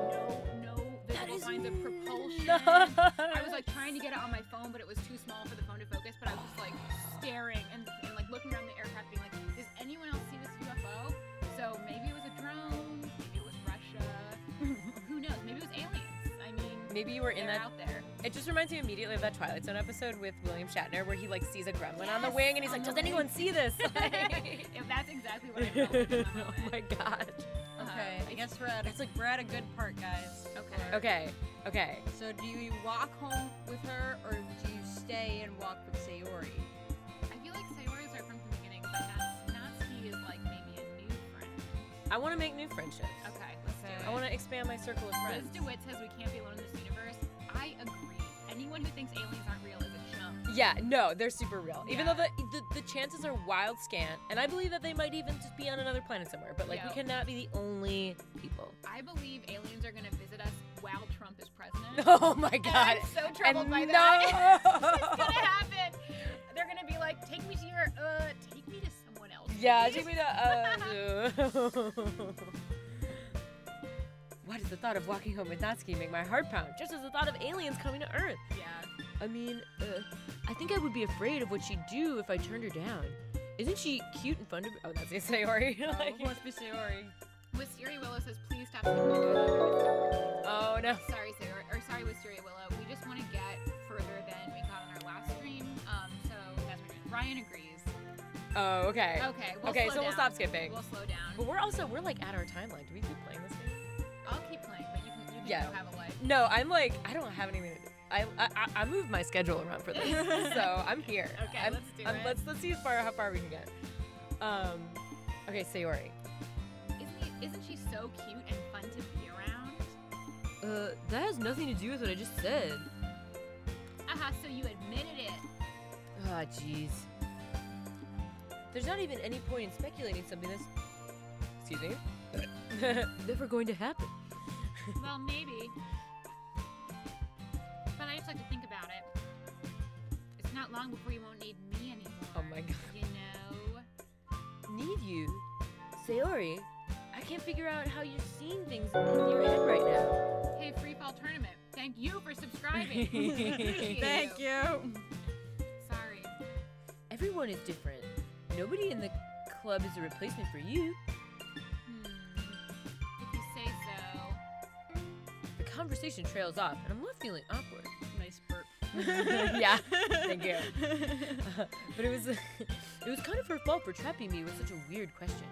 No visible signs of propulsion. I was like trying to get it on my phone, but it was too small for the phone to focus. But I was just like staring and like looking around the aircraft, being like, does anyone else see this UFO? So maybe it was a drone, maybe it was Russia. Who knows? Maybe it was aliens. I mean, Maybe you were in they're that. out there. It just reminds me immediately of that Twilight Zone episode with William Shatner where he like sees a gremlin on the Yes, wing and he's on like, the does anyone see this? If that's exactly what I felt like in that Oh moment. my god. Okay, I guess we're at a good part, guys. Okay. Okay. So do you walk home with her, or do you stay and walk with Sayori? I feel like Sayori's our friend from the beginning, but Natsuki is like maybe a new friend. I want to make new friendships. Okay, let's do it. I want to expand my circle of Liz friends. DeWitt says we can't be alone in this universe. I agree. Anyone who thinks aliens aren't real is a chump. Yeah, no, they're super real. Even Yeah. though the chances are wild scant, and I believe that they might even just be on another planet somewhere, but like we Yep. cannot be the only people. I believe aliens are going to visit us while Trump is president. Oh my And god. I'm so troubled And by no! that. It's going to happen. They're going to be like, take me to your, take me to someone else. Yeah, please." take me to Why does the thought of walking home with Natsuki make my heart pound? Just as the thought of aliens coming to Earth. Yeah. I mean, I think I would be afraid of what she'd do if I turned her down. Isn't she cute and fun to? Oh, that's Sayori. Like- Who wants to be Sayori? Wisteria Willow says, please stop speaking to oh no. Sorry, Sayori, or sorry, Wisteria Willow. We just want to get further than we got on our last stream. So that's what we're doing. Ryan agrees. Oh, okay. Okay, we'll Okay, slow so we'll down. stop skipping. We'll slow down. But we're like at our timeline. Do we keep playing this game? I'll keep playing, but you can Yeah. go have a life. No, I'm like, I don't have anything to do. I moved my schedule around for this, so I'm here. Okay, let's do it. Let's see how far we can get. Okay, Sayori. Isn't she so cute and fun to be around? That has nothing to do with what I just said. Aha, so you admitted it. Ah, jeez. There's not even any point in speculating something that's, excuse me, never going to happen. Well, maybe. But I just like to think about it. It's not long before you won't need me anymore. Oh my god. You know? Need you? Sayori, I can't figure out how you're seeing things in your head right now. Hey, Free Fall Tournament. Thank you for subscribing. Thank you. Sorry. Everyone is different. Nobody in the club is a replacement for you. If you say so. The conversation trails off, and I'm left feeling awkward. Nice burp. Yeah, thank you. But it was kind of her fault for trapping me with such a weird question.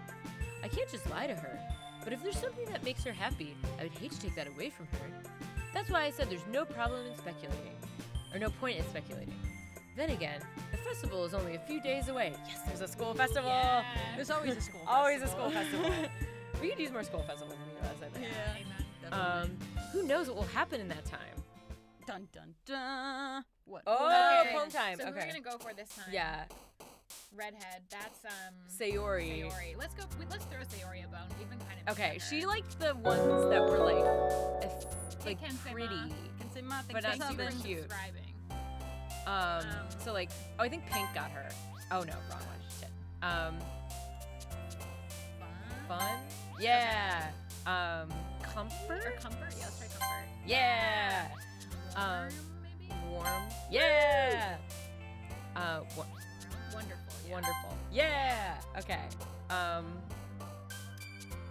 I can't just lie to her. But if there's something that makes her happy, I would hate to take that away from her. That's why I said there's no problem in speculating. Or no point in speculating. Then again, the festival is only a few days away. Yes, there's a school festival. Yeah. There's always a school Always a festival. school festival. We could use more school festivals in the US, I think. Yeah. Amen. Who knows what will happen in that time? Dun dun dun. What? Oh, Okay, poem time. So okay. we're gonna go for this time. Yeah. Redhead. That's Sayori. Sayori. Let's throw Sayori a bone. We've been kind of. Okay, missing she her. liked the ones that were like Can say pretty. ma. But Thank not you super for cute. subscribing. So like, oh, I think Pink got her. Oh no, wrong one. Shit. Fun. Yeah. Comfort. Or comfort? Yeah, let's try comfort. Yeah. Maybe? Warm. Yeah. Wonderful. Yeah. Wonderful. Yeah. Okay.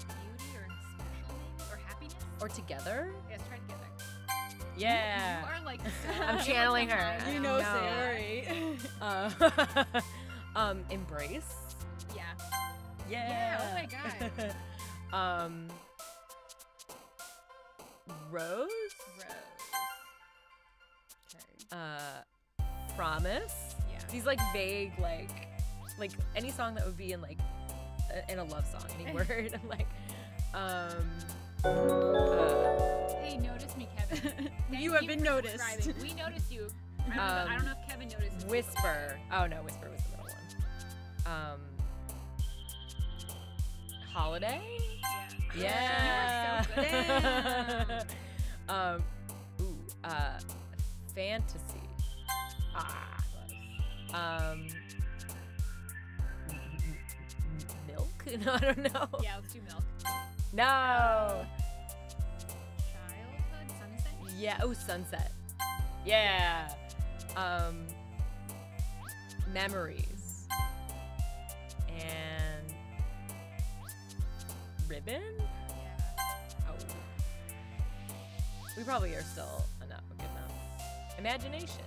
Beauty or special maybe? Or happiness? Or together. Yeah, let's try together. Yeah. You are like so I'm channeling her. You know Sayori. Embrace. Yeah. Yeah. Yeah, oh my god. Rose. Promise. Yeah. These like vague like any song that would be in like in a love song, any word. Like Hey, notice me, Kevin. Thank You have been for noticed. subscribing. We noticed you. I don't know if Kevin noticed. Whisper. Oh no, Whisper was the middle one. Holiday. Yeah. Yeah. You were so good. Fantasy. Milk? No, I don't know. Yeah, let's do milk. No. Childhood, sunset. Yeah. Oh, sunset. Yeah. Memories. And ribbon. Yeah. Oh. We probably are still enough. Good enough. Imagination.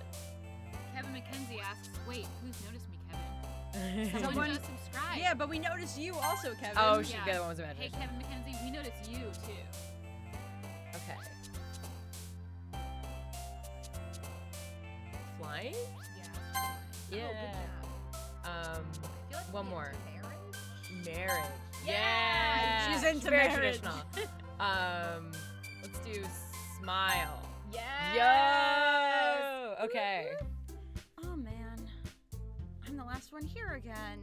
Kevin McKenzie asks, wait, who's noticed me, Kevin? Someone Someone- just subscribe. Yeah, but we noticed you also, Kevin. Oh, she Yeah. the other one was Hey, imagination. Kevin McKenzie, we noticed you too. Okay. Flying? Yeah. Yeah. I feel like One we more. get marriage. Marriage. Yeah, she's into very marriage. traditional. Let's do smile. Yes. Yo. Okay. Oh man, I'm the last one here again.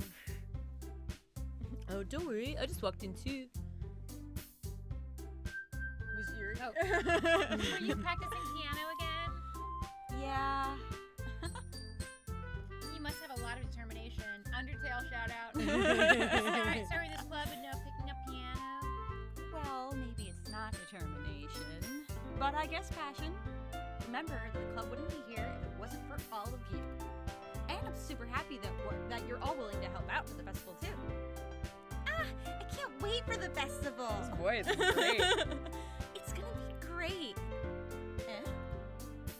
Oh, don't worry. I just walked in too. Who's Yuri? Oh. Were you practicing piano again? Yeah. You must have a lot of determination. Undertale shout out. sorry, this club would know picking up piano. Well, maybe it's not determination, but I guess passion. Remember, the club wouldn't be here if it wasn't for all of you. And I'm super happy that you're all willing to help out for the festival too. Ah, I can't wait for the festival. Boy, it's great. It's gonna be great. Eh?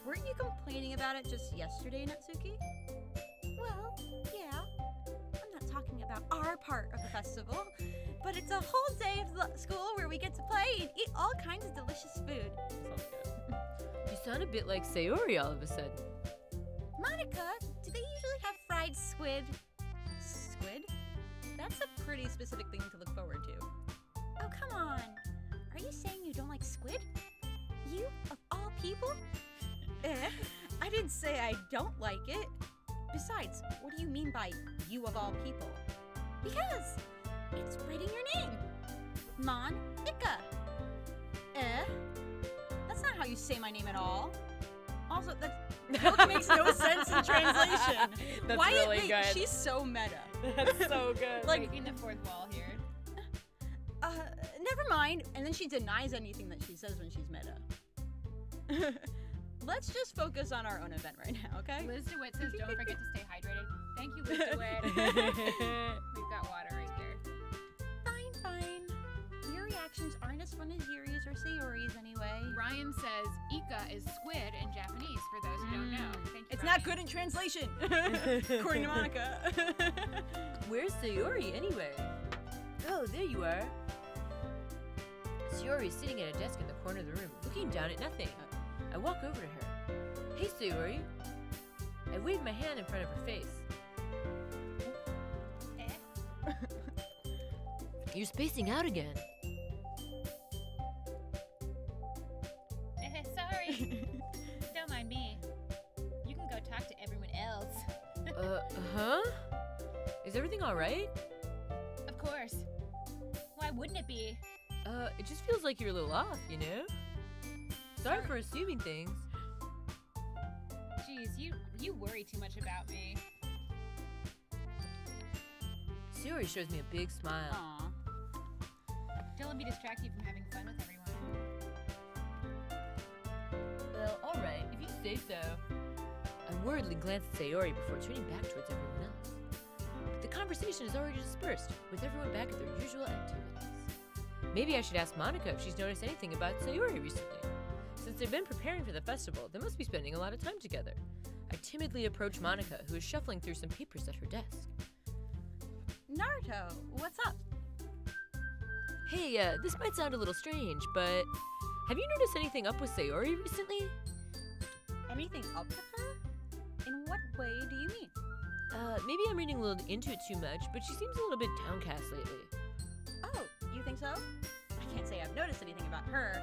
Weren't you complaining about it just yesterday, Natsuki? Well, yeah. I'm not talking about our part of the festival, but it's a whole day of the school where we get to play and eat all kinds of delicious food. Sounds good. You sound a bit like Sayori all of a sudden. Monica, do they usually have fried squid? Squid? That's a pretty specific thing to look forward to. Oh, come on. Are you saying you don't like squid? You, of all people? I didn't say I don't like it. Besides, what do you mean by you of all people? Because it's right in your name. Monica. That's not how you say my name at all. Also, that makes no sense in translation. That's Why really wait, good. She's so meta. That's so good. Like- Breaking the fourth wall here. Never mind. And then she denies anything that she says when she's meta. Let's just focus on our own event right now, okay? Liz DeWitt says, don't forget to stay hydrated. Thank you, Liz DeWitt. We've got water right here. Fine. Your reactions aren't as fun as Yuri's or Sayori's anyway. Ryan says, Ika is squid in Japanese, for those who don't know. Thank you, It's Ryan. not good in translation, according to Monica. Where's Sayori anyway? Oh, there you are. Sayori's sitting at a desk in the corner of the room, looking down at nothing. I walk over to her. Hey, Sayori. I wave my hand in front of her face. You're spacing out again. Sorry. Don't mind me. You can go talk to everyone else. Huh? Is everything alright? Of course. Why wouldn't it be? It just feels like you're a little off, you know? Sorry for assuming things. Jeez, you worry too much about me. Sayori shows me a big smile. Aw. Dylan be distract you from having fun with everyone. Well, alright, if you say so. I worriedly glanced at Sayori before turning back towards everyone else. But the conversation is already dispersed, with everyone back at their usual activities. Maybe I should ask Monica if she's noticed anything about Sayori recently. Since they've been preparing for the festival, they must be spending a lot of time together. I timidly approach Monica, who is shuffling through some papers at her desk. Naruto, what's up? Hey, this might sound a little strange, but have you noticed anything up with Sayori recently? Anything up with her? In what way do you mean? Maybe I'm reading a little into it too much, but she seems a little bit downcast lately. Oh, you think so? I can't say I've noticed anything about her.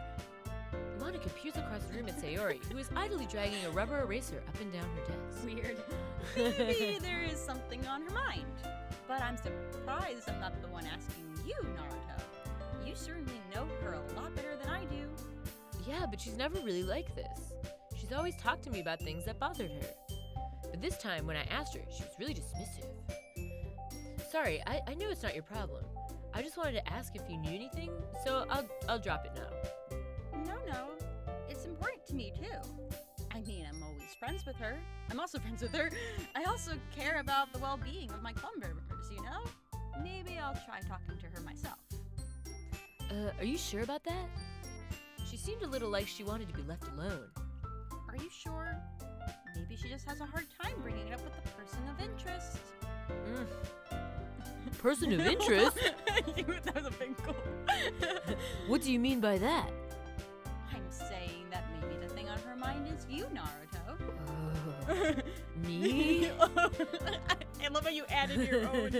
Monica peers across the room at Sayori, who is idly dragging a rubber eraser up and down her desk. Weird. Maybe there is something on her mind. But I'm surprised I'm not the one asking you, Naruto. You certainly know her a lot better than I do. Yeah, but she's never really like this. She's always talked to me about things that bothered her. But this time, when I asked her, she was really dismissive. Sorry, I know it's not your problem. I just wanted to ask if you knew anything, so I'll drop it now. No, it's important to me too. I mean, I'm always friends with her. I'm also friends with her. I also care about the well-being of my club members, you know? Maybe I'll try talking to her myself. Are you sure about that? She seemed a little like she wanted to be left alone. Are you sure? Maybe she just has a hard time bringing it up with the person of interest. Person of interest? That was a big goal. What do you mean by that? I'm saying that maybe the thing on her mind is you, Naruto. Me? I love how you added your own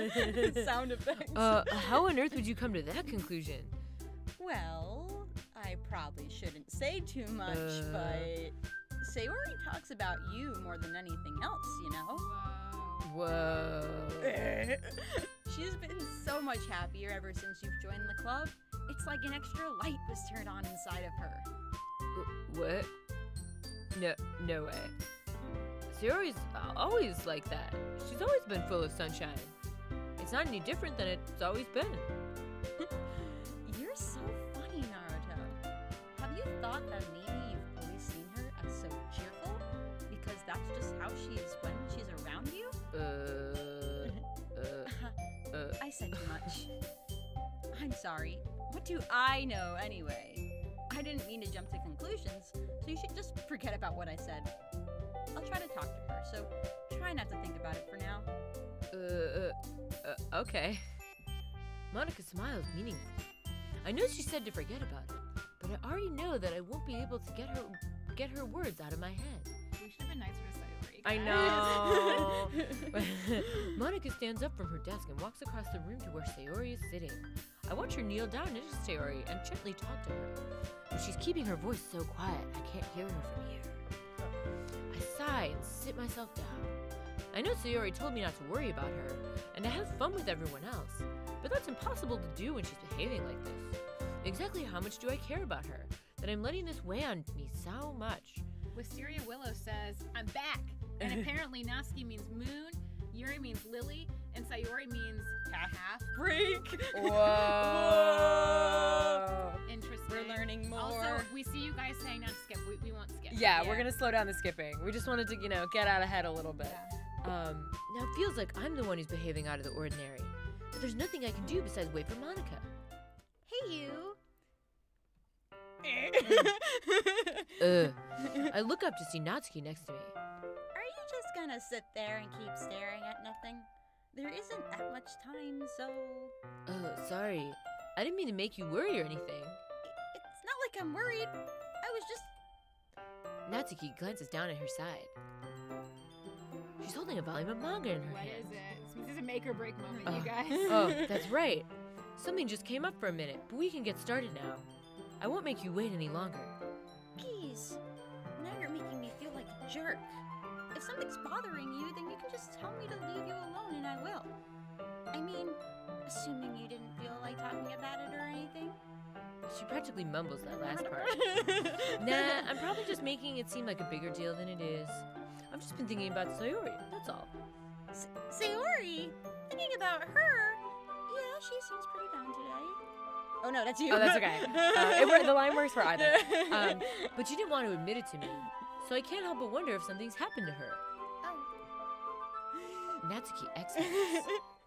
sound effects. How on earth would you come to that conclusion? Well, I probably shouldn't say too much, but Sayori talks about you more than anything else, you know? Whoa. She's been so much happier ever since you've joined the club. It's like an extra light was turned on inside of her. What? No way. Sayori's always like that. She's always been full of sunshine. It's not any different than it's always been. You're so funny, Naruto. Have you thought that maybe you've always seen her as so cheerful? Because that's just how she is when she's around you? I said too much. I'm sorry. What do I know anyway? I didn't mean to jump to conclusions, so you should just forget about what I said. I'll try to talk to her, so try not to think about it for now. Okay. Monica smiled meaningfully. I know she said to forget about it, but I already know that I won't be able to get her words out of my head. We should have been nicer to Sayori. I know. Monica stands up from her desk and walks across the room to where Sayori is sitting. I watch her kneel down next to Sayori and gently talk to her. But she's keeping her voice so quiet, I can't hear her from here. I sigh and sit myself down. I know Sayori told me not to worry about her and to have fun with everyone else, but that's impossible to do when she's behaving like this. Exactly how much do I care about her, that I'm letting this weigh on me so much? Wisteria Willow says, I'm back. And apparently Natsuki means moon, Yuri means lily, and Sayori means half Freak! Whoa! Interesting. We're learning more. Also, we see you guys saying not to skip. We won't skip. Yeah, we're gonna slow down the skipping. We just wanted to, get out ahead a little bit. Yeah. Now it feels like I'm the one who's behaving out of the ordinary. But there's nothing I can do besides wait for Monica. Hey, you. I look up to see Natsuki next to me. Are you just gonna sit there and keep staring at nothing? There isn't that much time, so... Oh, sorry. I didn't mean to make you worry or anything. It's not like I'm worried. I was just... Natsuki glances down at her side. She's holding a volume of manga in her What hand. is it? This is a make or break moment, you guys. Oh, that's right. Something just came up for a minute, but we can get started now. I won't make you wait any longer. Geez, now you're making me feel like a jerk. If something's bothering you, then you can just tell me to leave you alone and I will. I mean, assuming you didn't feel like talking about it or anything. She practically mumbles that last part. Nah, I'm probably just making it seem like a bigger deal than it is. I've just been thinking about Sayori, that's all. Sayori? Thinking about her? Yeah, she seems pretty down today. Oh no, that's you. Oh, that's okay. The line works for either. But she didn't want to admit it to me, so I can't help but wonder if something's happened to her. Oh. Natsuki, excellent.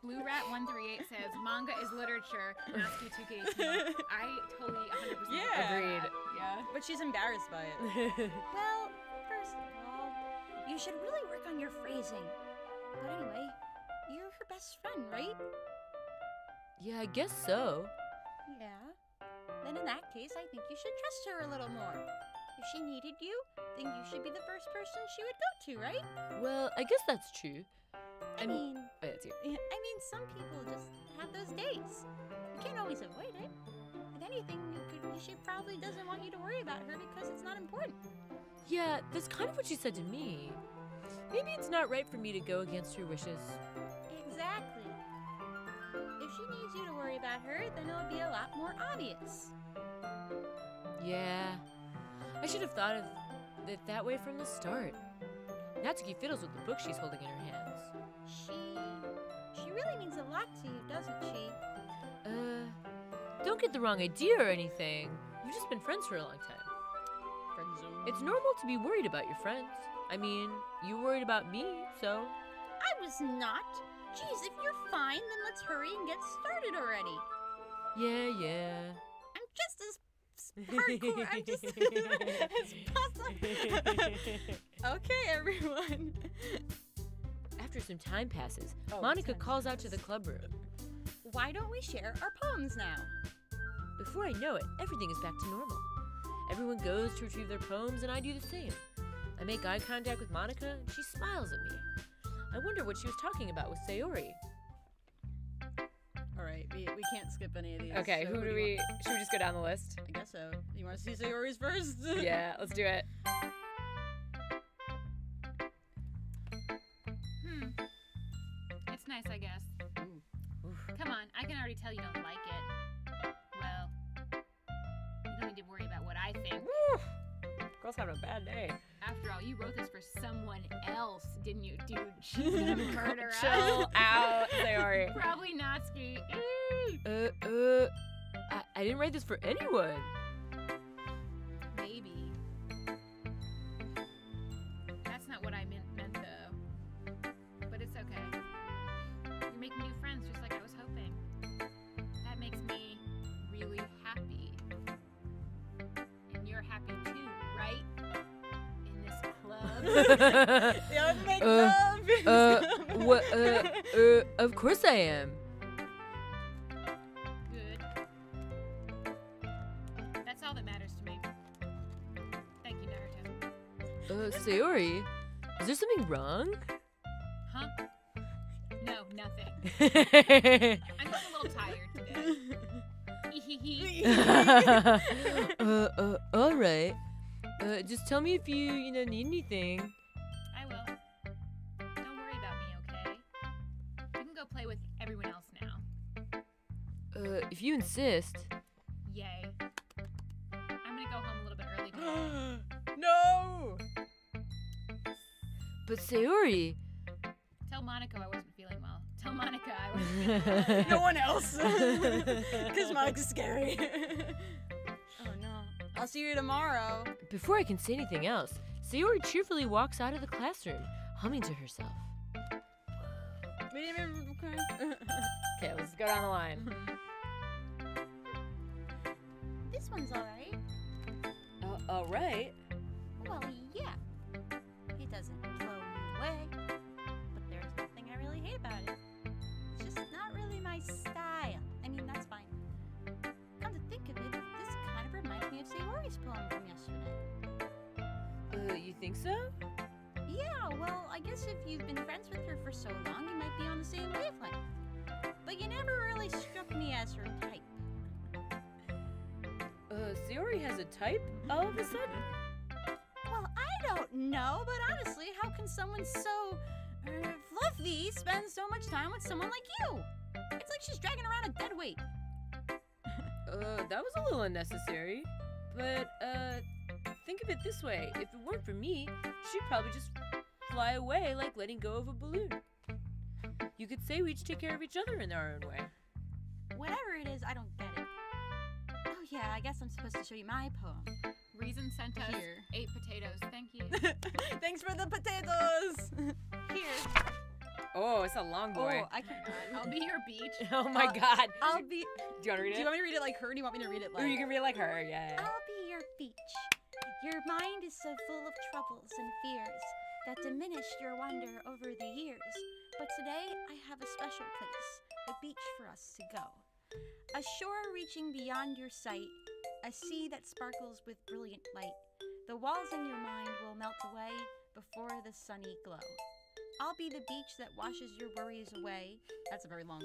Blue Rat 138 says manga is literature. Natsuki 2K18. I totally 100% Agreed. Yeah. But she's embarrassed by it. Well, first of all, you should really work on your phrasing. But anyway, you're her best friend, right? Yeah, I guess so. Yeah. Then in that case, I think you should trust her a little more. If she needed you, then you should be the first person she would go to, right? Well, I guess that's true. I mean, Oh, that's you. some people just have those days. You can't always avoid it. If anything, she probably doesn't want you to worry about her because it's not important. Yeah, that's kind of what she said to me. Maybe it's not right for me to go against her wishes. Exactly. If she needs you to worry about her, then it'll be a lot more obvious. Yeah, I should have thought of it that way from the start. Natsuki fiddles with the book she's holding in her hands. She really means a lot to you, doesn't she? Don't get the wrong idea or anything. We've just been friends for a long time. Friend zone. It's normal to be worried about your friends. I mean, you worried about me, so... I was not. Geez, if you're fine, then let's hurry and get started already. Yeah. I'm just as hardcore. I'm just as possible. Okay, everyone. After some time passes, Oh, Monica time calls out to the club room. Why don't we share our poems now? Before I know it, everything is back to normal. Everyone goes to retrieve their poems, and I do the same. I make eye contact with Monica, and she smiles at me. I wonder what she was talking about with Sayori. All right, we can't skip any of these. Okay, so who do we... Should we just go down the list? I guess so. You want to see Sayori's first? Yeah, let's do it. It's nice, I guess. Oof. Come on, I can already tell you don't like it. Well, you don't need to worry about what I think. Girl's having a bad day. After all, you wrote this for someone else, didn't you, dude? She's gonna murder us. Chill out, Sayori. Probably Natsuki. I didn't write this for anyone. Maybe. That's not what I meant though. But it's okay. You're making new friends just like I was hoping. That makes me really happy. And you're happy too, right? In this club. Yeah, make love. What? Of course I am. Good. That's all that matters to me. Thank you, Naruto. Sayori, is there something wrong? Huh? No, nothing. I'm just a little tired today. All right. Just tell me if you need anything. I will. Don't worry about me, okay? You can go play with everyone else now. If you insist. Yay. I'm gonna go home a little bit early today. No! But Sayori. Tell Monica I wasn't feeling well. Tell Monica I wasn't feeling well. No one else. Because Monica's scary. Oh no. I'll see you tomorrow. Before I can say anything else, Sayori cheerfully walks out of the classroom, humming to herself. Okay, let's go down the line. This one's alright. All right. Well, yeah. It doesn't blow me away. But there's nothing I really hate about it. It's just not really my style. I mean, that's fine. Come to think of it, this kind of reminds me of Sayori's poem from yesterday. You think so? Yeah, well, I guess if you've been friends with her for so long, you might be on the same wavelength. But you never really struck me as her type. Sayori has a type all of a sudden? Well, I don't know, but honestly, how can someone so fluffy spend so much time with someone like you? It's like she's dragging around a dead weight. That was a little unnecessary. But, think of it this way. If it weren't for me, she'd probably just fly away like letting go of a balloon. You could say we each take care of each other in our own way. Whatever it is, I don't get it. yeah, I guess I'm supposed to show you my poem. Reason sent us Here. 8 potatoes. Thank you. Thanks for the potatoes. Here. Oh, it's a long boy. Oh, I can. I'll be your beach. Oh my God. I'll be. Do you want to read Do it? you want me to read it like her? Or do you want me to read it like? Ooh, you can read it like her. Yeah. I'll be your beach. Your mind is so full of troubles and fears that diminished your wonder over the years. But today I have a special place, a beach for us to go. A shore reaching beyond your sight, a sea that sparkles with brilliant light. The walls in your mind will melt away before the sunny glow. I'll be the beach that washes your worries away. That's a very long.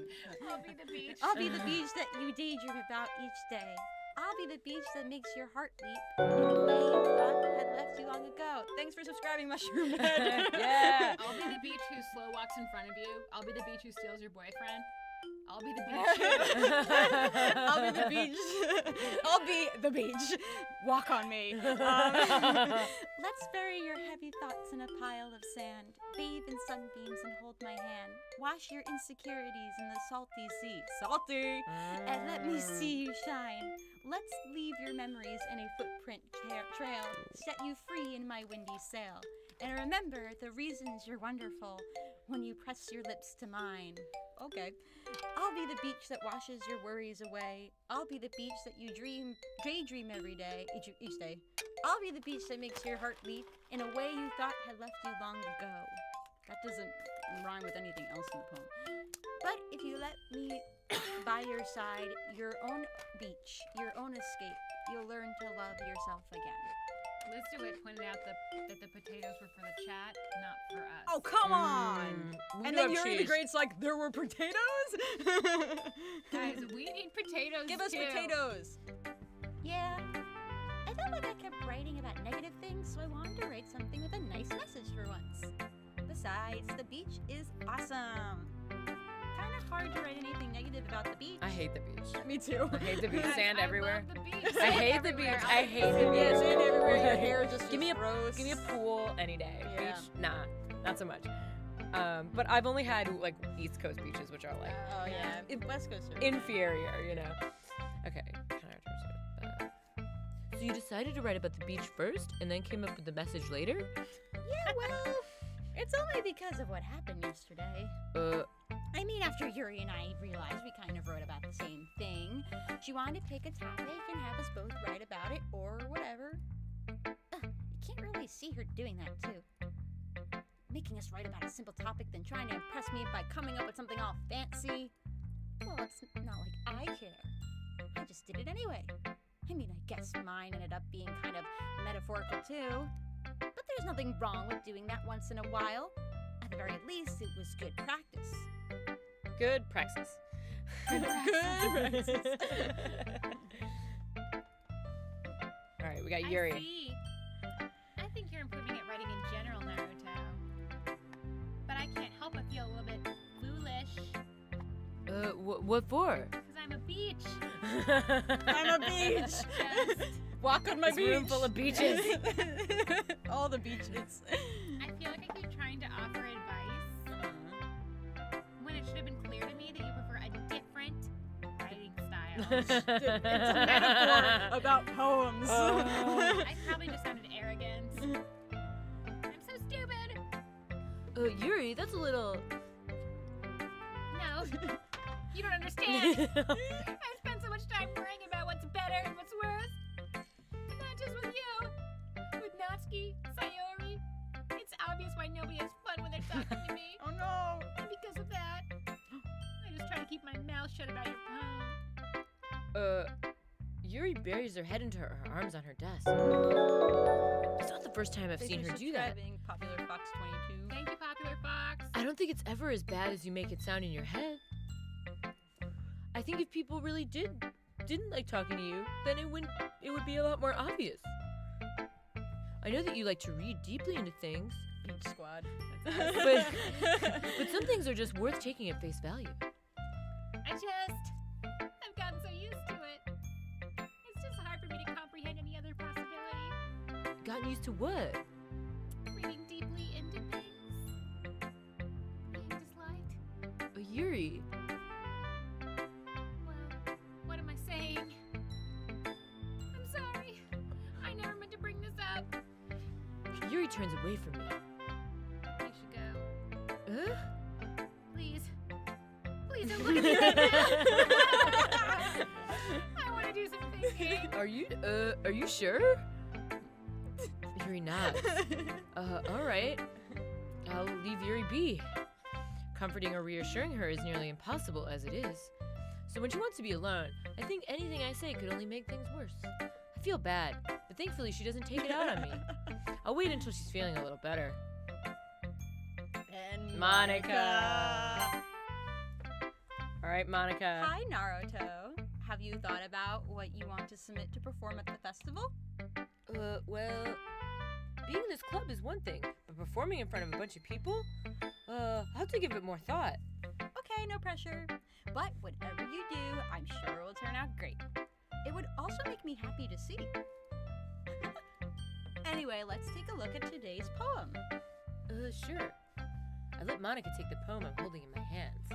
I'll be the beach. I'll be the beach that you daydream about each day. I'll be the beach that makes your heart leap in a way you thought had left you long ago. Thanks for subscribing, Mushroom Head. Yeah. I'll be the beach who slow walks in front of you. I'll be the beach who steals your boyfriend. I'll be the beach. I'll be the beach. I'll be the beach. Walk on me. Let's bury your heavy thoughts in a pile of sand. Bathe in sunbeams and hold my hand. Wash your insecurities in the salty sea. Salty! And let me see you shine. Let's leave your memories in a footprint trail. Set you free in my windy sail. And remember the reasons you're wonderful when you press your lips to mine. Okay. I'll be the beach that washes your worries away. I'll be the beach that you daydream every day, each day. I'll be the beach that makes your heart leap in a way you thought had left you long ago. That doesn't rhyme with anything else in the poem. But if you let me by your side, your own beach, your own escape, you'll learn to love yourself again. Liz DeWitt pointed out that the potatoes were for the chat, not for us. Oh, come on! And then you're in the grades like, there were potatoes? Guys, we need potatoes Give us too. potatoes! Yeah. I felt like I kept writing about negative things, so I wanted to write something with a nice message for once. Besides, the beach is awesome. Kind of hard to write anything negative about the beach. I hate the beach. Me too. I hate the beach. Guys, Sand I everywhere. love the beach. I Sand hate the everywhere. beach. I hate the beach. Yeah, sand everywhere. Your hair just Give me a gross. Give me a pool any day. Yeah. Beach, nah, not so much. But I've only had like East Coast beaches, which are like Oh yeah, West Coast. inferior, you know. Okay, so you decided to write about the beach first, and then came up with the message later? Yeah, well, it's only because of what happened yesterday. I mean, after Yuri and I realized we kind of wrote about the same thing, she wanted to pick a topic and have us both write about it or whatever. You can't really see her doing that, too. Making us write about a simple topic, then trying to impress me by coming up with something all fancy. Well, it's not like I care. I just did it anyway. I mean, I guess mine ended up being kind of metaphorical, too. But there's nothing wrong with doing that once in a while. At the very least, it was good practice. Good praxis. Good practice. All right, we got I Yuri. see. I think you're improving at writing in general, Naruto. But I can't help but feel a little bit foolish. What for? Because I'm a beach. I'm a beach. Just Walk on my This beach. room full of beaches. All the beaches. I feel like I keep trying to offer advice when it should have been clear to me that you prefer a different writing style. It's a metaphor about poems. I probably just sounded arrogant. I'm so stupid. Yuri, that's a little. No, you don't understand. I've spent so much time worrying about what's better and what's worse. And not just with you. With Natsuki, Sayori. It's obvious why nobody has fun when they're talking to me. Oh no. And because of that, I just try to keep my mouth shut about your poem. Yuri buries her head into her arms on her desk. It's not the first time I've seen her do that. Popular Fox 22. Thank you, Popular Fox. I don't think it's ever as bad as you make it sound in your head. I think if people really didn't like talking to you, then it would be a lot more obvious. I know that you like to read deeply into things, Beach Squad. but some things are just worth taking at face value. I've gotten so used to it. It's just hard for me to comprehend any other possibility. Gotten used to what? Reading deeply into things. Being disliked. Yuri. Well, what am I saying? turns away from me. You should go. Please. Please don't look at me right now. I want to do some thinking. Are you sure? Yuri nods. All right. I'll leave Yuri be. Comforting or reassuring her is nearly impossible as it is. So when she wants to be alone, I think anything I say could only make things worse. I feel bad, but thankfully she doesn't take it out on me. I'll wait until she's feeling a little better. And Monica. All right, Monica. Hi, Naruto. Have you thought about what you want to submit to perform at the festival? Well, being in this club is one thing, but performing in front of a bunch of people? I'll have to give it more thought. Okay, no pressure. But whatever you do, I'm sure it will turn out great. It would also make me happy to see. Anyway, let's take a look at today's poem. Sure. I let Monica take the poem I'm holding in my hands.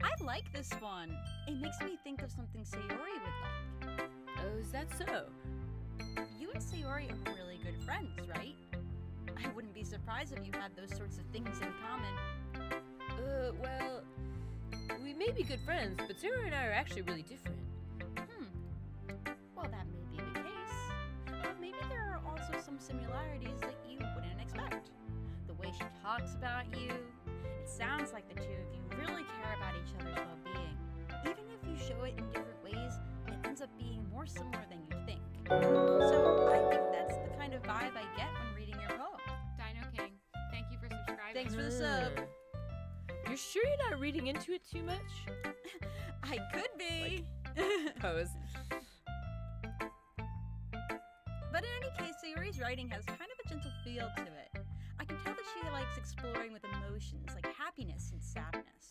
I like this one. It makes me think of something Sayori would like. Oh, is that so? You and Sayori are really good friends, right? I wouldn't be surprised if you had those sorts of things in common. Well, we may be good friends, but Sarah and I are actually really different. Well, that may be the case. But maybe there are also some similarities that you wouldn't expect. The way she talks about you, it sounds like the two of you really care about each other's well-being. Even if you show it in different ways, it ends up being more similar than you think. So I think that's the kind of vibe I get when reading your poem. Dino King, thank you for subscribing. Thanks for the sub. You're sure you're not reading into it too much? I could be. Pose. But in any case, Sayori's writing has kind of a gentle feel to it. I can tell that she likes exploring with emotions like happiness and sadness.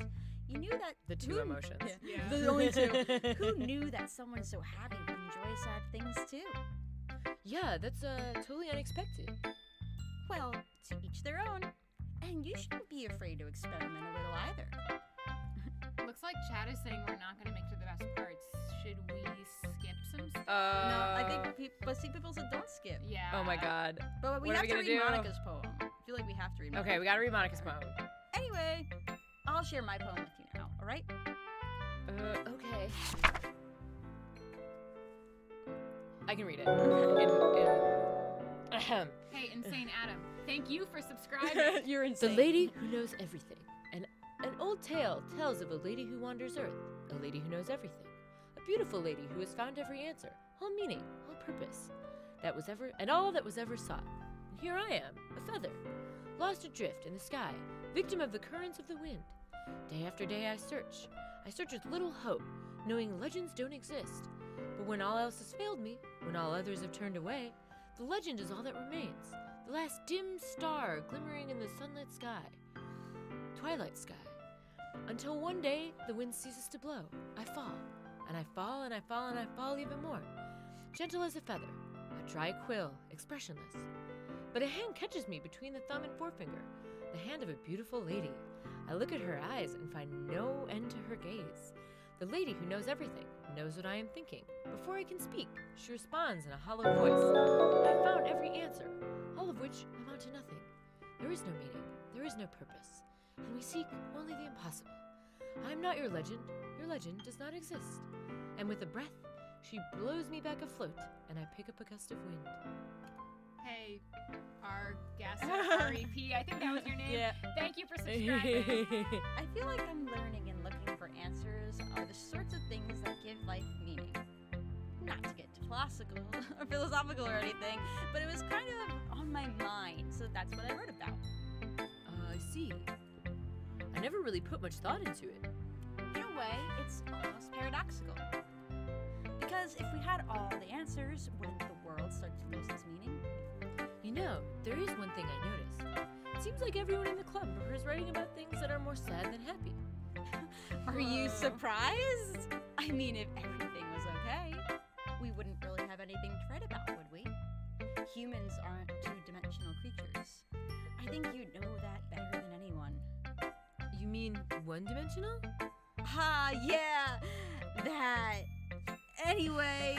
You knew that The two emotions. Yeah. The only two. Who knew that someone so happy would enjoy sad things too? Yeah, that's totally unexpected. Well, to each their own. And you shouldn't be afraid to experiment a little either. Looks like Chad is saying we're not going to make it to the best parts. Should we skip some stuff? No, I think people said don't skip. Yeah. Oh my god. But we What are have we to gonna read do? Monica's poem. I feel like we have to read Monica's Okay, we gotta read Monica's poem. Anyway, I'll share my poem with you now, alright? Okay. I can read it. Ahem. Hey, Insane Adam, thank you for subscribing. You're The insane. lady who knows everything. An old tale tells of a lady who wanders earth, a lady who knows everything, a beautiful lady who has found every answer, all meaning, all purpose, all that was ever sought. And here I am, a feather, lost adrift in the sky, victim of the currents of the wind. Day after day I search with little hope, knowing legends don't exist. But when all else has failed me, when all others have turned away, the legend is all that remains, the last dim star glimmering in the sunlit sky, twilight sky. Until one day, the wind ceases to blow. I fall, and I fall, and I fall, and I fall even more. Gentle as a feather, a dry quill, expressionless. But a hand catches me between the thumb and forefinger, the hand of a beautiful lady. I look at her eyes and find no end to her gaze. The lady who knows everything, knows what I am thinking. Before I can speak, she responds in a hollow voice. I have found every answer, all of which amount to nothing. There is no meaning, there is no purpose, and we seek only the impossible. I am not your legend does not exist. And with a breath, she blows me back afloat, and I pick up a gust of wind. Hey, our guest, REP, I think that was your name. Yeah. Thank you for subscribing. I feel like I'm learning and looking for answers are the sorts of things that give life meaning. Not to get too classical or philosophical or anything, but it was kind of on my mind, so that's what I wrote about. I see. I never really put much thought into it. In a way, it's almost paradoxical. Because if we had all the answers, wouldn't the world start to lose its meaning? You know, there is one thing I noticed. It seems like everyone in the club prefers writing about things that are more sad than happy. Are you surprised? I mean, if everything was okay, we wouldn't really have anything to write about, would we? Humans aren't two-dimensional creatures. I think you know that better than anyone. You mean one-dimensional? Ah, yeah, that. Anyway,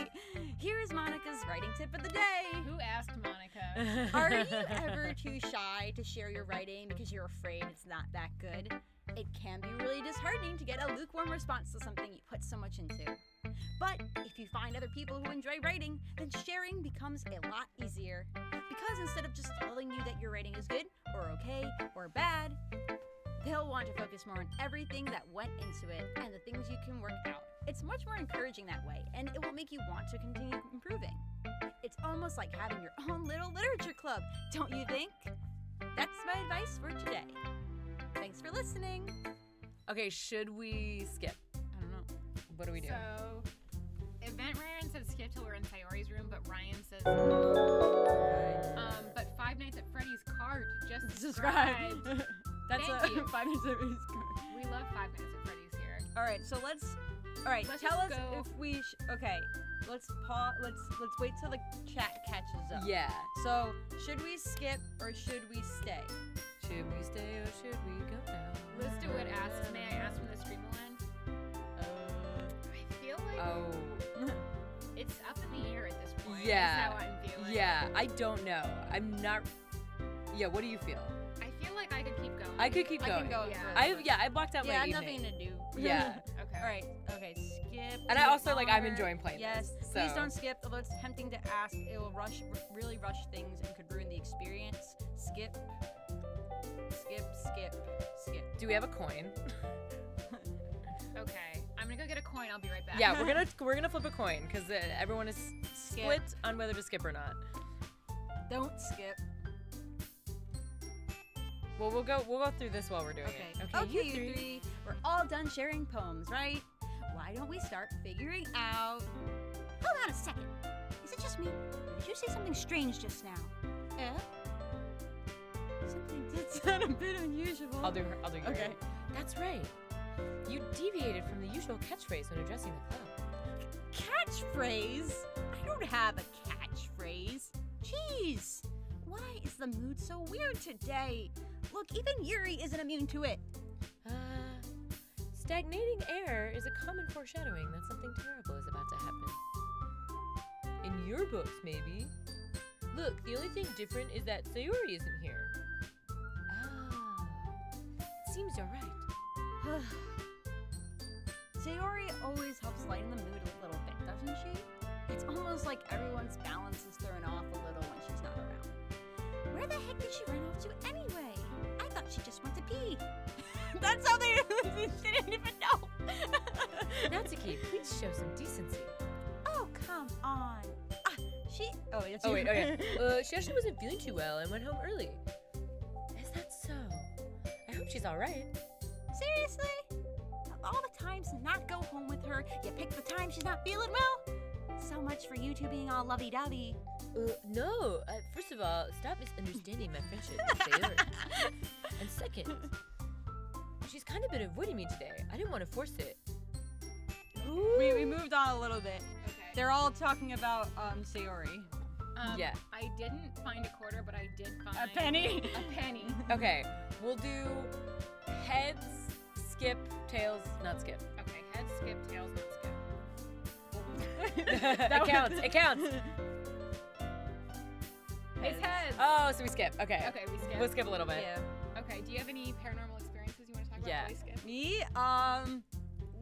here is Monica's writing tip of the day. Who asked Monica? Are you ever too shy to share your writing because you're afraid it's not that good? It can be really disheartening to get a lukewarm response to something you put so much into. But if you find other people who enjoy writing, then sharing becomes a lot easier. Because instead of just telling you that your writing is good, or okay, or bad, they'll want to focus more on everything that went into it and the things you can work out. It's much more encouraging that way, and it will make you want to continue improving. It's almost like having your own little literature club, don't you think? That's my advice for today. Thanks for listening. Okay, should we skip? I don't know. What do we do? So, Event Ryan said skip till we're in Sayori's room, but Ryan says, but Five Nights at Freddy's card just subscribed. That's Thank you. 5 minutes of his We love Five Nights at Freddy's here. All right, so let's tell us just go. if we okay. Let's pause. Let's wait till the chat catches up. Yeah. So should we skip or should we stay? Should we stay or should we go now? Liz DeWitt asks, may I ask when the stream will end? I feel like it's up in the air at this point. Yeah. That's how I'm feeling. Yeah, I don't know. I'm not. Yeah, what do you feel? I feel like I could keep going. I could keep I going. can go. Yeah. I blocked out Yeah, my I have evening. nothing to do. Yeah. Okay. All right. Okay. Skip. And I also longer. I'm enjoying playing Yes. this. Please so. don't skip. Although it's tempting to ask, it will really rush things and could ruin the experience. Skip. Skip. Skip. Skip. Do we have a coin? Okay. I'm gonna go get a coin. I'll be right back. Yeah, we're gonna flip a coin because everyone is split on whether to skip or not. Don't skip. Well, we'll go through this while we're doing it. Okay, you three. We're all done sharing poems, right? Why don't we start figuring out? Hold on a second. Is it just me? Or did you say something strange just now? Something did sound a bit unusual. I'll do your Okay. That's right. You deviated from the usual catchphrase when addressing the club. Catchphrase? I don't have a catchphrase. Jeez. Why is the mood so weird today? Look, even Yuri isn't immune to it. Stagnating air is a common foreshadowing that something terrible is about to happen. In your books, maybe. Look, the only thing different is that Sayori isn't here. Seems you're right. Sayori always helps lighten the mood a little bit, doesn't she? It's almost like everyone's balance is thrown off a little when she's not around. Where the heck did she run off to anyway? I thought she just went to pee. That's how they didn't even know. Natsuki, please show some decency. Oh, come on. Oh, it's Oh, you. wait, okay. She actually wasn't feeling too well and went home early. Is that so? I hope she's alright. Seriously? Of all the times to not go home with her, you pick the time she's not feeling well? So much for you two being all lovey-dovey. No. First of all, stop misunderstanding my friendship with Sayori. And second, she's kind of been avoiding me today. I didn't want to force it. We moved on a little bit. Okay. They're all talking about Sayori. Yeah. I didn't find a quarter, but I did find A penny? A penny. Okay, we'll do heads, skip, tails, not skip. Okay, head skip, tails not skip. It counts. It counts. It's heads. Oh, so we skip. Okay. Okay, we skip. We'll skip a little bit. Yeah. Okay, do you have any paranormal experiences you want to talk about? Yeah. before we skip? Me,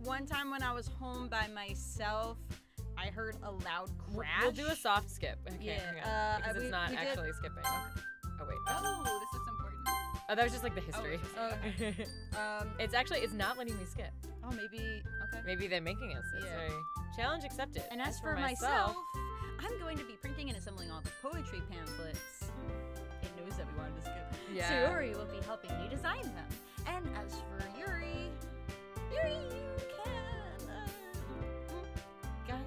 one time when I was home by myself, I heard a loud crash. We'll do a soft skip. Okay, Yeah, hang on, because we it's not did- actually skipping. Oh wait. Oh, this looks important. Oh, that was just like the history. it's It's not letting me skip. Oh, maybe, okay. Maybe they're making us. It's Yeah. very challenge accepted. And as for myself, I'm going to be printing and assembling all the poetry pamphlets. It knows that we wanted to skip. Yeah. Sayori will be helping me design them. And as for Yuri, you can, guys,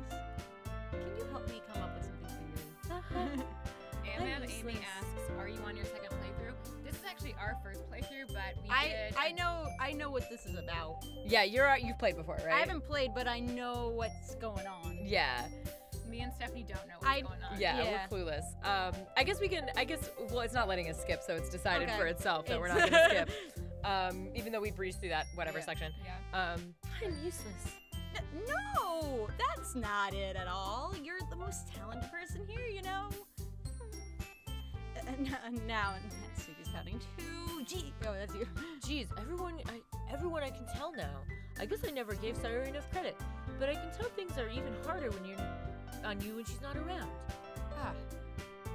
can you help me come up with something for Yuri? And I'm Amy useless. asks, are you on your second playthrough? This is actually our first playthrough, but we did. I know what this is about. Yeah, you've played before, right? I haven't played, but I know what's going on. Yeah. Me and Stephanie don't know what's going on. Yeah, Yeah. we're clueless. I guess well, it's not letting us skip, so it's decided Okay. for itself that we're It's- not going to skip. Even though we breezed through that whatever Yeah. section. Yeah. I'm useless. No, that's not it at all. You're the most talented person here, you know. Now, Natsuki's pouting too. Gee, oh, that's you. Geez, everyone I can tell now. I guess I never gave Sayori enough credit, but I can tell things are even harder when you're on you when she's not around.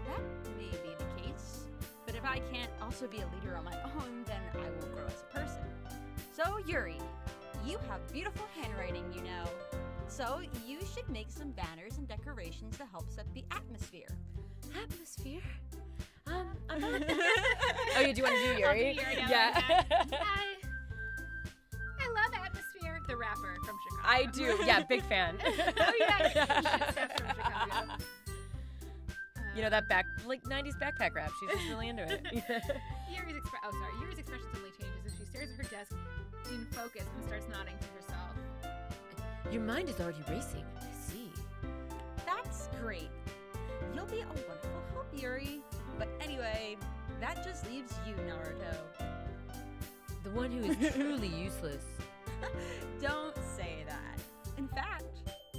That may be the case. But if I can't also be a leader on my own, then I won't grow as a person. So, Yuri, you have beautiful handwriting, you know. So, you should make some banners and decorations to help set the atmosphere. Atmosphere? I'm not. Oh, yeah, do you want to do Yuri? I'll do Yuri now, Yeah. I love Atmosphere, the rapper from Chicago. I do. Yeah, big fan. Oh, yeah. Shit stuff from Chicago. You know that 90s backpack rap. She's just really into it. Yuri's expression suddenly changes as she stares at her desk in focus and starts nodding to herself. Your mind is already racing. I see. That's great. You'll be a wonderful help, Yuri. But anyway, that just leaves you, Naruto. The one who is truly useless. Don't say that. In fact,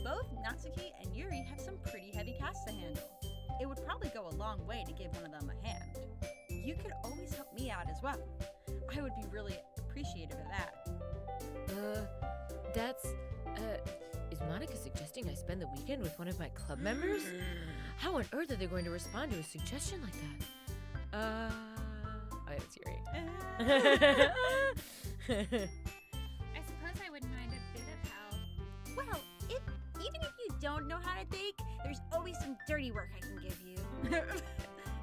both Natsuki and Yuri have some pretty heavy tasks to handle. It would probably go a long way to give one of them a hand. You could always help me out as well. I would be really appreciative of that. Is Monica suggesting I spend the weekend with one of my club members? How on earth are they going to respond to a suggestion like that? Oh, it's Yuri. I suppose I wouldn't mind a bit of help. Well, even if you don't know how to bake, there's always some dirty work I can give you.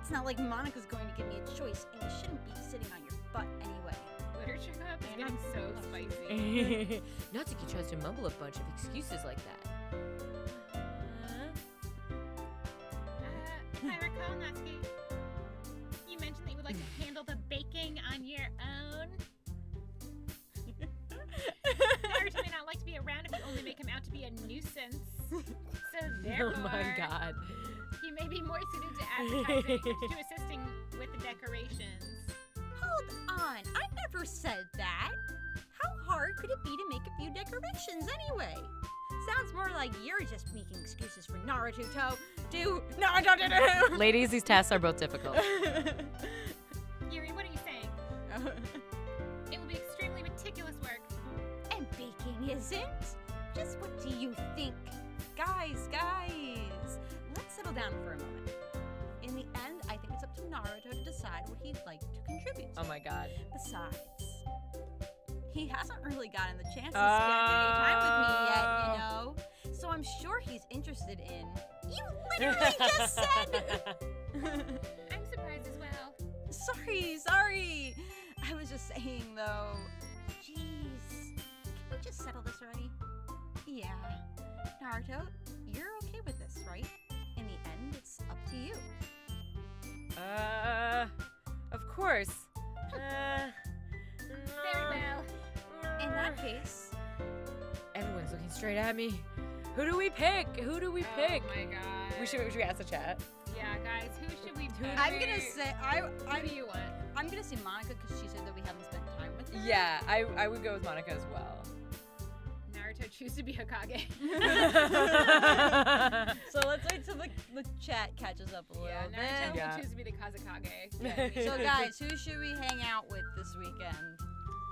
It's not like Monica's going to give me a choice, and you shouldn't be sitting on your butt anyway. Literature Club is getting so spicy. Natsuki tries to mumble a bunch of excuses like that. If I recall, Natsuki, you mentioned that you would like to handle the baking on your own. Naruto may not like to be around if you only make him out to be a nuisance. So therefore, Oh my god. he may be more suited to advertising to assisting with the decorations. Hold on, I never said that. How hard could it be to make a few decorations anyway? Sounds more like you're just making excuses for Naruto to Naruto. Ladies, these tasks are both difficult. Yuri, what are you saying? It will be extremely meticulous work. And baking isn't? Just what do you think? Guys, let's settle down for a moment. In the end, I think it's up to Naruto to decide what he'd like to contribute to. Oh my god. Besides, he hasn't really gotten the chance to spend any time with me yet, you know? So I'm sure he's interested in... You literally just said... I'm surprised as well. Sorry. I was just saying, though. Jeez. Can we just settle this already? Yeah. Naruto, you're okay with this, right? In the end, it's up to you. Of course. Very well. In that case... Everyone's looking straight at me. Who do we pick? Oh my god. We should ask the chat. Yeah, guys, who should we pick? I'm gonna say... Who do you want? I'm gonna say Monica because she said that we haven't spent time with her. Yeah, I would go with Monica as well. Naruto choose to be Hokage. So let's wait till the chat catches up a little Yeah, bit. Naruto Yeah. will choose to be the Kazekage. So guys, who should we hang out with this weekend?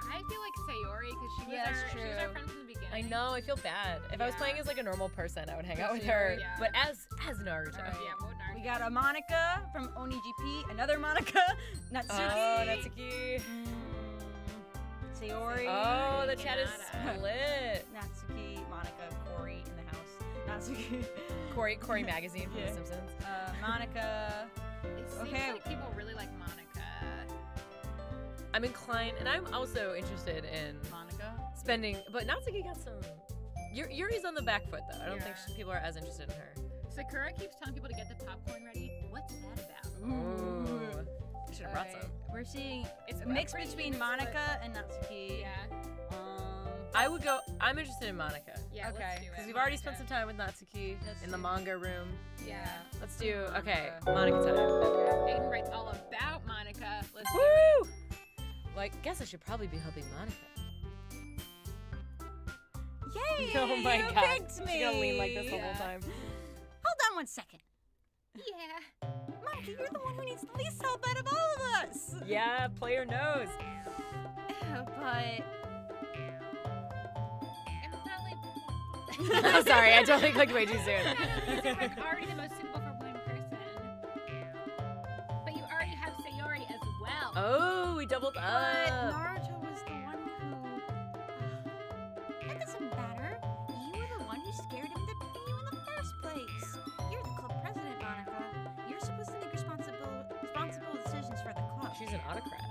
I feel like Sayori because she was Yeah, that's she was our true. friend from the beginning. I know, I feel bad. If I was Yeah. playing as like a normal person, I would hang out with Sure, her. yeah. But as Naruto. Yeah, what would Naruto? We got a Monica from OniGP, another Monica, Natsuki. Oh, Natsuki. Sayori. Oh, the chat is Hinata. split. Natsuki, Monica, Corey in the house. Natsuki. Corey magazine from Yeah. The Simpsons. Monica. It seems Okay. like people really like Monica. I'm inclined, and I'm also interested in Monica. spending, but Natsuki got some. Yuri's on the back foot though. I don't think Yeah. people are as interested in her. Sakura keeps telling people to get the popcorn ready. What's that about? Ooh. I should have brought some. We're seeing It's a mix pretty between even Monica and Natsuki. Yeah. I would go. I'm interested in Monica Yeah. Okay, Let's do it. because we've already spent some Monica. time with Natsuki Let's in the see. manga room. Yeah. Let's do. Monica. Okay, Monica time. Aiden writes all about Monica. Let's do Woo! Well, I guess I should probably be helping Monica. Yay! Oh my you god. picked me. She's gonna lean like this the whole time. Hold on 1 second. Yeah. Monica, you're the one who needs the least help out of all of us. Yeah, player knows. But I'm probably I'm sorry, I totally clicked way too soon. like already the most suitable for one person. But you already have Sayori as well. Oh, we doubled But up. Naruto was the one who... That doesn't matter. You were the one who scared him to pick you in the first place. You're the club president, Monica. You're supposed to make responsible decisions for the club. She's an autocrat.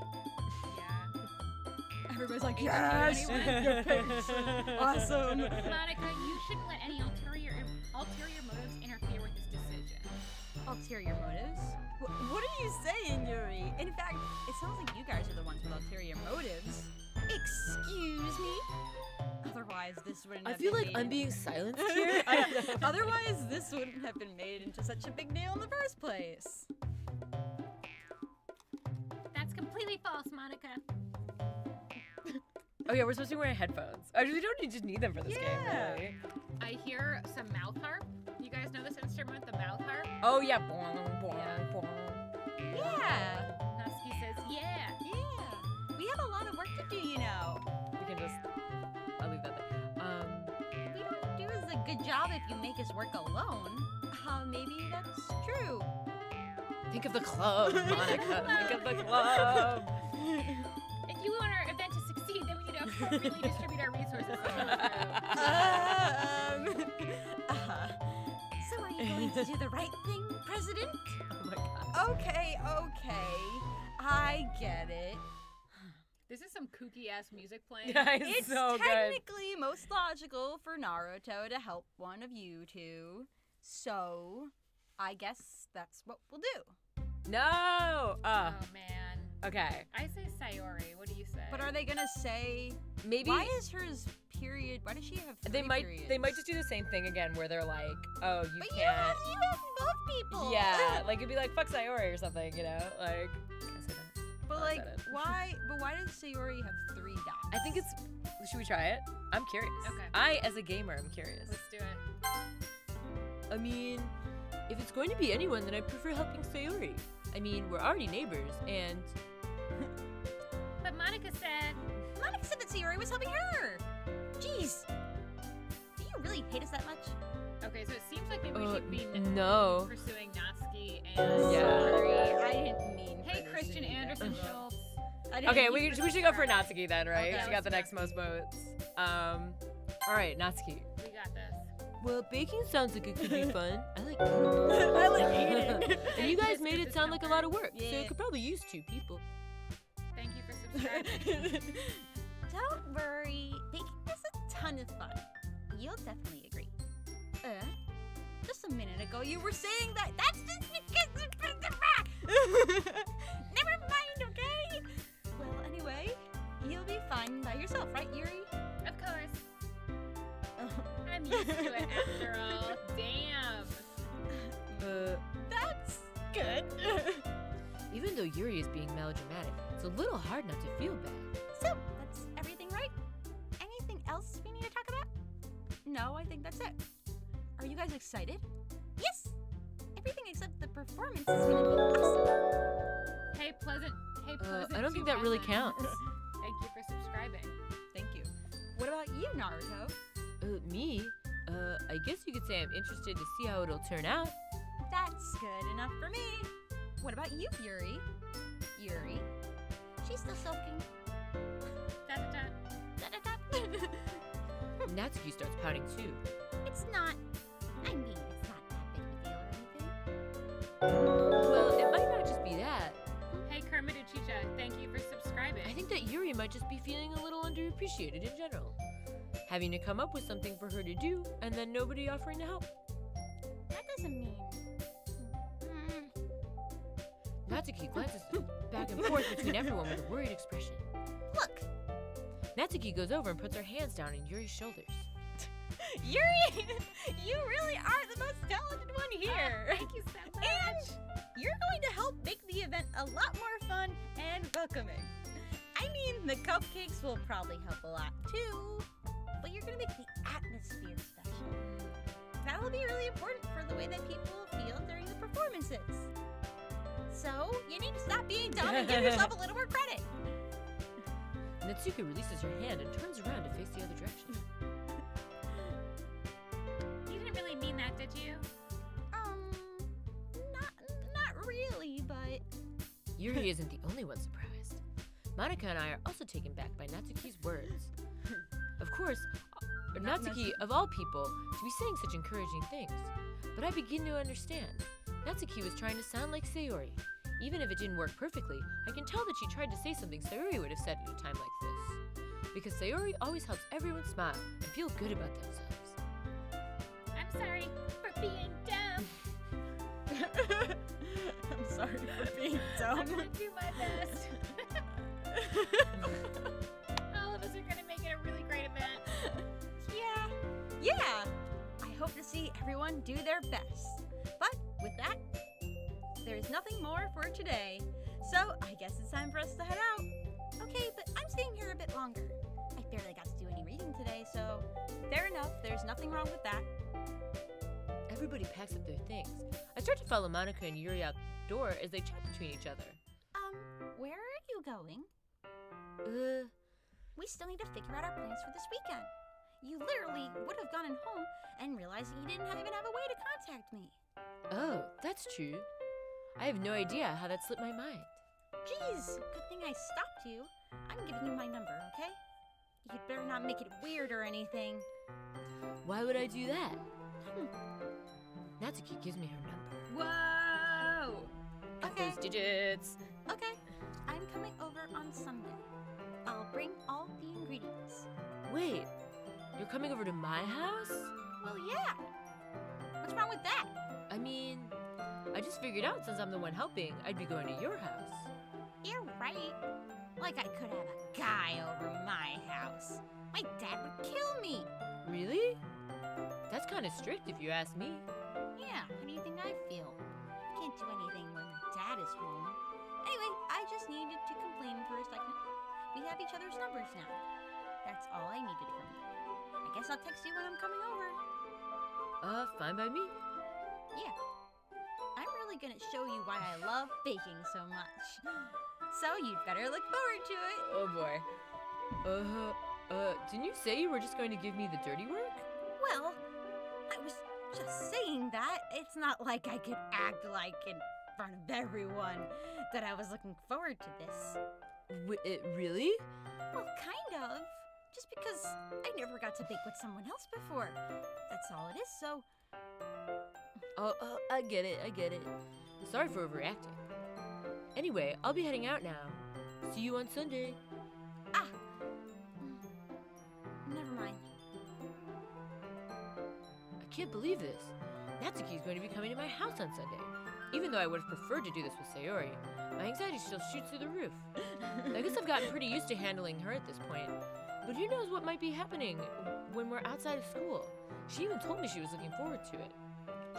Yeah. Everybody's like, Yes! Your picks. Awesome. Monica, you shouldn't let any ulterior motives interfere with this decision. Ulterior motives? What are you saying, Yuri? In fact, it sounds like you guys are the ones with ulterior motives. Excuse me? Otherwise, this wouldn't I have feel been like I'm made- being silenced here. Otherwise, this wouldn't have been made into such a big deal in the first place. That's completely false, Monica. Oh yeah, we're supposed to be wearing headphones. I really don't just need them for this game, Yeah. really. I hear some mouth harp. You guys know this instrument, the mouth harp? Oh yeah. Boing, boing, Yeah. boing. Yeah. Natsuki says, yeah. Yeah. We have a lot of work to do, you know. We can just. I'll leave that there. We don't do as a good job if you make us work alone. Maybe that's true. Think of the club, Monica. Think of the club. If you want our event to succeed, then we need to appropriately distribute our resources. So are you going to do the right thing, President? Oh my god. Okay. I get it. This is some kooky ass music playing. It's so good. technically most logical for Naruto to help one of you two. So, I guess that's what we'll do. No. Oh man. Okay. I say Sayori. What do you say? But are they gonna say Maybe why is hers period? Why does she have three they might periods? just do the same thing again where they're like, oh, you But can't. you have both people. Yeah, like it'd be like fuck Sayori or something, you know? Like can I say that? But I like, said it. why? But why does Sayori have 3 dots? I think it's should we try it? I'm curious. Okay. I as a gamer am curious. Let's do it. I mean, if it's going to be anyone, then I prefer helping Sayori. I mean, we're already neighbors, and But Monica said, that Sayori was helping her. Jeez. Do you really hate us that much? Okay, so it seems like maybe we should be no. pursuing Natsuki and Yeah. Sorry, I didn't mean. Hey, for Christian this to be Anderson that. Schultz. I didn't Okay, mean we should go for Natsuki then, right? Okay, She got the let's next most votes. All right, Natsuki. We got this. Well, baking sounds like it could be fun. I like I like eating. And you guys made it sound like a lot of work, so Yeah. it could probably use 2 people. Thank you for subscribing. Don't worry, baking is a ton of fun. You'll definitely agree. Just a minute ago you were saying that's just because Never mind, okay? Well, anyway, you'll be fine by yourself, right, Yuri? of course. I'm used to it after all. Damn. That's good. Even though Yuri is being melodramatic, it's a little hard not to feel bad. So, that's everything, right? Anything else we need to talk about? No, I think that's it. Are you guys excited? Yes! Everything except the performance is gonna be awesome. Hey, pleasant. I don't think that really counts. Thank you for subscribing. Thank you. What about you, Naruto? Me? I guess you could say I'm interested to see how it'll turn out. That's good enough for me. What about you, Yuri? Yuri? She's still sulking. Da-da-da. Da-da-da. Natsuki starts pouting too. It's not. I mean, it's not that big of a deal or anything. Well, it might not just be that. Hey, Kermit and Chicha, thank you for subscribing. I think that Yuri might just be feeling a little underappreciated in general. Having to come up with something for her to do, and then nobody offering to help. That doesn't mean. Natsuki glances back and forth between everyone with a worried expression. Look, Natsuki goes over and puts her hands down on Yuri's shoulders. Yuri, you really are the most talented one here. Thank you so much. And you're going to help make the event a lot more fun and welcoming. I mean, the cupcakes will probably help a lot too, but you're going to make the atmosphere atmosphere special. That'll be really important for the way that people feel during the performances. So, you need to stop being dumb and give yourself a little more credit. Natsuki releases her hand and turns around to face the other direction. You didn't really mean that, did you? Not really, but... Yuri isn't the only one surprised. Monika and I are also taken back by Natsuki's words. Of course, Natsuki, of all people, to be saying such encouraging things. But I begin to understand. Natsuki was trying to sound like Sayori. Even if it didn't work perfectly, I can tell that she tried to say something Sayori would have said at a time like this. Because Sayori always helps everyone smile and feel good about themselves. I'm sorry for being dumb. I'm sorry for being dumb. I'm gonna do my best. All of us are gonna make it a really great event. Yeah. I hope to see everyone do their best. But with that, there's nothing more for today. So I guess it's time for us to head out. Okay, but I'm staying here a bit longer. I barely got to do any reading today, so fair enough. There's nothing wrong with that. Everybody packs up their things. I start to follow Monika and Yuri out the door as they chat between each other. Where are you going? Uh, We still need to figure out our plans for this weekend. You literally would have gone home and realized that you didn't even have a way to contact me. oh, that's true. I have no idea how that slipped my mind. Jeez, good thing I stopped you. I'm giving you my number, okay? You'd better not make it weird or anything. Why would I do that? Natsuki gives me her number. Whoa! Got Okay. those digits. Okay, I'm coming over on Sunday. I'll bring all the ingredients. Wait, you're coming over to my house? Well, yeah. What's wrong with that? I mean, I just figured out since I'm the one helping, I'd be going to your house. You're right. Like I could have a guy over my house. My dad would kill me. Really? That's kind of strict if you ask me. Yeah, how do you think I feel? I can't do anything when my dad is home. Anyway, I just needed to complain for a second. We have each other's numbers now. That's all I needed from you. I guess I'll text you when I'm coming over. Fine by me. Yeah. I'm really gonna show you why I love baking so much. So you'd better look forward to it. Oh boy. Didn't you say you were just going to give me the dirty work? Well, I was just saying that. It's not like I could act like in front of everyone that I was looking forward to this. Really? Well, kind of. Just because I never got to bake with someone else before. That's all it is, so... Oh, I get it. Sorry for overreacting. Anyway, I'll be heading out now. See you on Sunday. Never mind. I can't believe this. Natsuki is going to be coming to my house on Sunday. Even though I would have preferred to do this with Sayori, my anxiety still shoots through the roof. I guess I've gotten pretty used to handling her at this point. But who knows what might be happening when we're outside of school. She even told me she was looking forward to it.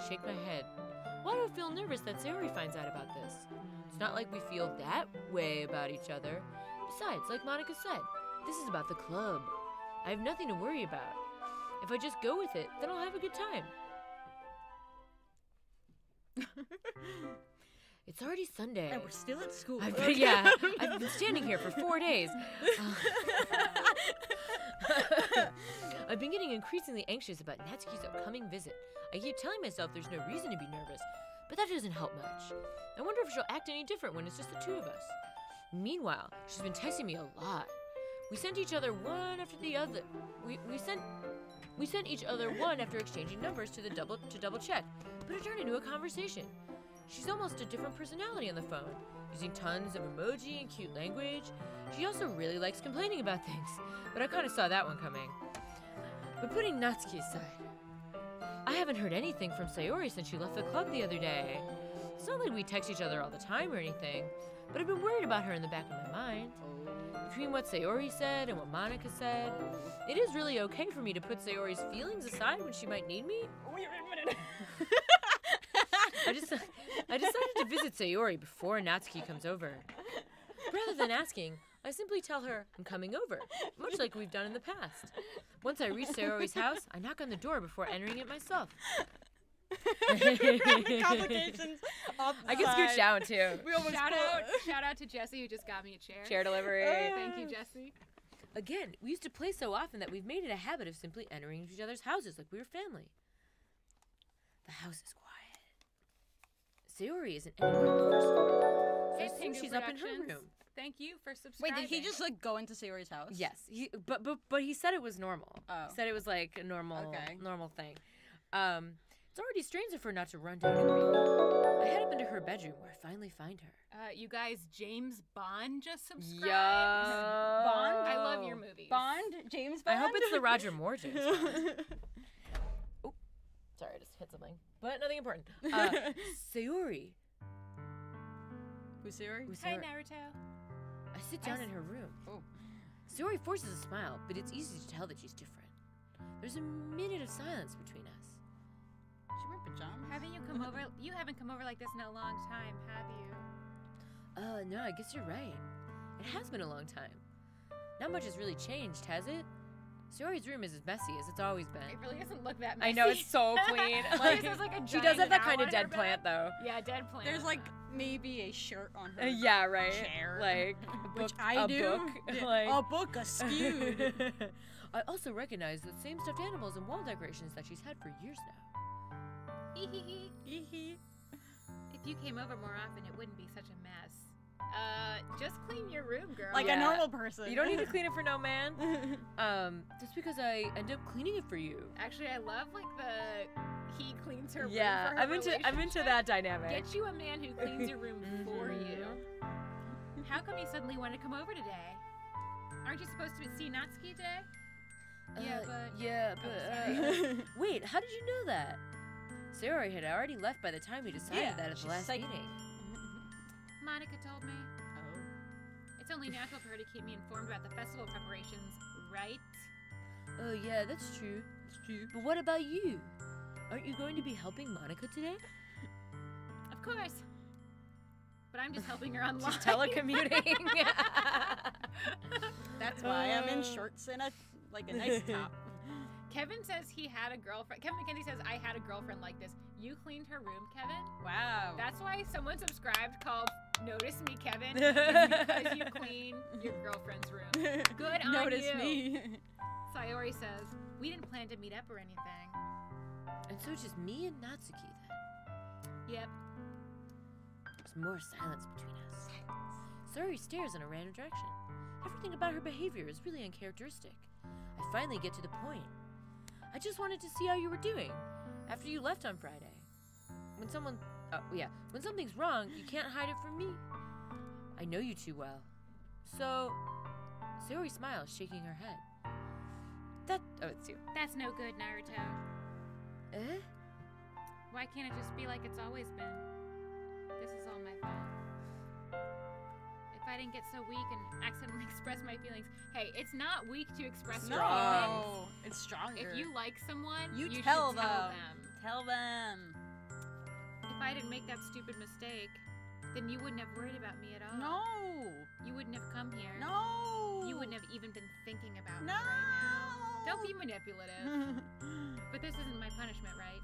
Shake my head. Why do I feel nervous that Sayori finds out about this? It's not like we feel that way about each other. Besides, like Monika said, this is about the club. I have nothing to worry about. If I just go with it, then I'll have a good time. It's already Sunday. And we're still at school. I've been standing here for 4 days. I've been getting increasingly anxious about Natsuki's upcoming visit. I keep telling myself there's no reason to be nervous, but that doesn't help much. I wonder if she'll act any different when it's just the two of us. Meanwhile, she's been texting me a lot. We sent each other one after the other. We sent each other one after exchanging numbers to double check, but it turned into a conversation. She's almost a different personality on the phone, using tons of emoji and cute language. She also really likes complaining about things, but I kind of saw that one coming. But putting Natsuki aside, I haven't heard anything from Sayori since she left the club the other day. It's not like we text each other all the time or anything, but I've been worried about her in the back of my mind. Between what Sayori said and what Monika said, it is really okay for me to put Sayori's feelings aside when she might need me. I decided to visit Sayori before Natsuki comes over. Rather than asking, I simply tell her I'm coming over, much like we've done in the past. Once I reach Sayori's house, I knock on the door before entering it myself. Complications. I get scooched down too. Shout out to Jesse who just got me a chair. Chair delivery. Thank you, Jesse. Again, we used to play so often that we've made it a habit of simply entering each other's houses like we were family. The house is quiet. Sayori isn't anywhere on the first floor, so I assume Pingu she's up in her Productions. room. Thank you for Wait, subscribing. did he just like go into Sayori's house? Yes, but he said it was normal. Oh. He said it was like a normal thing. It's already strange of her not to run down and greet me. I head up into her bedroom where I finally find her. You guys, James Bond just subscribed. Bond? I love your movies. Bond? James Bond? I hope it's the Roger Moore James Bond. Oh, sorry, I just hit something. But nothing important. Sayori. Who's Sayori? Hi, Naruto. I sit down in her room. Oh. Sayori forces a smile, but it's easy to tell that she's different. There's a minute of silence between us. She wearing pajamas? Haven't you come over? You haven't come over like this in a long time, have you? No, I guess you're right. It has been a long time. Not much has really changed, has it? Sayori's room is as messy as it's always been. It really doesn't look that messy. I know, it's so clean. Like, there's like a she does giant have that owl kind of on her dead plant, bed. though. Yeah, dead plant. There's like maybe a shirt on her. Yeah, right. Chair. Like, Which book, I a do. book. Yeah. Like, A book askew. I also recognize the same stuffed animals and wall decorations that she's had for years now. If you came over more often, it wouldn't be such a mess. Just clean your room, girl. Like Yeah. a normal person. You don't need to clean it for no man. Just because I end up cleaning it for you. Actually, I love like he cleans her room Yeah, for her I'm into relationship. that dynamic. Get you a man who cleans your room for you. How come you suddenly want to come over today? Aren't you supposed to see Natsuki today? Wait, how did you know that? Sayori had already left by the time we decided that at the she's last psychic. meeting. Monica told me. Oh. It's only natural for her to keep me informed about the festival preparations, right? Oh yeah, that's true. But what about you? Aren't you going to be helping Monica today? Of course. But I'm just helping her online. She's telecommuting. That's why I'm in shorts and a nice top. Kevin says he had a girlfriend. Kevin McKenzie says, I had a girlfriend like this. You cleaned her room, Kevin? Wow. That's why someone subscribed called Notice Me, Kevin. It's because you clean your girlfriend's room. Good on Notice you. me. Sayori says, We didn't plan to meet up or anything. And so it's just me and Natsuki then. yep. There's more silence between us. Sayori stares in a random direction. Everything about her behavior is really uncharacteristic. I finally get to the point. I just wanted to see how you were doing after you left on Friday. When something's wrong, you can't hide it from me. I know you too well. So, Sayori smiles, shaking her head. It's you. That's no good, Naruto. Eh? Why can't it just be like it's always been? This is all my fault. If I didn't get so weak and accidentally express my feelings, Hey, it's not weak to express your feelings. No, it's stronger. If you like someone, You should tell tell them. them. Tell them. If I didn't make that stupid mistake, then you wouldn't have worried about me at all. No. You wouldn't have come here. No. You wouldn't have even been thinking about No. me right now. Don't be manipulative. But this isn't my punishment, right?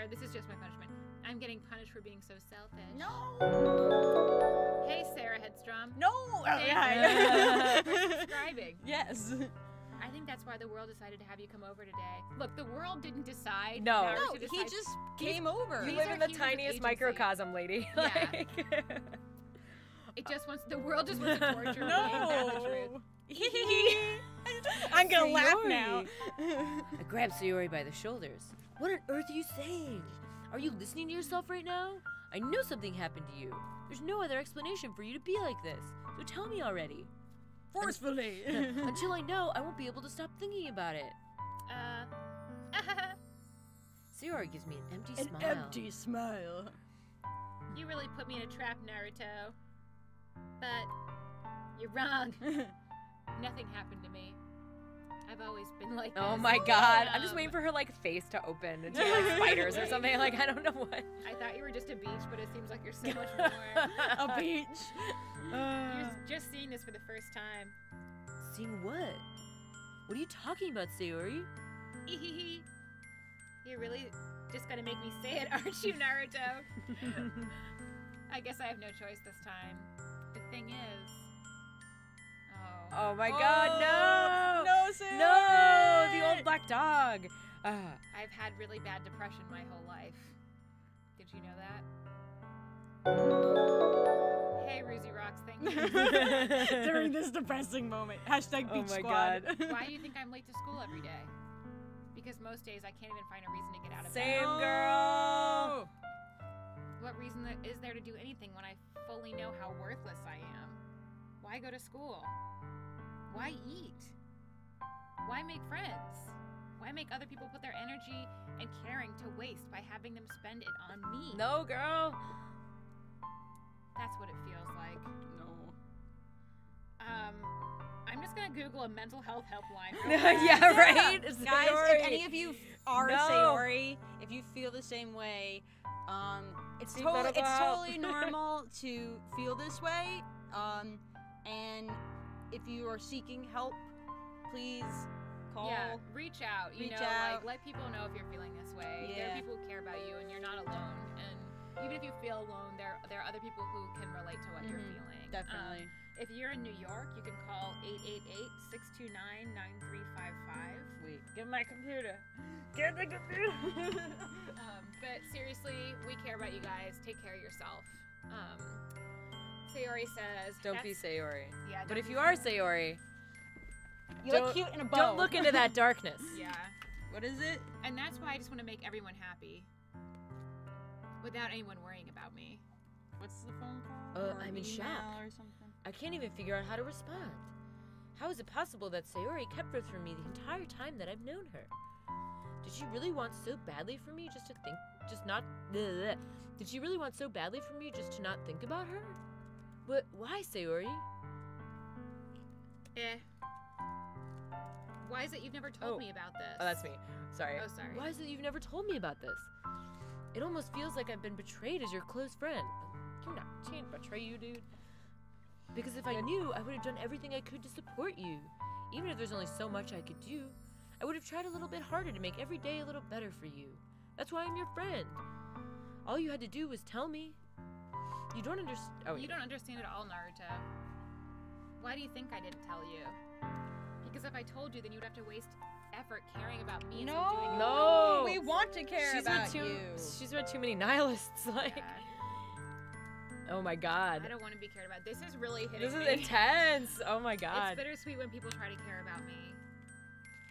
Or this is just my punishment. I'm getting punished for being so selfish. No. Hey, Sarah Headstrom. No. Oh, Hey, yeah. For subscribing. Yes. I think that's why the world decided to have you come over today. Look, the world didn't decide. No. Naruto No, he decided- just came over. You These live are in the humans with tiniest agency. microcosm, lady. Yeah. Like- It just wants the world just wants to torture me. Ain't that the truth? No. I'm gonna laugh now. I grab Sayori by the shoulders. What on earth are you saying? Are you listening to yourself right now? I know something happened to you. There's no other explanation for you to be like this. So tell me already. Forcefully. Until I know, I won't be able to stop thinking about it. Sayori gives me an empty An smile. empty smile. You really put me in a trap, Naruto. But you're wrong. Nothing happened to me. I've always been like this. Oh my god. I'm just waiting for her like face to open and like spiders or something. Like I don't know what. I thought you were just a beach, but it seems like you're so much more. A beach. You're just seeing this for the first time. Seeing what? What are you talking about, Sayori? You're really just gonna make me say it, aren't you, Naruto? I guess I have no choice this time. The thing is... Oh my god, no! No, Sayori! No! The old black dog! I've had really bad depression my whole life. Did you know that? Hey, Ruzy Rocks, thank you. During this depressing moment. Hashtag Oh beach my squad. god. Why do you think I'm late to school every day? Because most days I can't even find a reason to get out of Same bed. girl! What reason is there to do anything when I fully know how worthless I am? Why go to school? Why eat? Why make friends? Why make other people put their energy and caring to waste by having them spend it on me? No, girl! That's what it feels like. No. I'm just gonna Google a mental health helpline. Yeah, right? Guys, Sayori. if any of you are No. Sayori, if you feel the same way, it's Seek totally medical it's help. totally normal to feel this way. And if you are seeking help, please call. Yeah, reach out. You Reach know, out. like let people know if you're feeling this way. There are Yeah. people who care about you, and you're not alone. And even if you feel alone, there are other people who can relate to what you're feeling. Definitely. If you're in New York, you can call 888-629-9355. Wait, get my computer. Get the computer! But seriously, we care about you guys. Take care of yourself. Sayori says, Don't be that's- Sayori. Yeah, But don't if be you are Sayori. Sayori, You Don't- look cute in a bow. don't look into that darkness. Yeah. What is it? And that's why I just want to make everyone happy. Without anyone worrying about me. What's the phone call? Uh, Or I'm in email shock. or something? I can't even figure out how to respond. How is it possible that Sayori kept her from me the entire time that I've known her? Did she really want so badly for me just to think, just not, bleh. Did she really want so badly for me just to not think about her? But why, Sayori? Why is it you've never told Oh. me about this? Oh, that's me. Sorry. Oh, sorry. Why is it you've never told me about this? It almost feels like I've been betrayed as your close friend. You're not. Can't betray you, dude. Because if I knew, I would have done everything I could to support you. Even if there's only so much I could do, I would have tried a little bit harder to make every day a little better for you. That's why I'm your friend. All you had to do was tell me. You don't understand. Oh, You don't understand at all, Naruto. Why do you think I didn't tell you? Because if I told you, then you'd have to waste effort caring about me instead of doing it No. for me. We want to care she's about read too. you. She's read too many nihilists. Like, Yeah, oh my god. I don't want to be cared about. This is really hitting This is me. intense. Oh my god. It's bittersweet when people try to care about me.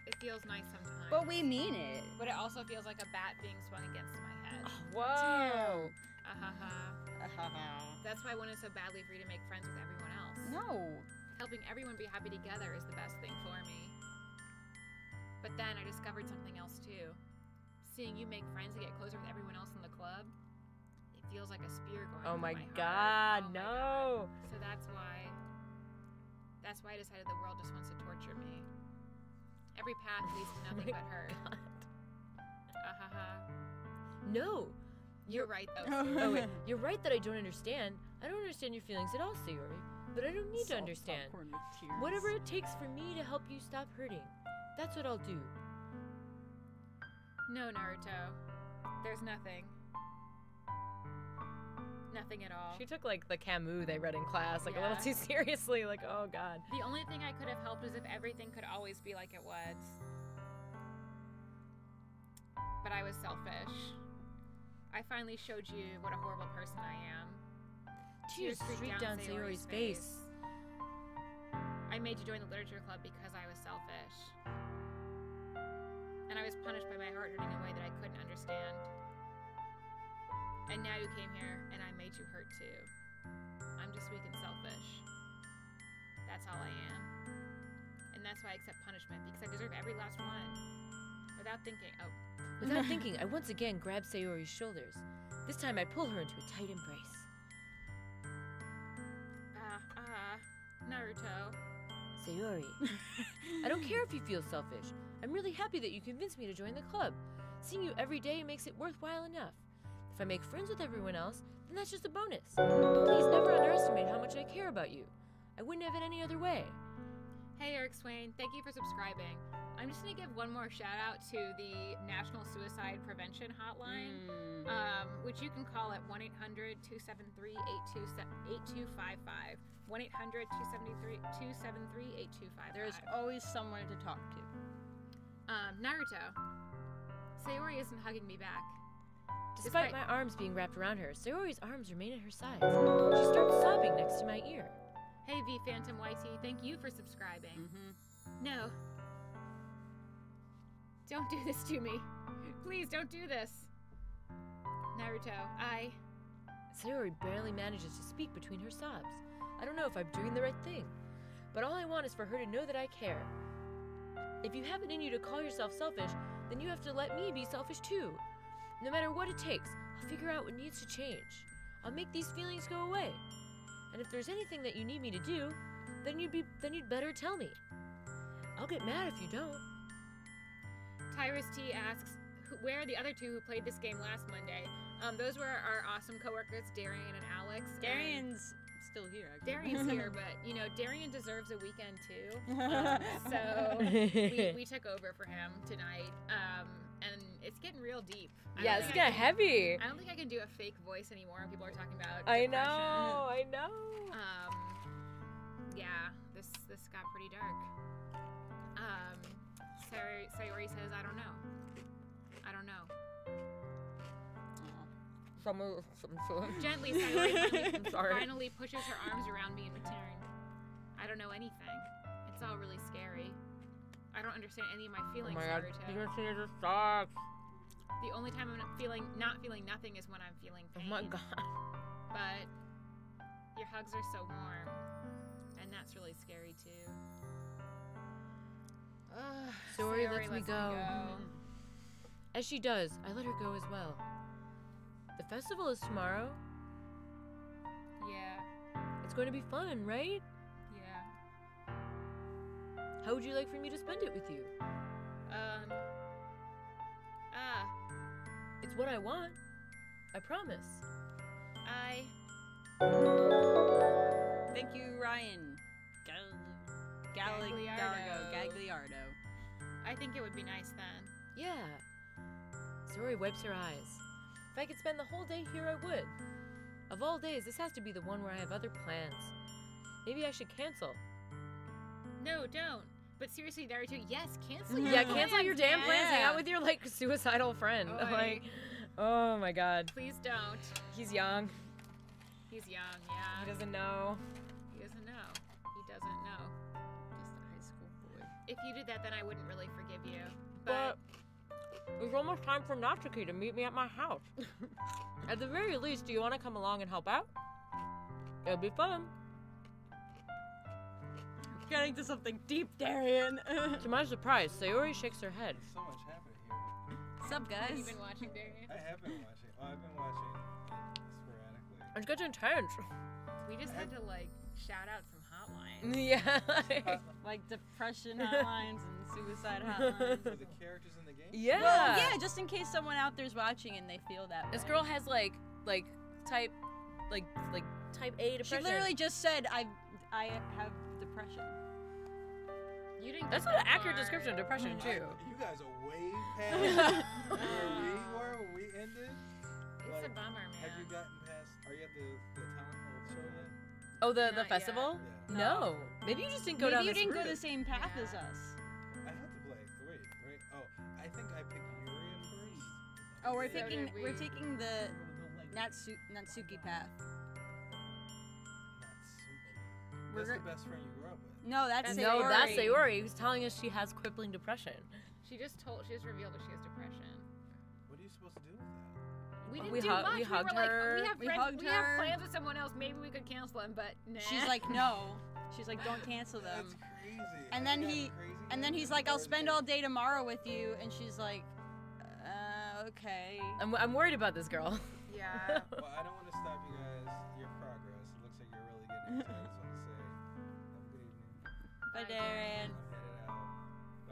It feels nice sometimes. But we mean it. But it also feels like a bat being swung against my head. Whoa. That's why I wanted so badly for you to make friends with everyone else. No. Helping everyone be happy together is the best thing for me. But then I discovered something else too. Seeing you make friends and get closer with everyone else in the club, it feels like a spear going Oh through my my heart. god, Oh my no. God. So that's why I decided the world just wants to torture me. Every path leads to nothing but hurt. No. You're right though. Oh wait, you're right that I don't understand. I don't understand your feelings at all, Sayori. But I don't need to understand. Whatever it takes for me to help you stop hurting, that's what I'll do. No, Naruto. There's nothing. Nothing at all. She took like the Camus they read in class like a little Yeah. too seriously. Like, oh god. The only thing I could have helped is if everything could always be like it was. But I was selfish. I finally showed you what a horrible person I am. Tears streaked down Sayori's face. I made you join the literature club because I was selfish. And I was punished by my heart hurting in a way that I couldn't understand. And now you came here and I made you hurt too. I'm just weak and selfish. That's all I am. And that's why I accept punishment, because I deserve every last one. Without thinking, Without thinking, I once again grab Sayori's shoulders. This time I pull her into a tight embrace. Naruto. Sayori, I don't care if you feel selfish. I'm really happy that you convinced me to join the club. Seeing you every day makes it worthwhile enough. If I make friends with everyone else, then that's just a bonus. Please never underestimate how much I care about you. I wouldn't have it any other way. Hey, Eric Swain, thank you for subscribing. I'm just going to give one more shout out to the National Suicide Prevention Hotline, which you can call at 1-800-273-8255. 1-800-273-8255. There's always someone to talk to. Naruto. Sayori isn't hugging me back. Despite my arms being wrapped around her, Sayori's arms remain at her sides. She starts sobbing next to my ear. Hey, V Phantom YT, thank you for subscribing. No. Don't do this to me. Please don't do this. Naruto, Sayori barely manages to speak between her sobs. I don't know if I'm doing the right thing, but all I want is for her to know that I care. If you have it in you to call yourself selfish, then you have to let me be selfish too. No matter what it takes, I'll figure out what needs to change. I'll make these feelings go away. And if there's anything that you need me to do, then you'd better tell me. I'll get mad if you don't. Tyrus T asks, where are the other two who played this game last Monday? Those were our awesome coworkers, Darian and Alex. Darian's still here. Darian's here, but Darian deserves a weekend too. So we took over for him tonight, and it's getting real deep. Yeah, it's getting heavy. I don't think I can do a fake voice anymore when people are talking about I depression. know. Yeah, this got pretty dark. Sayori says, I don't know. Gently, Sayori finally pushes her arms around me in return. I don't know anything. It's all really scary. I don't understand any of my feelings, Naruto. The only time I'm not feeling nothing is when I'm feeling pain. Oh my god. But your hugs are so warm, and that's really scary too. Sayori lets me go. As she does, I let her go as well. The festival is tomorrow. Yeah. It's going to be fun, right? Yeah. How would you like for me to spend it with you? It's what I want. I promise. Thank you, Ryan. Gagliardo. I think it would be nice then. Yeah. Sayori wipes her eyes. If I could spend the whole day here, I would. Of all days, this has to be the one where I have other plans. Maybe I should cancel. No, don't. But seriously, Naruto, yes, cancel your Yeah, plans, cancel your damn plans. Hang man. out with your, suicidal friend. Oy. Oh my god. Please don't. He's young. He's young, yeah. He doesn't know. He doesn't know. He doesn't know. Just a high school boy. If you did that, then I wouldn't really forgive you. But it's almost time for Natsuki to meet me at my house. At the very least, do you want to come along and help out? It'll be fun. Getting to something deep, Darian. To my surprise, Sayori shakes her head. So much happening here. What's up, guys? Have you been watching, Darian? I have been watching. Well, I've been watching sporadically. It's getting intense. We just had to, shout out some hotlines. Yeah. Like depression hotlines and suicide hotlines. For the characters in the game? Yeah. Well, yeah, just in case someone out there's watching and they feel that This way. girl has type A depression. She literally just said, I have depression. You didn't That's get an that accurate far. description of depression too. You guys are way past where we were when we ended. It's a bummer, man. Have you gotten past? Are you at the talent show yet? Oh, the Not festival? Yeah. No. Maybe you just didn't go Maybe down you this didn't go route. the same path Yeah. as us. I have to play. Wait. Oh, I think I picked Urian first. Oh, we're So taking did we. we're taking the Natsuki path. Natsuki. We're That's go- the best friend you grew up with. No, that's That's No, Sayori. that's Sayori who's telling us she has crippling depression. She just revealed that she has depression. What are you supposed to do with that? We didn't We do hu- much. we hugged were like, her. we We hugged have her. plans with someone else. Maybe we could cancel them, but nah. She's like, no. She's like, don't cancel them. That's crazy. And Have then you he- gotten crazy And then yet? he's like, I'll Or is spend it- all day tomorrow with you. And she's like, okay. I'm worried about this girl. yeah. Well, I don't want to stop your progress. It looks like you're really getting into it. I just want to say, have a good evening. Bye, Darian.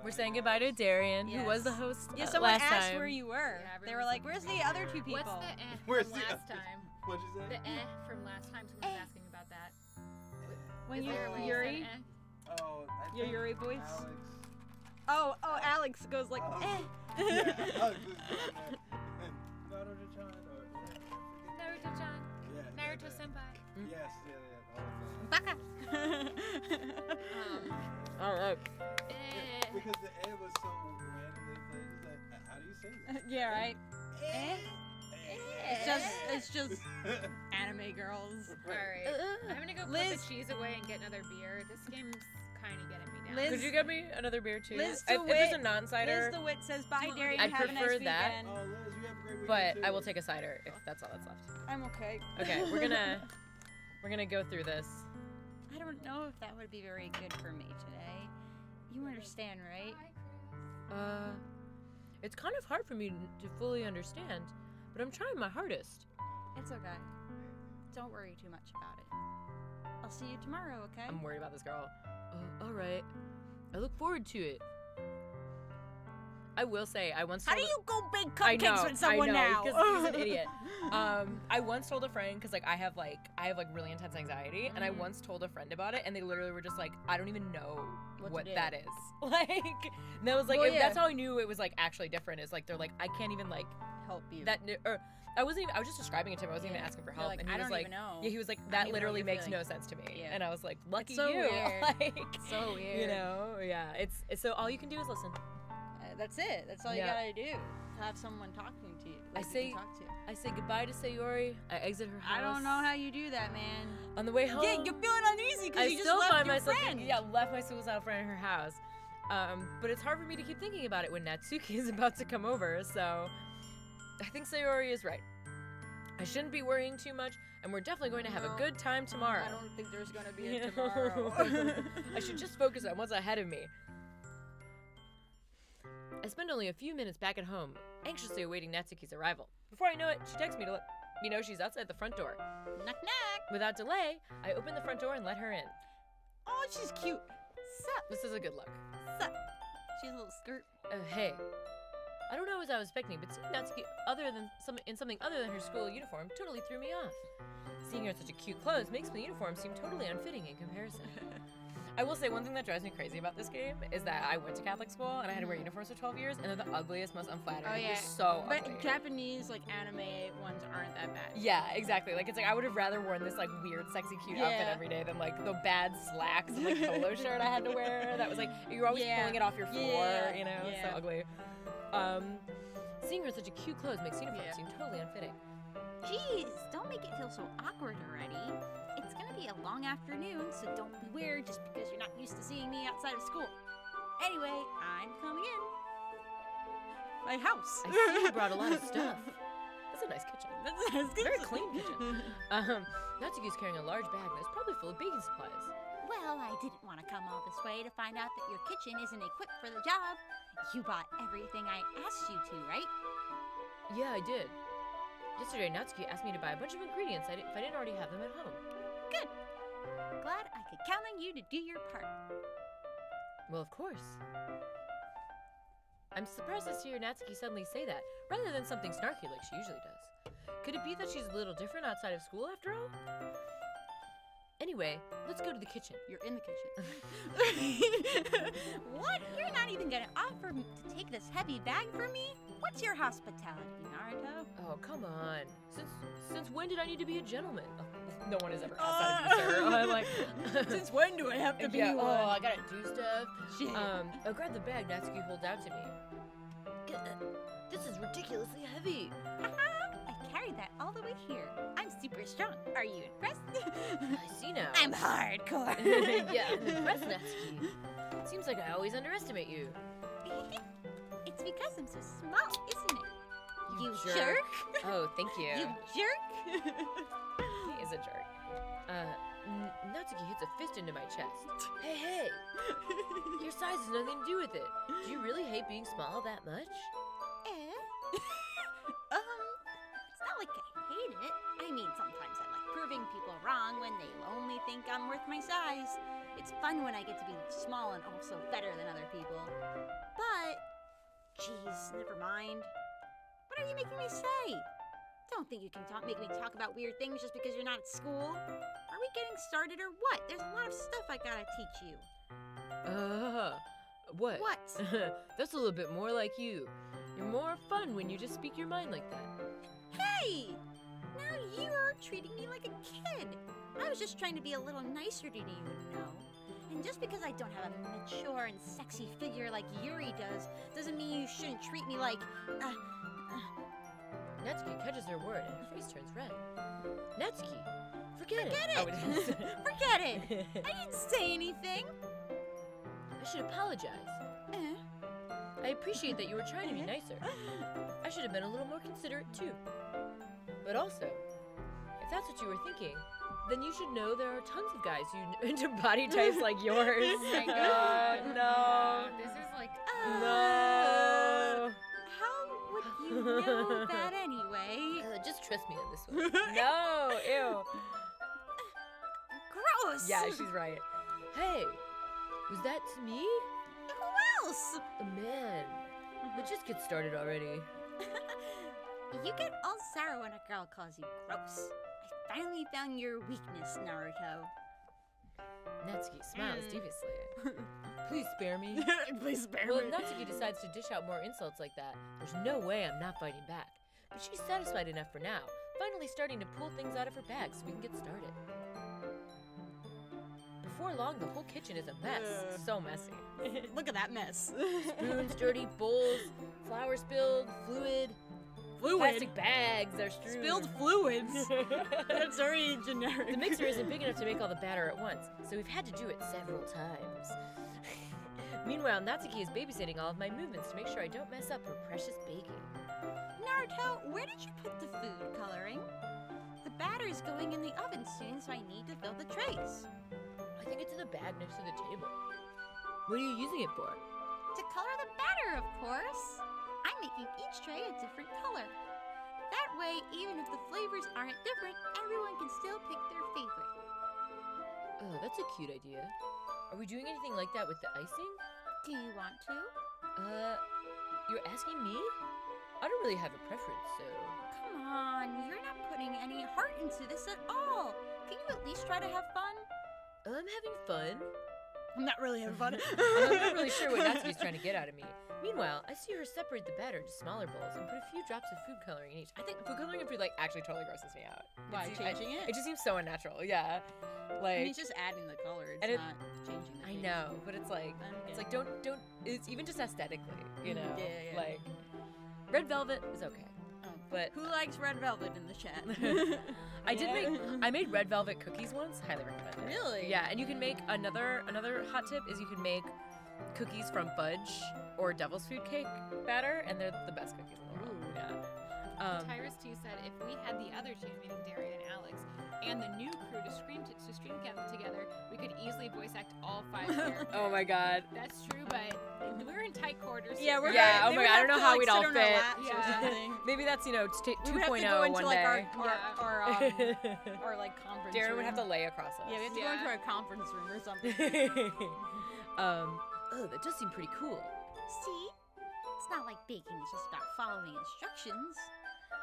We're saying goodbye to Darian, who was the Yes. host Yeah, someone last asked time. where you were. Yeah, They were like, "Where's the other two people?" What's the Where's from the last other- time? What'd you say? The from last time. Someone was asking about that. When Is you there a way you Yuri, said Oh, I your think Yuri voice. Alex. Oh, Alex goes like, Oh. eh. Yeah, Alex is doing that. And Naruto-chan or whatever, I forget. Naruto-chan. Yeah, Naruto yeah, senpai. Yes, yeah, Baka. All right. yeah. Because the A was so randomly played. It's like, how do you say that? Yeah, right. Eh. It's just anime girls. All right. I'm gonna go put Liz. the cheese away and get another beer. This game's kind of getting me down. Liz. Could you get me another beer too? Liz if DeWitt- there's a non-cider, Liz DeWitt says, "Bye, Darian. I'd Have a nice prefer that. weekend." Oh, Liz, you have a great weekend but I too. will take a cider if that's all that's left. I'm okay. Okay, we're gonna go through this. I don't know if that would be very good for me today. You understand, right? It's kind of hard for me to fully understand, but I'm trying my hardest. It's okay. Don't worry too much about it. I'll see you tomorrow, okay? I'm worried about this girl. All right. I look forward to it. I will say, I once How do told you go bake I cupcakes know, with someone I know, now? because he's an idiot. I once told a friend, because I have really intense anxiety, and I once told a friend about it, and they literally were just like, I don't even know What to do. that is. Like, and that was like, Well, yeah. that's how I knew it was like actually different. Is like they're like, I can't even like Help you. or I wasn't even. I was just describing it to him. I wasn't even Yeah. asking for You're help, like, and he I was don't like, even know. yeah, he was like, I that don't even know literally what you're makes no feeling. sense to me. Yeah. And I was like, lucky so you. weird. Like, so weird. you know, yeah. It's so all you can do is listen. That's it. That's all Yeah. you gotta do. Have someone talking to you. I Like you say- can talk to. I say goodbye to Sayori. I exit her house. I don't know how you do that, man. On the way home, Yeah, you're feeling uneasy I because you just still left find your myself friend. left my suicidal friend in her house. But it's hard for me to keep thinking about it when Natsuki is about to come over. So I think Sayori is right. I shouldn't be worrying too much, and we're definitely going to have a No. good time tomorrow. I don't think there's gonna be a Yeah. tomorrow. I should just focus on what's ahead of me. I spend only a few minutes back at home, anxiously awaiting Natsuki's arrival. Before I know it, she texts me to let me know she's outside the front door. Knock knock. Without delay, I open the front door and let her in. Oh, she's cute. Sup? This is a good look. Sup? She's a little skirt. Hey. I don't know what I was expecting, but seeing Natsuki in something other than her school uniform totally threw me off. Seeing her in such a cute clothes makes the uniform seem totally unfitting in comparison. I will say one thing that drives me crazy about this game is that I went to Catholic school and I had to wear uniforms for 12 years, and they're the ugliest, most unflattering. Oh, yeah. They're so But ugly. Japanese like anime ones aren't that bad. Yeah, exactly. Like it's like I would have rather worn this like weird, sexy, cute outfit Yeah. every day than like the bad slacks and like polo shirt I had to wear. That was like you're always Yeah. pulling it off your floor, Yeah. you know, Yeah. so ugly. Seeing her in such a cute clothes makes uniform Yeah. seem totally unfitting. Jeez, don't make it feel so awkward already. It's gonna be a long afternoon, so don't be weird just because you're not used to seeing me outside of school. Anyway, I'm coming in. My house. I see you brought a lot of stuff. That's a nice kitchen. That's Very clean kitchen. Natsuki's carrying a large bag that's probably full of baking supplies. Well, I didn't want to come all this way to find out that your kitchen isn't equipped for the job. You bought everything I asked you to, right? Yeah, I did. Yesterday, Natsuki asked me to buy a bunch of ingredients if I didn't already have them at home. Good. Glad I could count on you to do your part. Well, of course. I'm surprised to hear Natsuki suddenly say that, rather than something snarky like she usually does. Could it be that she's a little different outside of school after all? Anyway, let's go to the kitchen. You're in the kitchen. What? You're not even gonna offer to take this heavy bag from me? What's your hospitality, Naruto? Oh, come on. Since when did I need to be a gentleman? Oh, no one has ever asked that of me, sir. I'm like, Since when do I have to be yeah, one? oh, I gotta do stuff. Shit. I'll grab the bag Natsuki holds out to me. This is ridiculously heavy. I carried that all the way here. I'm super strong. Are you impressed? I see now. I'm hardcore. Yeah, I'm impressed, Natsuki. Seems like I always underestimate you. It's because I'm so small, isn't it? You jerk. jerk. Oh, thank you. You jerk. He is a jerk. Natsuki hits a fist into my chest. Hey! Your size has nothing to do with it. Do you really hate being small that much? It's not like I hate it. I mean, sometimes I like proving people wrong when they'll only think I'm worth my size. It's fun when I get to be small and also better than other people. But, geez, never mind. What are you making me say? Don't think you can make me talk about weird things just because you're not at school. Are we getting started or what? There's a lot of stuff I gotta teach you. What? What? That's a little bit more like you. You're more fun when you just speak your mind like that. Hey! Now you're treating me like a kid. I was just trying to be a little nicer to you, And just because I don't have a mature and sexy figure like Yuri does, doesn't mean you shouldn't treat me like, Natsuki catches her word and her face turns red. Natsuki, forget it. Forget it! Forget it! I didn't say anything! I should apologize. I appreciate that you were trying to be nicer. I should have been a little more considerate too. But also, if that's what you were thinking, then you should know there are tons of guys who into body types like yours. Oh my god. No. This is like, No. How would you know that anyway? Just trust me on this one. No, ew. Gross! Yeah, she's right. Hey, was that to me? Who else? Man, let's just get started already. You get all sour when a girl calls you gross. I finally found your weakness, Naruto. Natsuki smiles deviously. Please spare me. Please spare Well, if Natsuki decides to dish out more insults like that, there's no way I'm not fighting back. But she's satisfied enough for now, finally starting to pull things out of her bag so we can get started. Before long, the whole kitchen is a mess. So messy. Look at that mess. Spoons, dirty bowls, flour spilled, fluid. Plastic bags are strewn. Spilled fluids. That's very generic. The mixer isn't big enough to make all the batter at once, so we've had to do it several times. Meanwhile, Natsuki is babysitting all of my movements to make sure I don't mess up her precious baking. Naruto, where did you put the food coloring? The batter is going in the oven soon, so I need to fill the trays. I think it's in the bag next to the table. What are you using it for? To color the batter, of course. I'm making each tray a different color. That way, even if the flavors aren't different, everyone can still pick their favorite. Oh, that's a cute idea. Are we doing anything like that with the icing? Do you want to? You're asking me? I don't really have a preference, so... Come on, you're not putting any heart into this at all. Can you at least try to have fun? I'm having fun. I'm not really having fun. I'm not really sure what Natsuki's trying to get out of me. Meanwhile, I see her separate the batter into smaller bowls and put a few drops of food coloring in each. I think food coloring in food, actually totally grosses me out. By changing it? It just seems so unnatural, yeah. I mean, it's just adding the color. It's not changing the taste. I know, but it's like, don't, it's even just aesthetically, you know? Yeah. Like, red velvet is okay. But who likes red velvet in the chat? I made red velvet cookies once. Highly recommend it. Really? Yeah, and you can make another hot tip is you can make cookies from fudge or devil's food cake batter, and they're the best cookies in the world. Ooh. Yeah. Tyrus 2 said if we had the other two, meaning Darian and Alex, and the new crew to stream together, we could easily voice act all 5 characters. Oh my god. That's true, but we're in tight quarters. Yeah, we're yeah. Oh they my would god, I have don't know to, how like, we'd sit all on our fit. laps or Yeah. something. Maybe that's We would have to 2.0 go into one like day. our like conference Darren room. would have to lay across us. Yeah, we have to go into our conference room or something. Oh, that does seem pretty cool. See? It's not like baking is just about following instructions.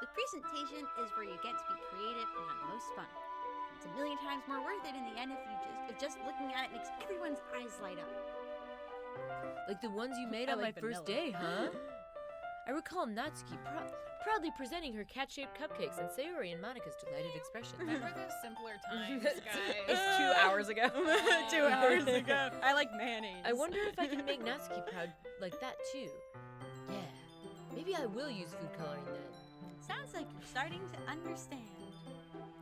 The presentation is where you get to be creative and have the most fun. It's a million times more worth it in the end if just looking at it makes everyone's eyes light up. Like the ones you made I on like my first vanilla. day, huh? I recall Natsuki proudly presenting her cat-shaped cupcakes and Sayori and Monika's delighted expressions. Remember those simpler times, guys? It's 2 hours ago. 2 hours ago. I like mayonnaise. I wonder if I can make Natsuki proud like that too. Yeah, maybe I will use food coloring then. Sounds like you're starting to understand.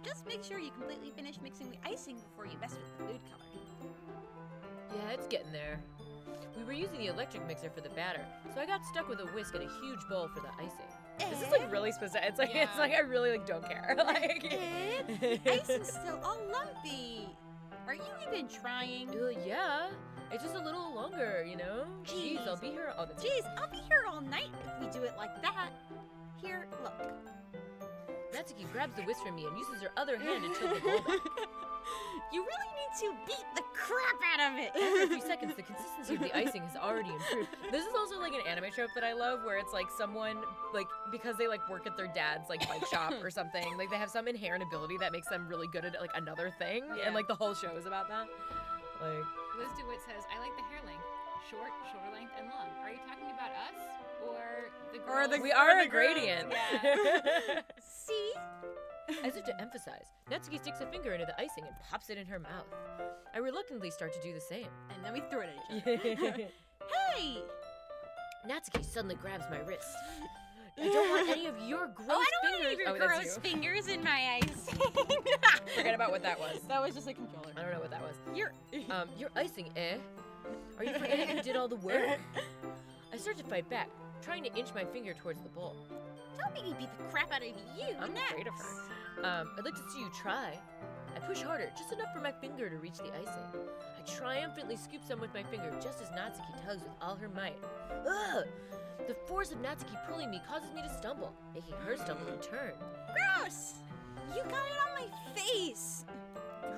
Just make sure you completely finish mixing the icing before you mess with the food coloring. Yeah, it's getting there. We were using the electric mixer for the batter, so I got stuck with a whisk and a huge bowl for the icing. This is really specific. It's like I really don't care. The icing's still all lumpy. Are you even trying? Yeah. It's just a little longer, you know? Jeez, I'll be here all the time. Jeez, I'll be here all night if we do it like that. Here, look. Natsuki grabs the whisk from me and uses her other hand to tilt the bowl back. You really need to beat the crap out of it. After a few seconds, the consistency of the icing has already improved. This is also like an anime trope that I love, where it's like someone, like, because they like work at their dad's like bike shop or something, like they have some inherent ability that makes them really good at like another thing, and like the whole show is about that. Like, Liz DeWitt says, I like the hair length. Short, shoulder length, and long. Are you talking about us? Or the girls? we are a gradient. Yeah. See? As if to emphasize, Natsuki sticks a finger into the icing and pops it in her mouth. I reluctantly start to do the same. And then we throw it at each other. Hey! Natsuki suddenly grabs my wrist. I don't want any of your gross I don't fingers. want any of your that's gross you. fingers in my eyes. Forget about what that was. That was just a controller. I don't know what that was. You're Your icing, eh? Are you forgetting who did all the work? I start to fight back, trying to inch my finger towards the bowl. Don't make me beat the crap out of you. I'm afraid of her. I'd like to see you try. I push harder, just enough for my finger to reach the icing. I triumphantly scoop some with my finger, just as Natsuki tugs with all her might. Ugh! The force of Natsuki pulling me causes me to stumble, making her stumble in turn. Gross! You got it on my face.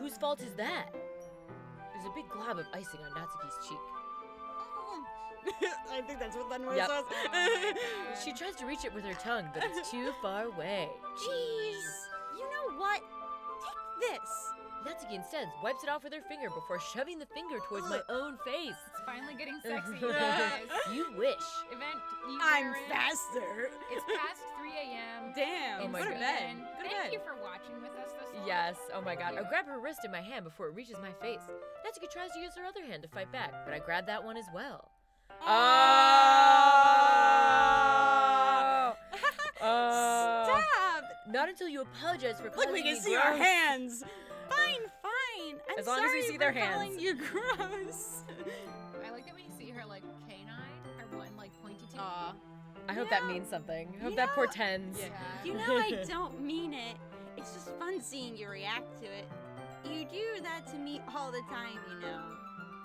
Whose fault is that? There's a big glob of icing on Natsuki's cheek. I think that's what that noise Yep. was. She tries to reach it with her tongue, but it's too far away. Jeez. You know what? Take this. Natsuki instead wipes it off with her finger before shoving the finger towards my own face. It's finally getting sexy, you guys. You wish. Event you I'm parents. faster. It's past 3 a.m. Damn. Oh my go to God. bed. And Go to thank bed. you for watching with us this long. Yes, oh my god. I you. grab her wrist in my hand before it reaches my face. Natsuki tries to use her other hand to fight back, but I grab that one as well. Stop. Not until you apologize for calling Look, we me can see our gross. hands. Fine, fine. I'm As long as we sorry see their for calling hands. you gross. I like that when you see her like canine, her one like pointy tooth. I hope that means something. I hope You that know- portends. Yeah. You know I don't mean it. It's just fun seeing you react to it. You do that to me all the time, you know.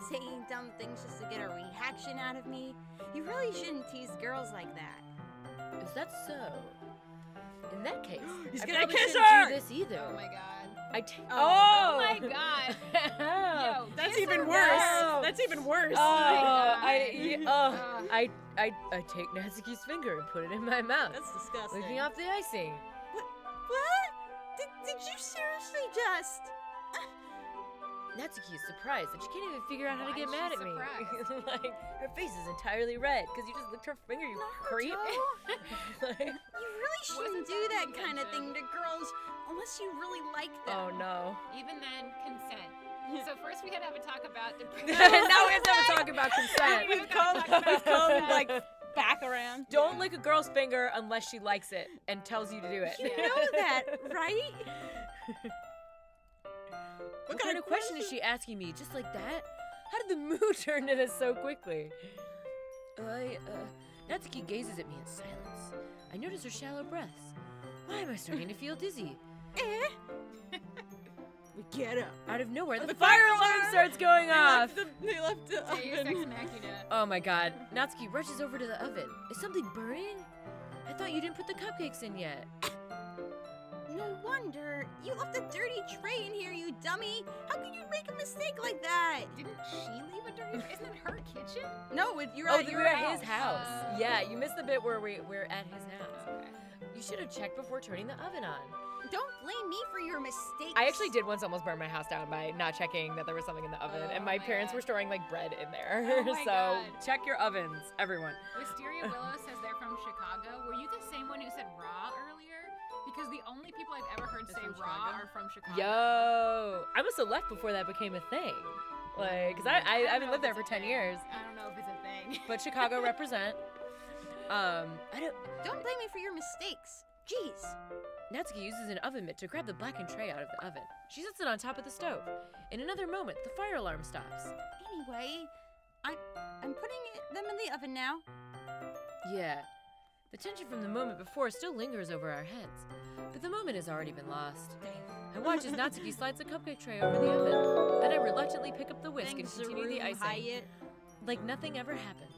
Saying dumb things just to get a reaction out of me. You really shouldn't tease girls like that. Is that so? In that case, He's I gonna probably kiss shouldn't her! do this either. Oh my god. Oh Oh my god. Yo, That's kiss even her worse. now. That's even worse. Oh, God. I take Natsuki's finger and put it in my mouth, That's disgusting. licking off the icing. What? Did you seriously just? Natsuki is surprised that she can't even figure out how to Why get is mad she at me. surprised? Like, her face is entirely red because you just licked her finger, you creep. Like, You really shouldn't Wasn't do that that the kind of thing intention? to girls unless you really like them. oh no. Even then, consent. So first we had to have a talk about the Now we have to talk about consent. We've come like back around. Don't lick a girl's finger unless she likes it and tells you to do it. You know that, right? What kind of question is she asking me just like that? How did the mood turn to this so quickly? Natsuki gazes at me in silence. I notice her shallow breaths. Why am I starting to feel dizzy? Get up. Out of nowhere, the The fire fire alarm alarm! starts going off. They left the Deus Ex oven. Machina. Oh my god. Natsuki rushes over to the oven. Is something burning? I thought you didn't put the cupcakes in yet. No wonder. You left a dirty tray in here, you dummy. How could you make a mistake like that? Didn't she leave a dirty tray? Isn't it her kitchen? No, you're Oh, at we your were at house. his house. Oh. Yeah, you missed the bit where we're at his house. Okay. You should have checked before turning the oven on. Don't blame me for your mistakes. I actually did once almost burn my house down by not checking that there was something in the oven, and Oh my my parents God. were storing like bread in there. Oh my So God. check your ovens, everyone. Wisteria Willow says they're from Chicago. Were you the same one who said raw earlier? Because the only people I've ever heard Is say from raw Chicago? are from Chicago. Yo, I must have left before that became a thing. Like, cause I don't haven't know lived if there for it's a 10 thing. years. I don't know if it's a thing. But Chicago represent. I don't. Don't blame me for your mistakes. Jeez. Natsuki uses an oven mitt to grab the blackened tray out of the oven. She sets it on top of the stove. In another moment, the fire alarm stops. Anyway, I'm putting them in the oven now. Yeah. The tension from the moment before still lingers over our heads, but the moment has already been lost. I watch as Natsuki slides the cupcake tray over the oven. Then I reluctantly pick up the whisk and continue the icing, Hyatt. like nothing ever happened.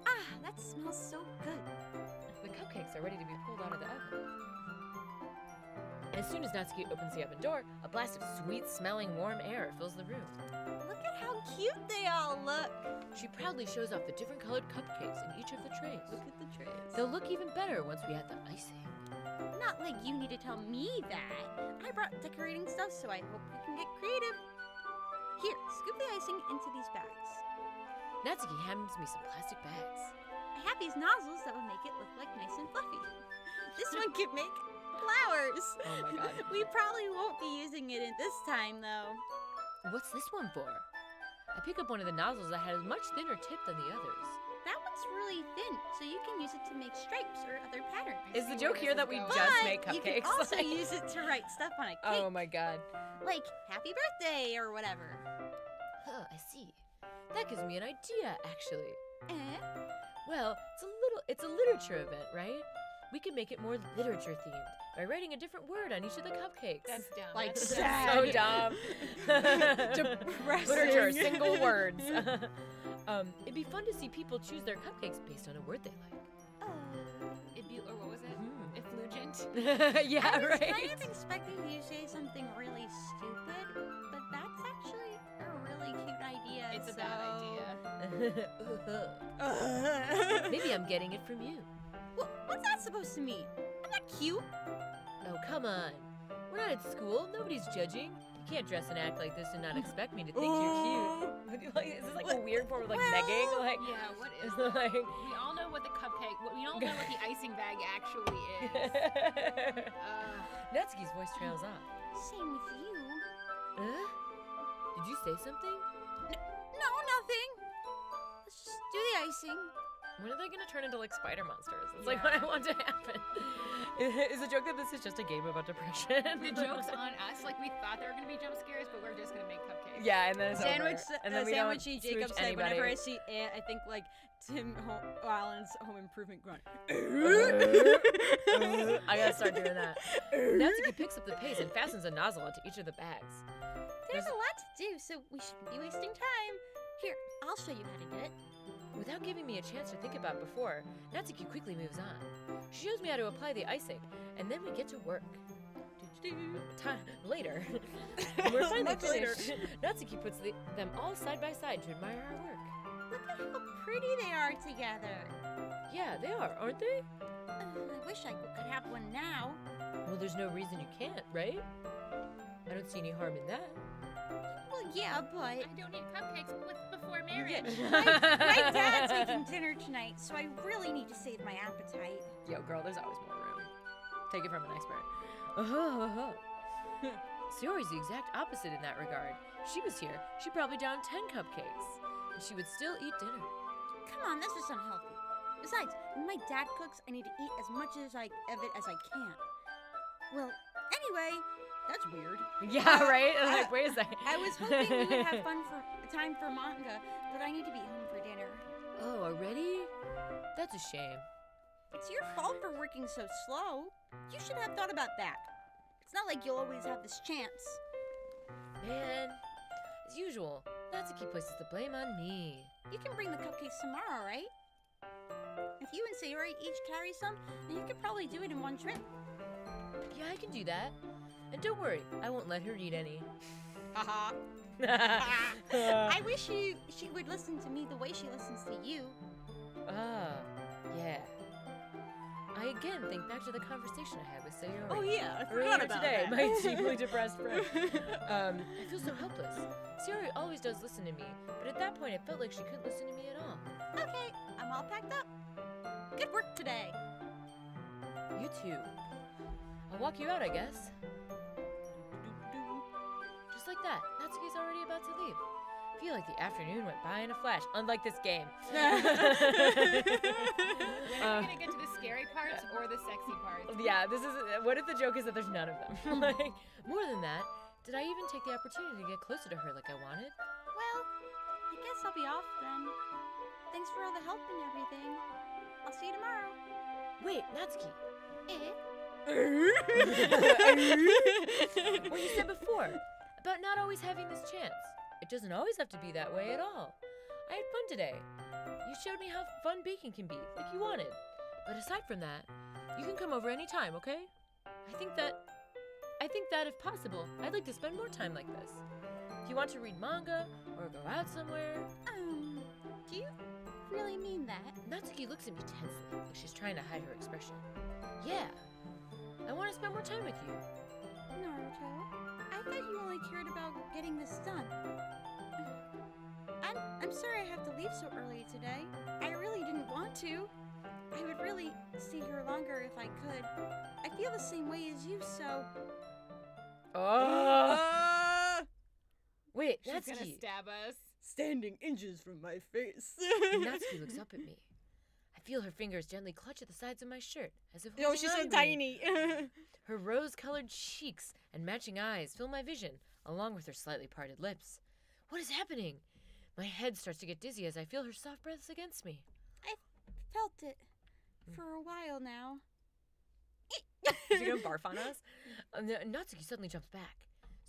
Ah, that smells so good. The cupcakes cupcakes are ready to be pulled out of the oven. As soon as Natsuki opens the oven door, a blast of sweet-smelling warm air fills the room. Look at how cute they all look. She proudly shows off the different colored cupcakes in each of the trays. Look at the trays. They'll look even better once we add the icing. Not like you need to tell me that. I brought decorating stuff, so I hope you can get creative. Here, scoop the icing into these bags. Natsuki hands me some plastic bags. I have these nozzles that will make it look like nice and fluffy. This one can make flowers. Oh my god. We probably won't be using it at this time, though. What's this one for? I pick up one of the nozzles that has a much thinner tip than the others. That one's really thin, so you can use it to make stripes or other patterns. Is the joke here that we But just make you can cupcakes? also use it to write stuff on a cake, Oh my god. like happy birthday or whatever. Huh, I see. That gives me an idea, actually. Eh? Well, it's a literature event, right? We could make it more literature themed by writing a different word on each of the cupcakes. That's dumb. Like That's sad. So dumb. Depressing. Literature, single words. It'd be fun to see people choose their cupcakes based on a word they like. Or what was it? Effulgent? Yeah, I was right. kind of expecting you to say something really stupid, but that's actually a really cute idea. It's a so... bad idea. Maybe I'm getting it from you. What's that supposed to mean? I'm not cute. Oh, come on. We're not at school. Nobody's judging. You can't dress and act like this and not expect me to think you're cute. Like, is this like a weird form of like negging? Like, Yeah, what is that? like, We all know what the cupcake, we all know what the icing bag actually is. Natsuki's voice trails off. Same with you. Huh? Did you say something? No, nothing. Let's just do the icing. When are they gonna turn into like spider monsters? It's Yeah. like what I want to happen. Is the joke that this is just a game about depression? The joke's on us. Like, we thought there were going to be jump scares, but we're just going to make cupcakes. Yeah, and then it's Sandwich, over. And then we don't sandwichy smooch Jacob said, anybody. whenever I see Ant, I think like Tim Allen's Home Improvement grunt. I gotta start doing that. Natsuki picks up the paste and fastens a nozzle onto each of the bags. There's a lot to do, so we shouldn't be wasting time. Here, I'll show you how to do it. Without giving me a chance to think about before, Natsuki quickly moves on. She shows me how to apply the icing, and then we get to work. Later. When we're finally Much later. finished, Natsuki puts them all side by side to admire our work. Look at how pretty they are together. Yeah, they are, aren't they? I wish I could have one now. Well, there's no reason you can't, right? I don't see any harm in that. Well, yeah, but I don't eat cupcakes before marriage. my dad's making dinner tonight, so I really need to save my appetite. Yo, girl, there's always more room. Take it from an expert. Sayori's the exact opposite in that regard. If she was here, she'd probably down 10 cupcakes, and she would still eat dinner. Come on, this is unhealthy. Besides, when my dad cooks, I need to eat as much of it as I can. Well, anyway, that's weird. Yeah, right? Like, wait a second. I was hoping we would have time for manga, but I need to be home for dinner. Oh, already? That's a shame. It's your fault for working so slow. You should have thought about that. It's not like you'll always have this chance. Man, as usual, Natsuki places the blame on me. You can bring the cupcakes tomorrow, right? If you and Sayori each carry some, then you could probably do it in one trip. Yeah, I can do that. And don't worry, I won't let her eat any. Haha. I wish she would listen to me the way she listens to you. Ah, yeah. I again think back to the conversation I had with Sayori. Oh yeah, I Earlier forgot about today, that. my deeply depressed friend. I feel so helpless. Sayori always does listen to me, but at that point it felt like she couldn't listen to me at all. Okay, I'm all packed up. Good work today. You too. I'll walk you out, I guess. Just like that, Natsuki's already about to leave. I feel like the afternoon went by in a flash, unlike this game. When are we going to get to the scary parts or the sexy parts? Yeah, this is. What if the joke is that there's none of them? Like, more than that, did I even take the opportunity to get closer to her like I wanted? Well, I guess I'll be off then. Thanks for all the help and everything. I'll see you tomorrow. Wait, Natsuki. What you said before about not always having this chance. It doesn't always have to be that way at all. I had fun today. You showed me how fun baking can be, like you wanted. But aside from that, You can come over anytime, okay? I think that if possible, I'd like to spend more time like this. Do you want to read manga or go out somewhere? Do you really mean that? Natsuki looks at me tensely, like she's trying to hide her expression. Yeah, I want to spend more time with you. Naruto, I thought you only cared about getting this done. I'm sorry I have to leave so early today. I really didn't want to. I would really stay here longer if I could. I feel the same way as you, so... Wait, She's Natsuki. gonna stab us. Standing inches from my face. Natsuki looks up at me. I feel her fingers gently clutch at the sides of my shirt, as if No, holding she's on so to me. tiny. Her rose-colored cheeks and matching eyes fill my vision, along with her slightly parted lips. What is happening? My head starts to get dizzy as I feel her soft breaths against me. I've felt it for a while now. Is she gonna barf on us? Natsuki suddenly jumps back.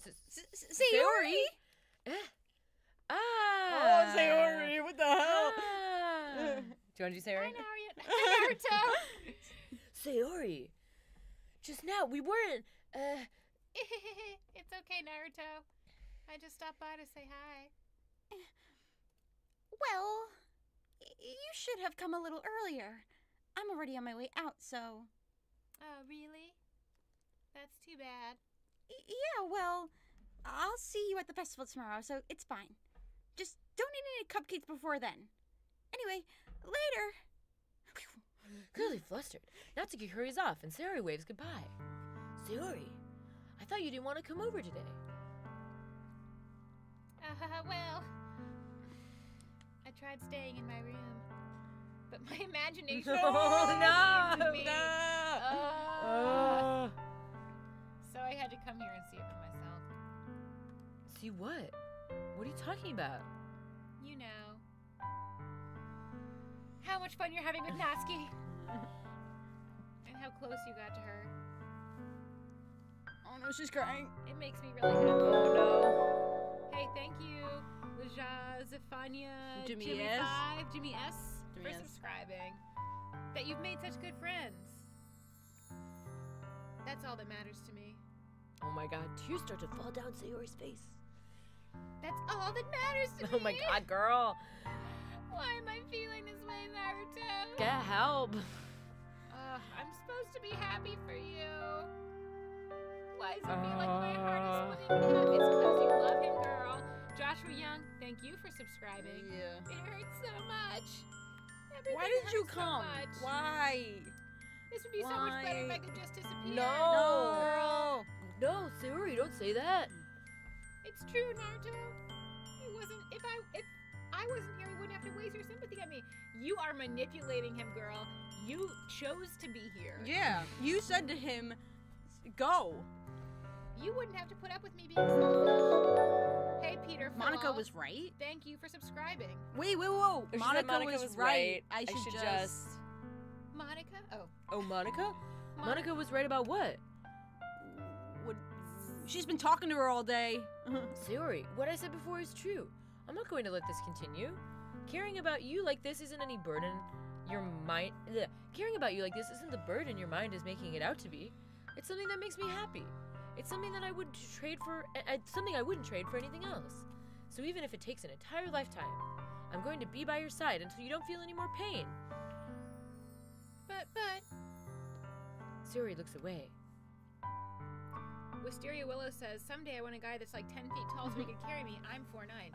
Sayori! Eh? Oh, Sayori, what the hell? Do you want to do Sayori? Hi, Naruto. Sayori! Just now, we weren't, It's okay, Naruto. I just stopped by to say hi. Well, you should have come a little earlier. I'm already on my way out, so... Oh, really? That's too bad. Yeah, well, I'll see you at the festival tomorrow, so it's fine. Just don't eat any cupcakes before then. Anyway, later. Clearly flustered, Natsuki hurries off and Sayori waves goodbye. Sayori, I thought you didn't want to come over today. Well, I tried staying in my room, but my imagination No, to me. no. So I had to come here and see it for myself. See what? What are you talking about? You know. How much fun you're having with Natsuki. And how close you got to her. Oh no, she's crying. It makes me really happy. Oh no. Hey, thank you, Laja, Zephania, Jimmy S. Jimmy S. Jimmy for S. subscribing. That you've made such good friends. That's all that matters to me. Oh my god, tears start to fall down Sayori's face. That's all that matters to me. Oh my god, girl. Why am I feeling this way, Naruto? Get help. I'm supposed to be happy for you. Why does it feel like my heart is splitting in half? It's because you love him, girl. Joshua Young, thank you for subscribing. Yeah. It hurts so much. Everything Why did you hurts so come? much. Why? This would be so much better if I could just disappear. No. Girl. No, Sayori, don't say that. It's true, Naruto. It wasn't. If I wasn't here, you wouldn't have to waste your sympathy on me. You are manipulating him, girl. You chose to be here. Yeah, you said to him, go. You wouldn't have to put up with me being selfish. Hey, Peter. Monica Falls, was right. Thank you for subscribing. Wait, whoa. She said Monica was right. I should just... Monica? Oh, Monica? Monica was right about what? She's been talking to her all day. Sayori, what I said before is true. I'm not going to let this continue. Caring about you like this isn't any burden your mind... Caring about you like this isn't the burden your mind is making it out to be. It's something that makes me happy. It's something that I would trade for... something I wouldn't trade for anything else. So even if it takes an entire lifetime, I'm going to be by your side until you don't feel any more pain. But... Sayori looks away. Wisteria Willow says, someday I want a guy that's like 10 feet tall so he can carry me. I'm 4'9".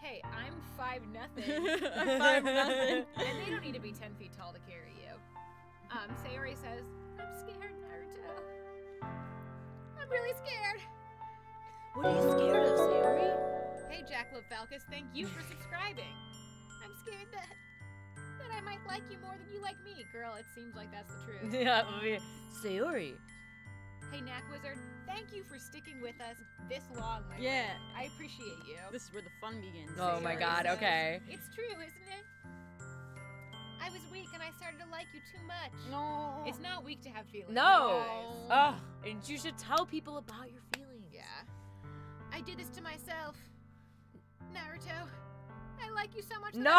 Hey, I'm 5'0". I'm 5'0". And they don't need to be 10 feet tall to carry you. Sayori says, I'm scared, Naruto. I'm really scared. What are you scared of, Sayori? Hey, Jacklove Falcus, thank you for subscribing. I'm scared that I might like you more than you like me. Girl, it seems like that's the truth. Yeah, Sayori. Hey, Knack Wizard, thank you for sticking with us this long, my Yeah. friend. I appreciate you. This is where the fun begins. Oh my Sayori god, says, okay. It's true, isn't it? I was weak and I started to like you too much. No. It's not weak to have feelings. No. guys. Oh, and you should tell people about your feelings. Yeah. I did this to myself. Naruto, I like you so much. No! No!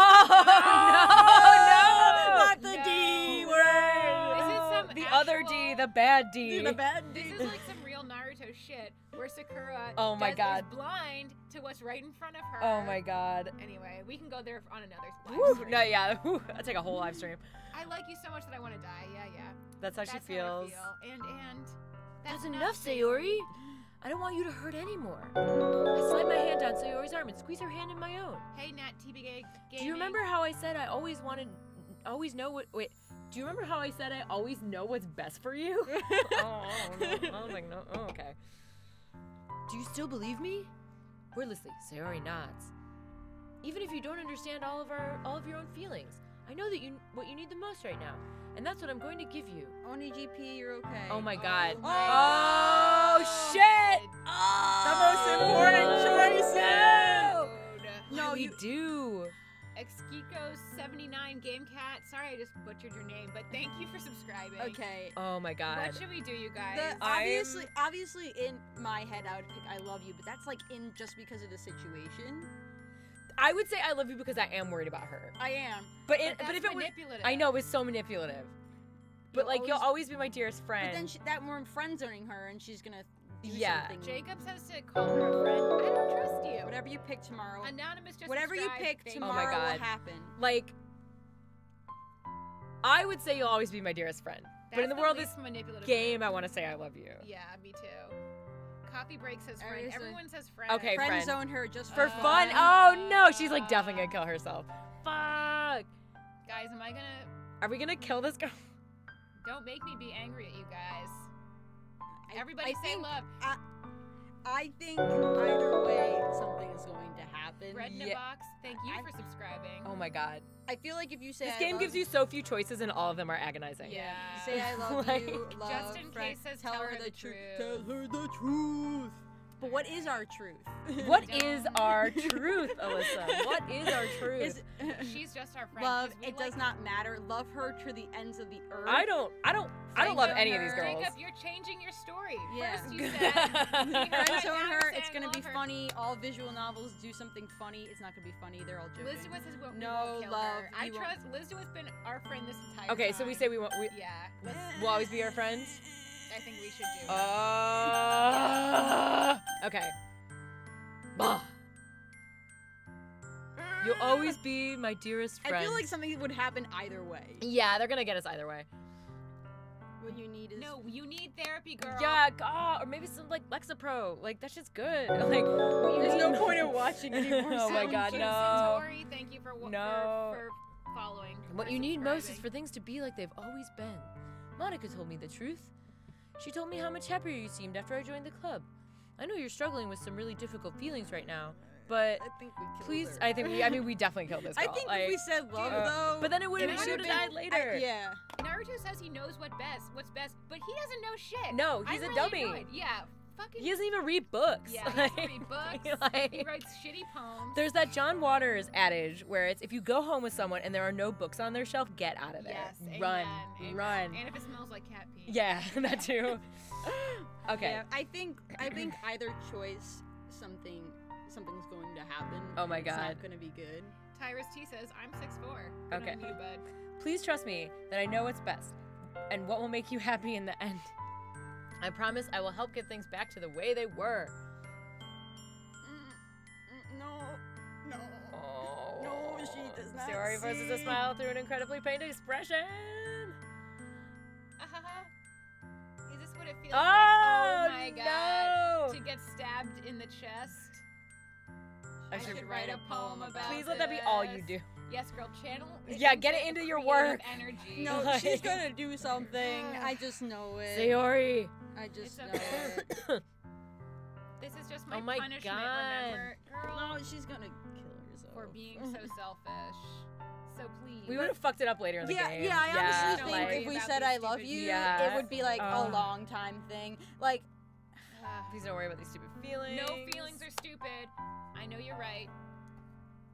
Not the D word. This is some The other D, the bad D. The bad This is like some real Naruto shit where Sakura Oh my God. is blind to what's right in front of her. Oh my God. Anyway, we can go there on another live Woo, stream. no, yeah. Woo, I'll take a whole live stream. I like you so much that I want to die. Yeah, yeah. That's how she feels. How I feel. And That's enough, Sayori. I don't want you to hurt anymore. I slide my hand down Sayori's arm and squeeze her hand in my own. Hey, Nat TBG Gaming. Do you remember how I said I always know what? Wait. Do you remember how I said I always know what's best for you? Oh, no. I was like, no. Oh, okay. Do you still believe me? Wordlessly, Sayori nods. Even if you don't understand all of your own feelings, I know that what you need the most right now, and that's what I'm going to give you. Oni GP, you're okay. Oh my God. my Oh shit! The most important choices. Dude. No, we do. Exkiko79 GameCat. Sorry, I just butchered your name, but thank you for subscribing. Okay. Oh my God. What should we do, you guys? Obviously, in my head, I would pick "I love you," but that's like in just because of the situation. I would say I love you because I am worried about her. I am. But that's if it was, manipulative. I know it's so manipulative. But like you'll always be my dearest friend. But then that we're friend zoning her, and she's gonna do Yeah. something. Jacob says to call her a friend. I don't trust you. Whatever you pick tomorrow. Anonymous just Whatever you subscribed. pick Thank you. tomorrow God. will happen. Like, I would say you'll always be my dearest friend. But in the That's world of least this manipulative game, I want to say I love you. Yeah, me too. Coffee break says friend. Seriously. Everyone says friend. Okay, Friend friend. zone her just For for fun? Oh no, she's like definitely gonna kill herself. Fuck. Guys, am I gonna? Are we gonna kill this girl? Don't make me be angry at you guys. I- Everybody I say think- love. I think either way, something is going to happen. Bread in a Yeah. box. Thank you for subscribing. Oh my God. I feel like if you say This I game love gives you so few choices and all of them are agonizing. Yeah. say I love Like- you, love, Justin K friend, says tell her the truth. Tell her the truth. But what is our truth? What is our truth, Alyssa? What is our truth? Is- She's just our friend. love. 'cause we It like does not matter. Love her to the ends of the earth. I don't love any of these girls. Jacob, you're changing your story. Yeah. First you said Friend zone now her. you're It's saying gonna be love her. funny. All visual novels do something funny. It's not gonna be funny. They're all joking. Elizabeth says we No won't kill love, her. I you won't- trust Elizabeth's been our friend this entire Okay, time. so we say we Yeah. Let's, we'll always be our friends. I think we should do it. Okay. Bah. You'll always be my dearest friend. I feel like something would happen either way. Yeah, they're gonna get us either way. What you need is No, you need therapy, girl. Yeah, God, or maybe some like Lexapro. Like that shit's good. Like there's no point in watching anymore. Oh my God, June no. Centauri, thank you for No. for following. What for you need most is subscribing. for things to be like they've always been. Monica told me the truth. She told me how much happier you seemed after I joined the club. I know you're struggling with some really difficult feelings right now, but I think we killed please, her. I mean we definitely killed this girl. I think like, if we said love uh, though, but then it would It have would've should have been- died later. yeah. Naruto says he knows what's best, but he doesn't know shit. No, he's I a really dummy. would. Yeah, fucking. He doesn't even read books. Yeah, he doesn't read books. Like- He writes shitty poems. There's that John Waters adage where it's if you go home with someone and there are no books on their shelf, get out of there. Yes, Run, amen, amen. run. And if it smells like cat pee. Yeah, that too. Okay. Yeah, I think either choice something's going to happen. Oh my It's God. not gonna be good. Tyrus T says, I'm 6'4". Good Okay. on you, bud. Please trust me that I know what's best and what will make you happy in the end. I promise I will help get things back to the way they were. No. Oh. No, she does not Sorry versus a see. smile through an incredibly pained expression. Is this what it feels Oh, like? Oh my god. no. To get stabbed in the chest. I I should should write a poem about Please let that be all you do. Yes, girl, channel. Yeah, get it into your creative work. Energy. No, Like- she's gonna do something. I just know it. Sayori. I just It's know okay. it. This is just my, Oh my punishment, God. remember? Girl, No, she's gonna kill herself. for being so selfish. So please. We would have fucked it up later in the Yeah, game. yeah. I honestly Don't think worry if we about said this I love stupid you, Yeah. it would be like a Ugh. long time thing. Like, Please don't worry about these stupid feelings. No feelings are stupid. I know you're right.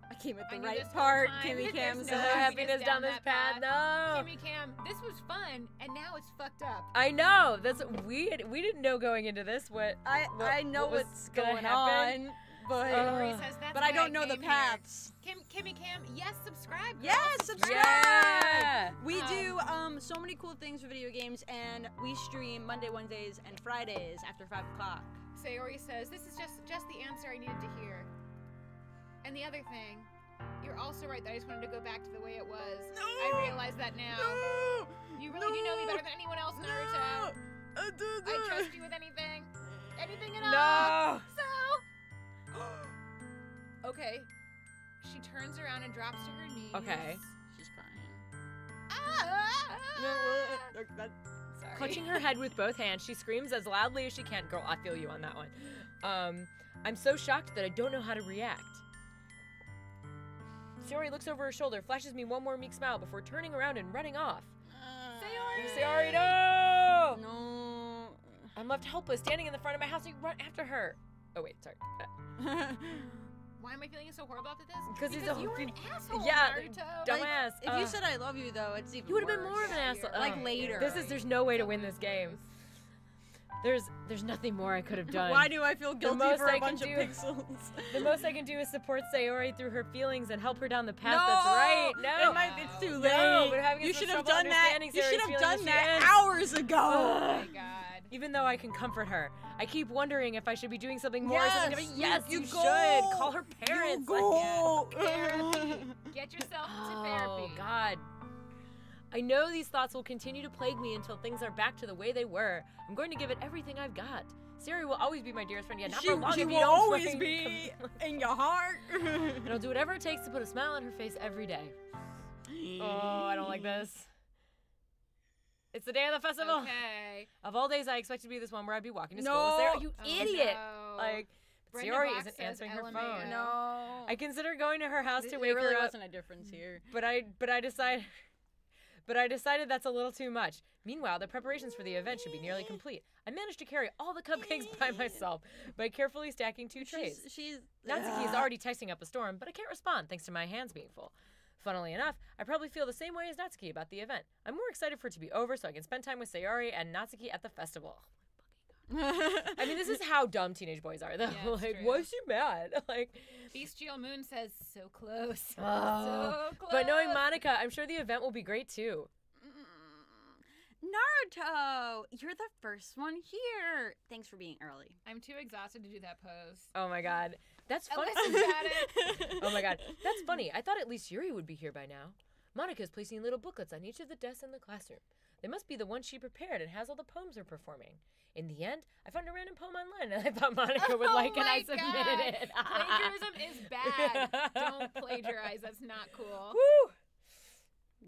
I came at I the knew right this whole part. time Kimmy that Cam there's No no says. happiness down this that path. path. No. Kimmy Cam, this was fun, and now it's fucked up. I know. That's we didn't know going into this what I know what was what's gonna going happen. on, but Sayori says, "That's but I why don't know the came here." paths. Kimmy Cam, yes, subscribe. girl. Yes, subscribe. Yeah. We do so many cool things for video games, and we stream Monday, Wednesdays, and Fridays after 5 o'clock. Sayori says, "This is just the answer I needed to hear." And the other thing, you're also right that I just wanted to go back to the way it was. No. I realize that now. No. You really do know me better than anyone else, Naruto. No. I trust you with anything. Anything at all. No. So. Okay. She turns around and drops to her knees. Okay. She's crying. Ah! Sorry. Clutching her head with both hands, she screams as loudly as she can. Girl, I feel you on that one. I'm so shocked that I don't know how to react. Sayori looks over her shoulder, flashes me one more meek smile before turning around and running off. Sayori, no! No. I'm left helpless, standing in the front of my house. I run after her. Oh, wait, sorry. Why am I feeling so horrible after this? 'Cause he's a- you were an asshole, Yeah, Naruto. dumbass. If you said I love you, though, it's even You would have been worse. more of an asshole. Like Ugh. later. There's no way to win this game. There's nothing more I could have done. Why do I feel guilty most for I a can bunch of do- pixels? The most I can do is support Sayori through her feelings and help her down the path No, that's right. No, it's too late. No, we're having You so should much have trouble done that. understanding You should Sayori's have feelings done as she that ends. hours ago. Oh my god. Even though I can comfort her, I keep wondering if I should be doing something more. Yes, or something different. Yes, you you go. should call her parents. You go. Therapy. Get yourself into Oh therapy. God. I know these thoughts will continue to plague me until things are back to the way they were. I'm going to give it everything I've got. Sayori will always be my dearest friend. Yeah, not for long. She if you will don't always fucking be in your heart. And I'll do whatever it takes to put a smile on her face every day. Oh, I don't like this. It's the day of the festival. Okay. Of all days, I expected to be this one where I'd be walking to school No. with Sayori. You Oh, idiot. no. Like, but Brenda Sayori Black isn't says answering her LMAO. phone. No. I consider going to her house to There wake really her up, wasn't a difference here. but I decided that's a little too much. Meanwhile, the preparations for the event should be nearly complete. I managed to carry all the cupcakes by myself by carefully stacking 2 trays. She's Natsuki is already texting up a storm, but I can't respond thanks to my hands being full. Funnily enough, I probably feel the same way as Natsuki about the event. I'm more excited for it to be over so I can spend time with Sayori and Natsuki at the festival. I mean, this is how dumb teenage boys are, though. Yeah, it's Like, true. why is she mad? Like, Bestial Moon says, so close. oh. So close. But knowing Monica, I'm sure the event will be great too. Naruto, you're the first one here. Thanks for being early. I'm too exhausted to do that pose. Oh my god, that's funny. Alyssa's got it. Oh my god, that's funny. I thought at least Yuri would be here by now. Monica's placing little booklets on each of the desks in the classroom. They must be the ones she prepared and has all the poems are performing. In the end, I found a random poem online and I thought Monica would like and I submitted it. Plagiarism is bad. Don't plagiarize. That's not cool. Woo!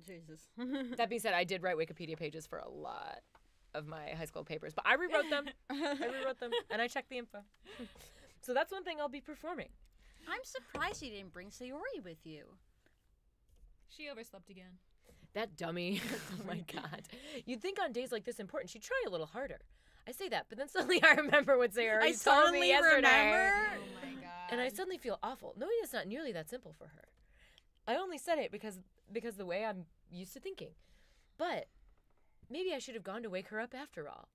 Jesus. That being said, I did write Wikipedia pages for a lot of my high school papers, but I rewrote them. And I checked the info. So that's one thing I'll be performing. I'm surprised you didn't bring Sayori with you. She overslept again. That dummy. Oh my god. You'd think on days like this important she'd try a little harder. I say that, but then suddenly I remember what Sayori I told suddenly me yesterday. remember. Oh my god. And I suddenly feel awful, knowing it's not nearly that simple for her. I only said it because the way I'm used to thinking. But maybe I should have gone to wake her up after all.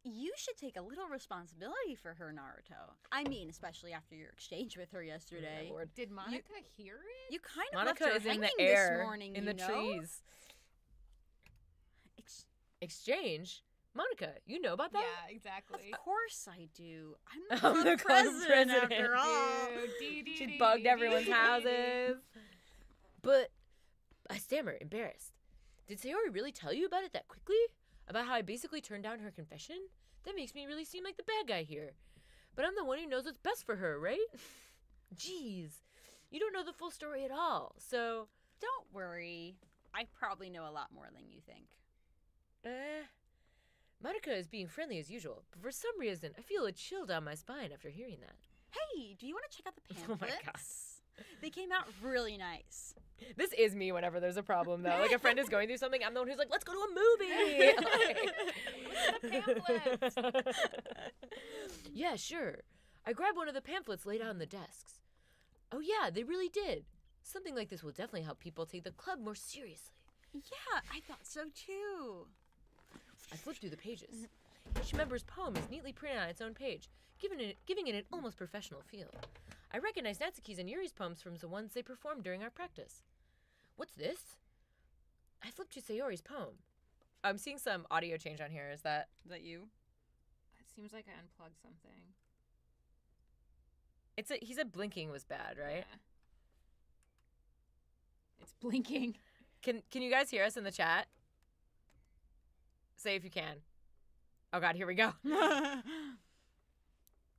You should take a little responsibility for her, Naruto. I mean, especially after your exchange with her yesterday. My lord. Did Monica hear it? You kind of Monica left her is in hanging the air, this morning, in you the know? trees. Exchange? Monica, you know about that? Yeah, exactly. Of course I do. I'm I'm the the club club president president, after all. She bugged everyone's houses. But I stammer, embarrassed. Did Sayori really tell you about it that quickly? About how I basically turned down her confession? That makes me really seem like the bad guy here. But I'm the one who knows what's best for her, right? Jeez. You don't know the full story at all, so... Don't worry. I probably know a lot more than you think. Monica is being friendly as usual, but for some reason, I feel a chill down my spine after hearing that. Hey, do you want to check out the Oh my pamphlets? God. They came out really nice. This is me whenever there's a problem, though. Like, a friend is going through something, I'm the one who's like, let's go to a movie! Look at the pamphlets. Yeah, sure. I grabbed one of the pamphlets laid out on the desks. Oh yeah, they really did. Something like this will definitely help people take the club more seriously. Yeah, I thought so too. I flipped through the pages. Each member's poem is neatly printed on its own page, giving it an almost professional feel. I recognize Natsuki's and Yuri's poems from the ones they performed during our practice. What's this? I flipped to Sayori's poem. I'm seeing some audio change on here. Is that you? It seems like I unplugged something. He said blinking was bad, right? Yeah. It's blinking. Can you guys hear us in the chat? Say if you can. Oh God, here we go.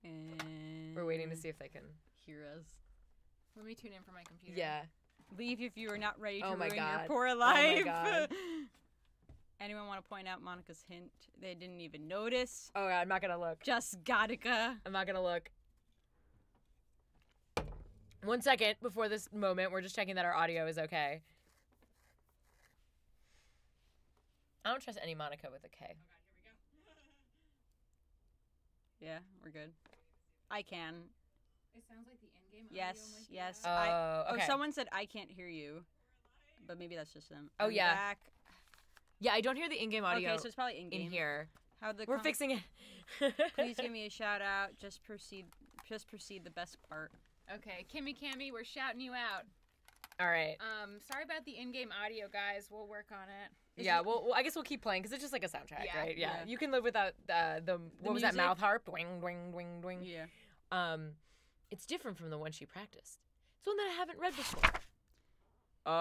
And We're waiting to see if they can. hear us. Let me tune in from my computer. Yeah. Leave if you are not ready to Oh my ruin God. your poor Oh my life. God. Anyone want to point out Monica's hint? They didn't even notice. Oh God, I'm not gonna look. Just Gattaca. I'm not gonna look. 1 second before this moment, we're just checking that our audio is okay. I don't trust any Monica with a K. Yeah, we're good. I can. It sounds like the in-game Yes, audio might be yes. out. Okay. Someone said I can't hear you, but maybe that's just them. Oh, I'm yeah. back. Yeah, I don't hear the in-game audio Okay, so it's probably in game. in here. How the We're fixing it. Please give me a shout out. Just proceed. The best part. Okay, Kimmy Cammy, we're shouting you out. All right. Sorry about the in-game audio, guys. We'll work on it. Yeah, well, I guess we'll keep playing because it's just like a soundtrack, Yeah, right? Yeah. yeah. You can live without what was that music? mouth harp? Dwing, dwing, dwing, dwing. Yeah. It's different from the one she practiced. It's one that I haven't read before. Get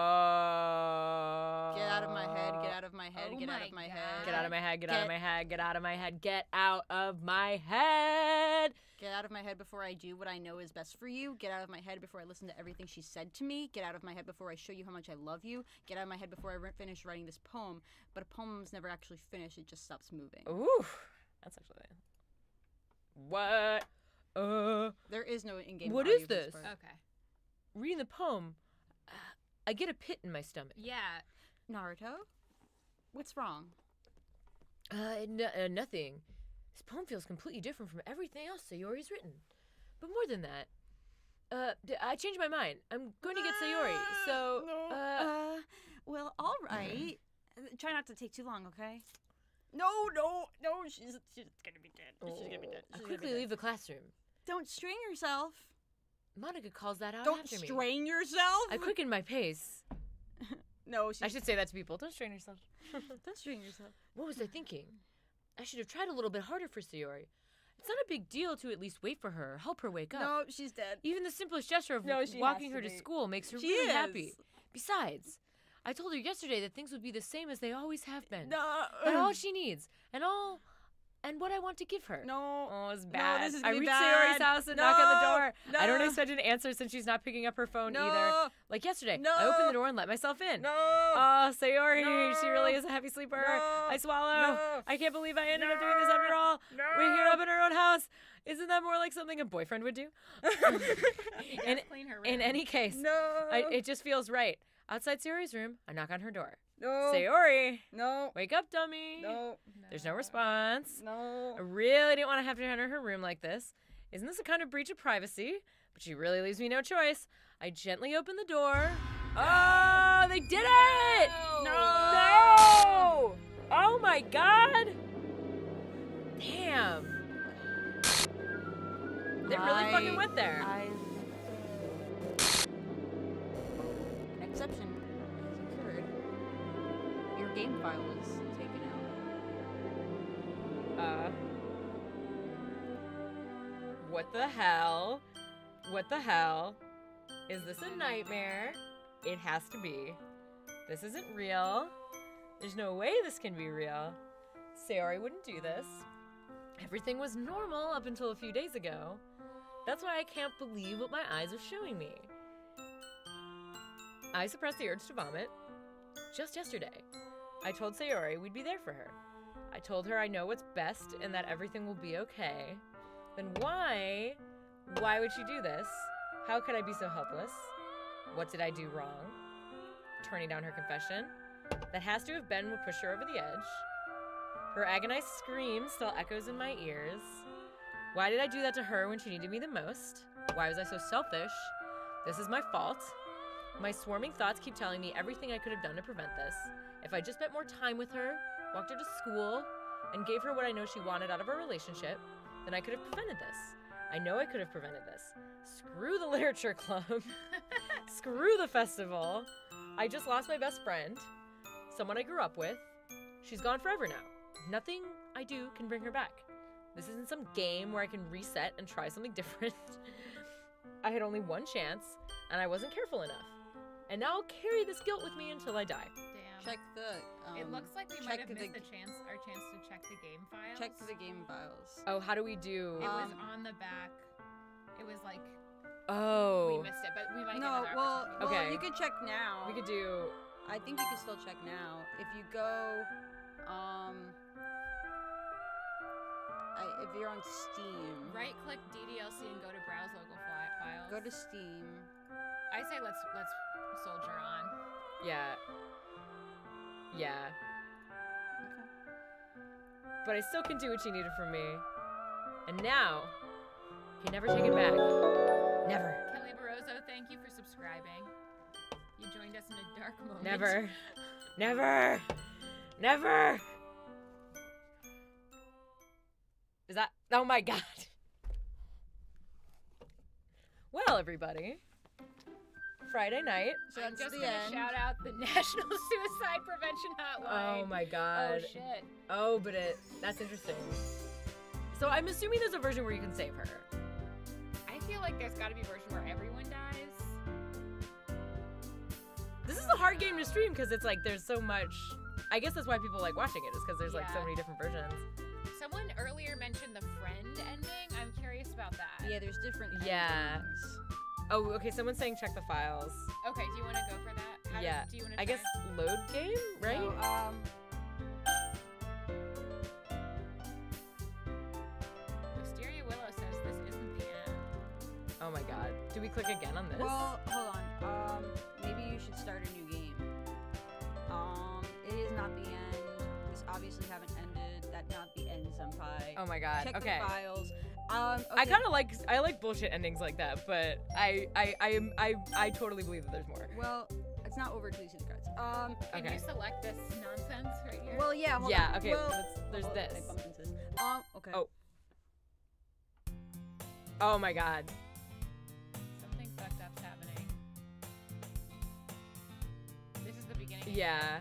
out of my head. Get out of my head. Oh Get out my of my God. head. Get out of my head, get out of Get- my head, get out of my head, get out of my head. Get out of my head before I do what I know is best for you. Get out of my head before I listen to everything she said to me. Get out of my head before I show you how much I love you. Get out of my head before I finish writing this poem. But a poem's never actually finished. It just stops moving. Ooh, that's actually what? There is no in-game What audio is for this this? part. Okay. Reading the poem, I get a pit in my stomach. Yeah. Naruto? What's wrong? Nothing. This poem feels completely different from everything else Sayori's written. But more than that, I changed my mind. I'm going to get Sayori. So, Well, all right. Try not to take too long, okay? No, she's gonna be dead. She's gonna be dead. I She's gonna be quickly dead. leave the classroom. Don't strain yourself. Monica calls that out Don't after me. strain yourself. I quicken my pace. No, I should say that to people. Don't strain yourself. don't strain yourself. What was I thinking? I should have tried a little bit harder for Sayori. It's not a big deal to at least wait for her, help her wake up. No, she's dead. Even the simplest gesture of No, she walking has her to to be. school makes her She really is. happy. Besides, I told her yesterday that things would be the same as they always have been. No. That all she needs, and what I want to give her. No. Oh, it's No, bad. this is I gonna be reach bad. Sayori's house and knock on the door. No. I don't expect an answer since she's not picking up her phone either. Like yesterday, No. I opened the door and let myself in. No. Oh, Sayori, No. she really is a heavy sleeper. No. I swallow. No. I can't believe I ended up doing this after all. No. Waking up in her own house. Isn't that more like something a boyfriend would do? in, Clean her room. in any case, No. it just feels right. Outside Sayori's room, I knock on her door. No. Sayori, No. wake up, dummy. No. There's no response. No. I really didn't want to have to enter her room like this. Isn't this a kind of breach of privacy? But she really leaves me no choice. I gently open the door. Oh, they did it! No! Oh my God! Damn. They really fucking went there. An exception has occurred. Your game file was taken out. What the hell? What the hell? Is this a nightmare? It has to be. This isn't real. There's no way this can be real. Sayori wouldn't do this. Everything was normal up until a few days ago. That's why I can't believe what my eyes are showing me. I suppressed the urge to vomit. Just yesterday, I told Sayori we'd be there for her. I told her I know what's best and that everything will be okay. Then why would she do this? How could I be so helpless? What did I do wrong? Turning down her confession? That has to have been what pushed her over the edge. Her agonized scream still echoes in my ears. Why did I do that to her when she needed me the most? Why was I so selfish? This is my fault. My swarming thoughts keep telling me everything I could have done to prevent this. If I just spent more time with her, walked her to school, and gave her what I know she wanted out of our relationship, then I could have prevented this. I know I could have prevented this. Screw the literature club. Screw the festival. I just lost my best friend, someone I grew up with. She's gone forever now. Nothing I do can bring her back. This isn't some game where I can reset and try something different. I had only one chance, and I wasn't careful enough. And now I'll carry this guilt with me until I die. Damn. Check the. It looks like we check might have the- missed our chance to check the game files. Check the game files. Oh, how do we do? It was on the back. It was like Oh. we missed it, but we might No, get another well, opportunity. Okay. you could check now. We could do. I think you can still check now. If you go, if you're on Steam, Right-click DDLC and go to browse local files. go to Steam. I say let's soldier on. Yeah. Yeah. Okay. But I still can do what you needed from me. And now, you can never take it back. Never. Kelly Barroso, thank you for subscribing. You joined us in a dark moment. Never. Never. Never. Is that? Oh my god. Well, everybody. Friday night. So I'm that's just the gonna end. shout out the National Suicide Prevention Hotline. Oh my god. Oh shit. Oh, but that's interesting. So I'm assuming there's a version where you can save her. I feel like there's got to be a version where everyone dies. This is a hard game to stream because it's like there's so much. I guess that's why people like watching it, is because there's like so Yeah. many different versions. Someone earlier mentioned the friend ending. I'm curious about that. Yeah, there's different. Yeah. endings. Oh, okay. Someone's saying check the files. Okay, do you want to go for that? Yeah. Do you want to? I guess load game, right? No, Wisteria Willow says this isn't the end. Oh my god. Do we click again on this? well, hold on. Maybe you should start a new game. It is not the end. This obviously haven't ended. That's not the end, senpai. Oh my god. Check Okay. the files. I Okay. kind of like bullshit endings like that, but I totally believe that there's more. Well, it's not over till you see the cards. Can Okay. you select this nonsense right here? Well, yeah. Hold Yeah, on. okay, Well, there's I this. bumped into this. Okay. Oh. Oh my god. Something fucked up's happening. This is the beginning. Yeah.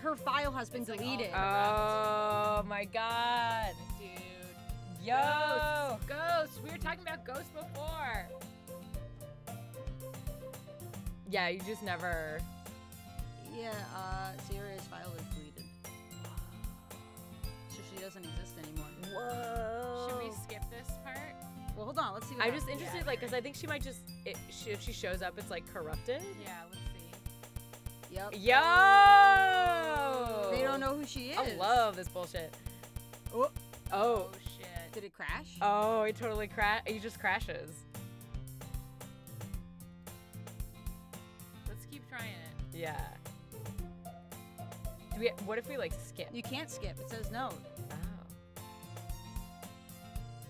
Her file has been It's like deleted. Oh my god. Dude. Yo. Ghosts. We were talking about ghosts before. Yeah, you just never. Yeah. Sierra's file is deleted, so she doesn't exist anymore. Whoa. Should we skip this part? Well, hold on. Let's see. What I'm happens. just interested, Yeah, like, because I think she might just. If she shows up, it's like corrupted. Yeah, let's see. Yep. Yo. They don't know who she is. I love this bullshit. Oh. Oh. Oh shit. Did it crash? Oh, it totally He just crashes. Let's keep trying it. Yeah. Do we? What if we like skip? You can't skip. It says no. Oh.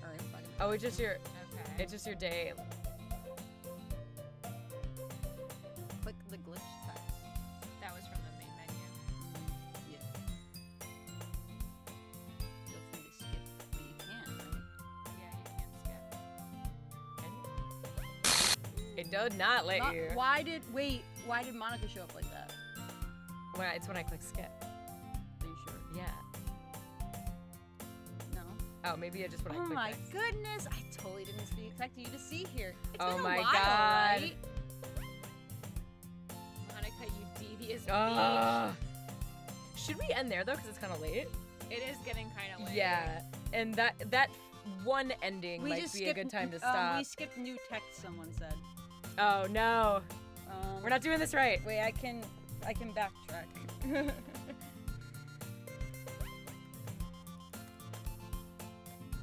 All right. Fine. Oh, it's just your. Okay. It's just your day. Click the glitch text. That was from the main menu. Yeah. Feel free to skip, but you can, right? Yeah, you can skip. It does not let you. Why did Monica show up like that? It's when I click skip. Are you sure? Yeah. No. Oh, maybe I just when I Oh click my next. goodness! I totally didn't expect you to see here. It's Oh been a my while, God. right? Monica, you devious bitch. Should we end there though? Because it's kind of late. It is getting kind of late. Yeah. And that one ending might be a good time to stop. We skipped new text. Someone said. Oh no. We're not doing this right. Wait, I can backtrack.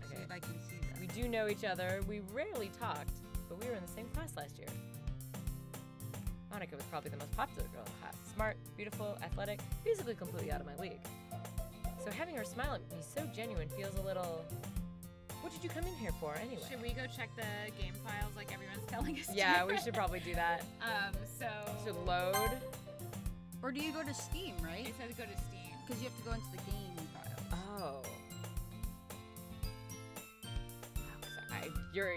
See if I can see that. We do know each other. We rarely talked, but we were in the same class last year. Monica was probably the most popular girl in class. Smart, beautiful, athletic, musically completely out of my league. So having her smile at me so genuine feels a little... What did you come in here for anyway? Should we go check the game files like everyone's telling us Yeah, to? we should probably do that. So... To load. Or do you go to Steam, right? It says go to Steam. because you have to go into the game file. Oh.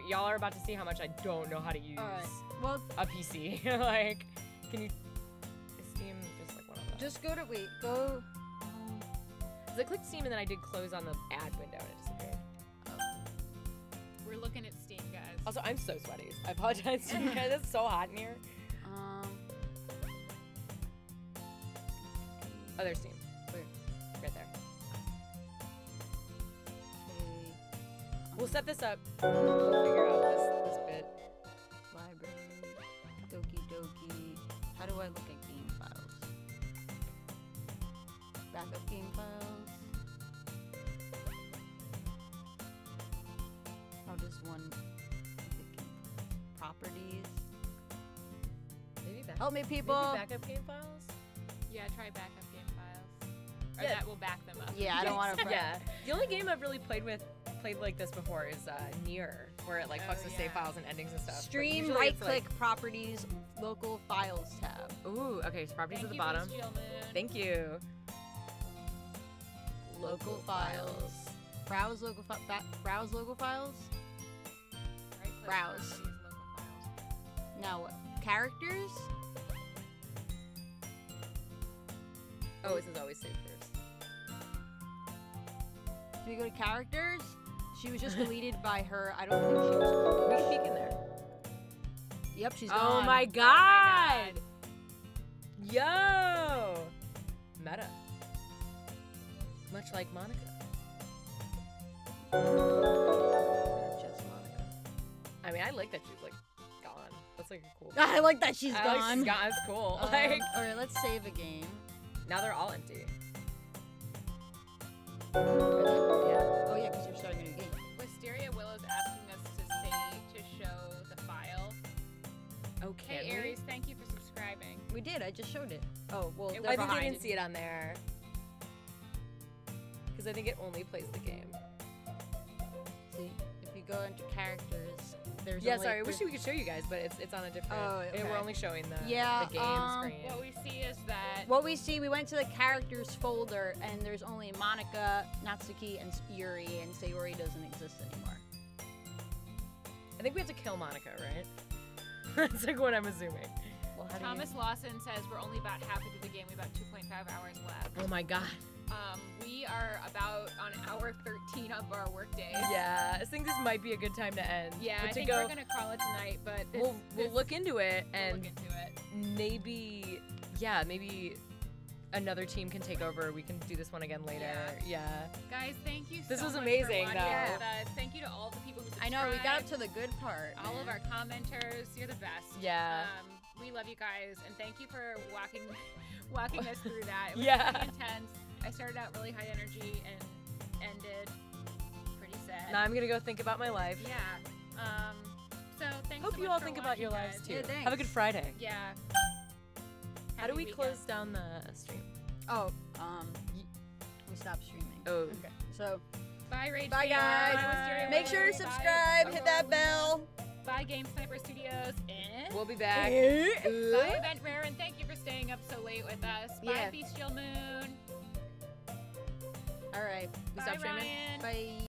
Y'all are about to see how much I don't know how to use Well, a PC. Like, can you? Is Steam just like one of those? just go to go. 'Cause I clicked Steam and then I did close on the ad window and it disappeared. We're looking at Steam, guys. Also, I'm so sweaty. I apologize to you guys. It's so hot in here. Oh, there's Steam. Where? Right there. Okay. We'll set this up. We'll figure out this bit. Library. Doki Doki. How do I look at game files? Backup game files. How does one look at game properties? Maybe Help me, people. Maybe backup game files? Yeah, try backup game files. Or Yeah. that will back them up. Yeah, I don't want to. Yeah. The only game I've really played like this before is Nier, where it like Oh, fucks with save yeah. files and endings and stuff. But Stream, usually right it's, like- click, properties, local files tab. Ooh, okay, so properties Thank at the you, bottom. Miss Jill Moon. Thank you. Local files. Browse local browse local files. Right-click Browse. properties, local files. Now what? Characters. Oh, this is always save first. Do we go to characters? She was just deleted by her. I don't think she was. We can peek in there. Yep, she's Oh gone. my god! Yo! Meta. Much like Monica. Just Monica. I mean, I like that she's like gone. That's like a cool. I like that she's I like gone. she's gone. That's cool. All Like right, let's save a game. now they're all empty. Yeah. Oh yeah, because you're starting a new game. Wisteria Willow's asking us to show the file. Okay. Hey Aries, thank you for subscribing. We did. I just showed it. Oh well. It they're I think I behind. didn't see it on there. Because I think it only plays the game. See, if you go into characters, there's Yeah, only, sorry. I wish we could show you guys, but it's on a different. Oh, okay. We're only showing the Yeah, the game screen. What we see is that What we see, we went to the characters folder, and there's only Monica, Natsuki, and Yuri, and Sayori doesn't exist anymore. I think we have to kill Monica, right? That's like what I'm assuming. Well, how do Thomas Lawson says we're only about halfway through the game. We have about 2.5 hours left. Oh my god. We are about on hour 13 of our workday. Yeah, I think this might be a good time to end. Yeah, But I to think go, we're gonna call it tonight, but this, we'll look into it we'll and look into it. maybe another team can take over. We can do this one again later. Yeah. Guys, thank you so This was much amazing, for watching though. with us. Thank you to all the people who I subscribed. know, we got up to the good part. all of man. our commenters. You're the best. Yeah. We love you guys, and thank you for walking us through that. It was Yeah. pretty intense. I started out really high energy and ended pretty sad. Now I'm gonna go think about my life. Yeah. So thanks. Hope so you much all for think about your watching, lives guys. too. Yeah, thanks. Have a good Friday. Yeah. How do Happy we weekend. close down the stream? Oh, we stopped streaming. Oh. Okay. So, Bye, Rage bye Gamer. guys. Bye, Wisteria Make sure to Willow. subscribe, Bye, hit that Aurora bell. Luna. Bye, Game Sniper Studios. We'll be back. Bye, Event Rare, and thank you for staying up so late with us. Bye, Yeah. Bestial Moon. All right. We Bye, stop streaming? Ryan. Bye.